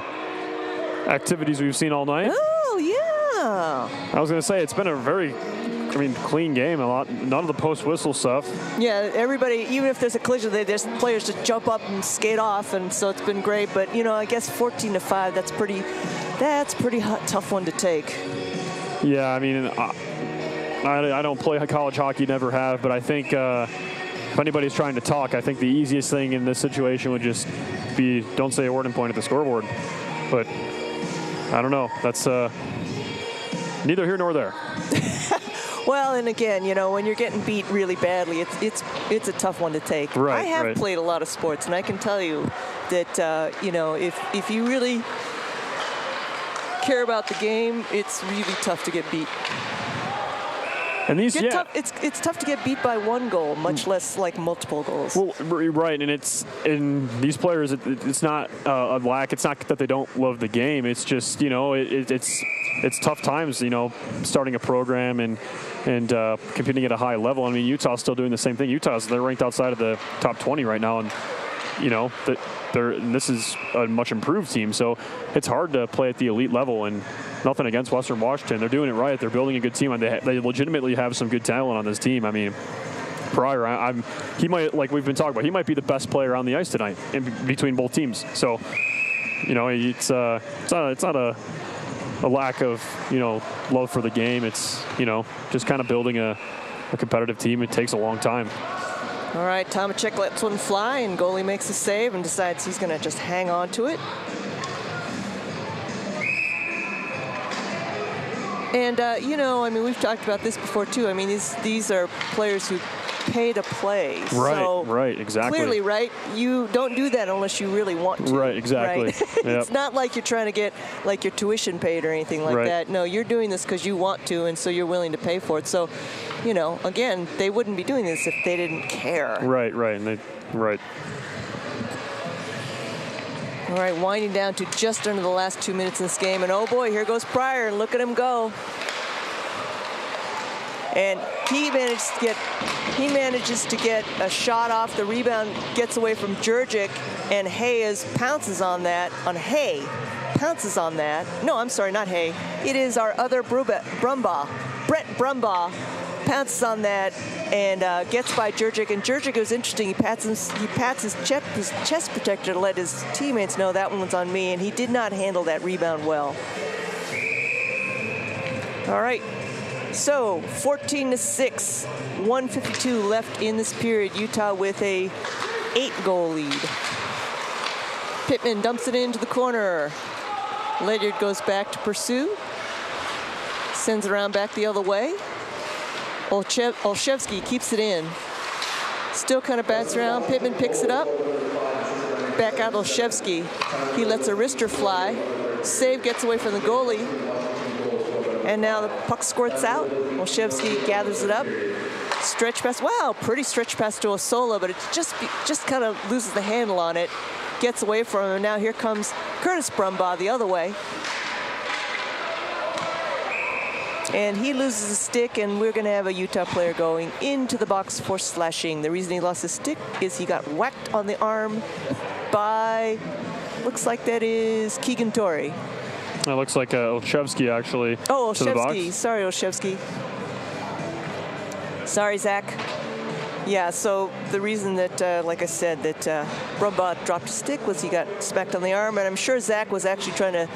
activities we've seen all night. Oh, yeah. I was going to say, it's been a very, clean game. None of the post-whistle stuff. Yeah, everybody, even if there's a collision, there's players just jump up and skate off, and so it's been great. But, I guess 14-5, that's pretty tough one to take. Yeah, I don't play college hockey, never have, but I think if anybody's trying to talk, I think the easiest thing in this situation would just be don't say a word and point at the scoreboard. But I don't know. That's neither here nor there. Well, and again, when you're getting beat really badly, it's a tough one to take. Right, I have played a lot of sports, and I can tell you that if you really care about the game, it's really tough to get beat. And these, it's tough to get beat by one goal, much less like multiple goals. Well, right, and these players, it's not a lack. It's not that they don't love the game. It's just it's tough times. Starting a program and competing at a high level. Utah's still doing the same thing. They're ranked outside of the top 20 right now, and this is a much improved team. So it's hard to play at the elite level, and nothing against Western Washington. They're doing it right. They're building a good team, and they legitimately have some good talent on this team. Pryor, he might, like we've been talking about, he might be the best player on the ice tonight between both teams. So, it's not a lack of, love for the game. It's, just kind of building a competitive team. It takes a long time. All right, Tomacek lets one fly, and goalie makes a save and decides he's going to just hang on to it. And, we've talked about this before, too. These are players who pay to play. Right, so right, exactly. Clearly, right? You don't do that unless you really want to. Right, exactly. Right? Yep. It's not like you're trying to get like your tuition paid or anything like Right. that. No, you're doing this because you want to, and so you're willing to pay for it. So, you know, again, they wouldn't be doing this if they didn't care. Right, right, right. All right, winding down to just under the last 2 minutes in this game, and oh boy, here goes Pryor, and look at him go. And he manages to get a shot off. The rebound gets away from Jurgic, and Hayes pounces on that. Pounces on that. No, I'm sorry, not Hay. It is our other Brumbaugh. Brett Brumbaugh pounces on that and gets by Jurgic. And Jurgic, it was interesting. He pats his chest protector to let his teammates know that one was on me, and he did not handle that rebound well. All right. So 14-6, 1:52 left in this period. Utah with a 8-goal lead. Pittman dumps it into the corner. Ledyard goes back to pursue. Sends it around back the other way. Olszewski keeps it in. Still kind of bats around. Pittman picks it up. Back out Olszewski. He lets a wrister fly. Save gets away from the goalie. And now the puck squirts out. Olszewski gathers it up. Stretch pass. Wow, pretty stretch pass to Osola, but it just kind of loses the handle on it. Gets away from him. And now here comes Curtis Brumbaugh the other way. And he loses a stick, and we're going to have a Utah player going into the box for slashing. The reason he lost his stick is he got whacked on the arm by, looks like that is Keegan Torrey. That looks like Olszewski, actually. Oh, to the box. Olszewski. Sorry, Olszewski. Sorry, Zach. Yeah, so the reason that, like I said, that Brumbaugh dropped a stick was he got smacked on the arm, and I'm sure Zach was actually trying to,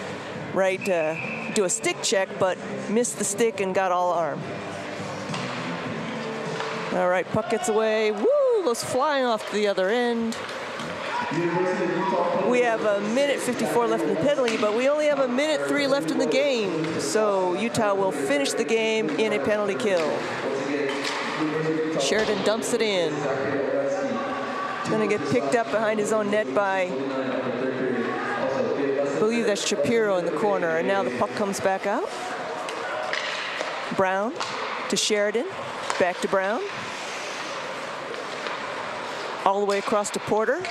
do a stick check, but missed the stick and got all arm. All right, puck gets away. Woo, goes flying off to the other end. We have 1:54 left in the penalty, but we only have 1:03 left in the game. So Utah will finish the game in a penalty kill. Sheridan dumps it in. Gonna get picked up behind his own net by, I believe that's Shapiro in the corner. And now the puck comes back out. Brown to Sheridan, back to Brown. All the way across to Porter.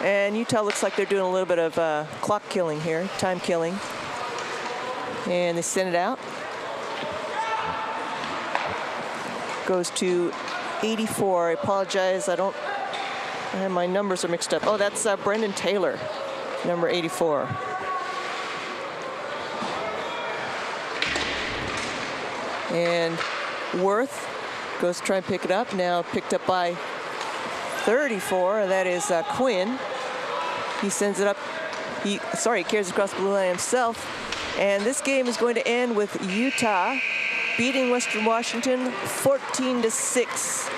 And Utah looks like they're doing a little bit of clock killing here, time killing. And they send it out. Goes to 84. I apologize, my numbers are mixed up. Oh, that's Brendan Taylor, number 84. And Worth goes to try and pick it up. Now picked up by 34, and that is Quinn. He sends it up. He carries across the blue line himself. And this game is going to end with Utah beating Western Washington 14-6.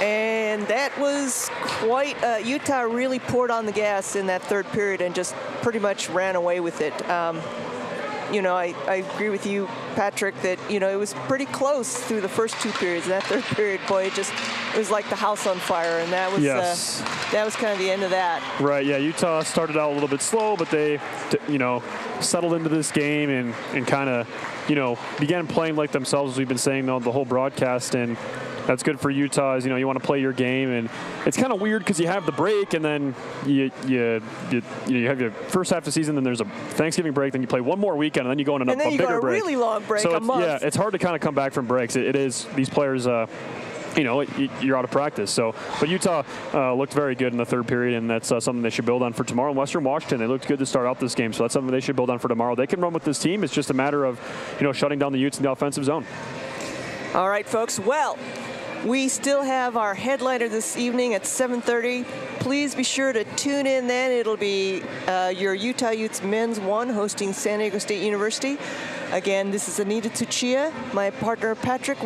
And that was quite, Utah really poured on the gas in that third period and just pretty much ran away with it. I agree with you, Patrick, that, it was pretty close through the first two periods. And that third period, boy, it was like the house on fire. And that was, that was kind of the end of that. Right, yeah, Utah started out a little bit slow, but they, settled into this game and kind of, began playing like themselves, as we've been saying the whole broadcast. And that's good for Utah, is, you want to play your game. And it's kind of weird because you have the break, and then you have your first half of the season, then there's a Thanksgiving break, then you play one more weekend, and then you go on a bigger break. And then you go on a really long break, so a month. Yeah, it's hard to kind of come back from breaks. It is, these players, you're out of practice. But Utah looked very good in the third period, and that's something they should build on for tomorrow. And Western Washington, they looked good to start out this game, so that's something they should build on for tomorrow. They can run with this team. It's just a matter of, shutting down the Utes in the offensive zone. All right, folks. Well, we still have our headliner this evening at 7:30. Please be sure to tune in then. It'll be your Utah Utes men's one hosting San Diego State University. Again, this is Anita Tsuchiya, my partner Patrick.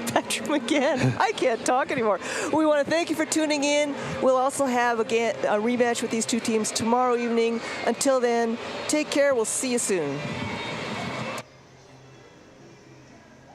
Patrick McGann. I can't talk anymore. We want to thank you for tuning in. We'll also have, again, a rematch with these two teams tomorrow evening. Until then, take care. We'll see you soon.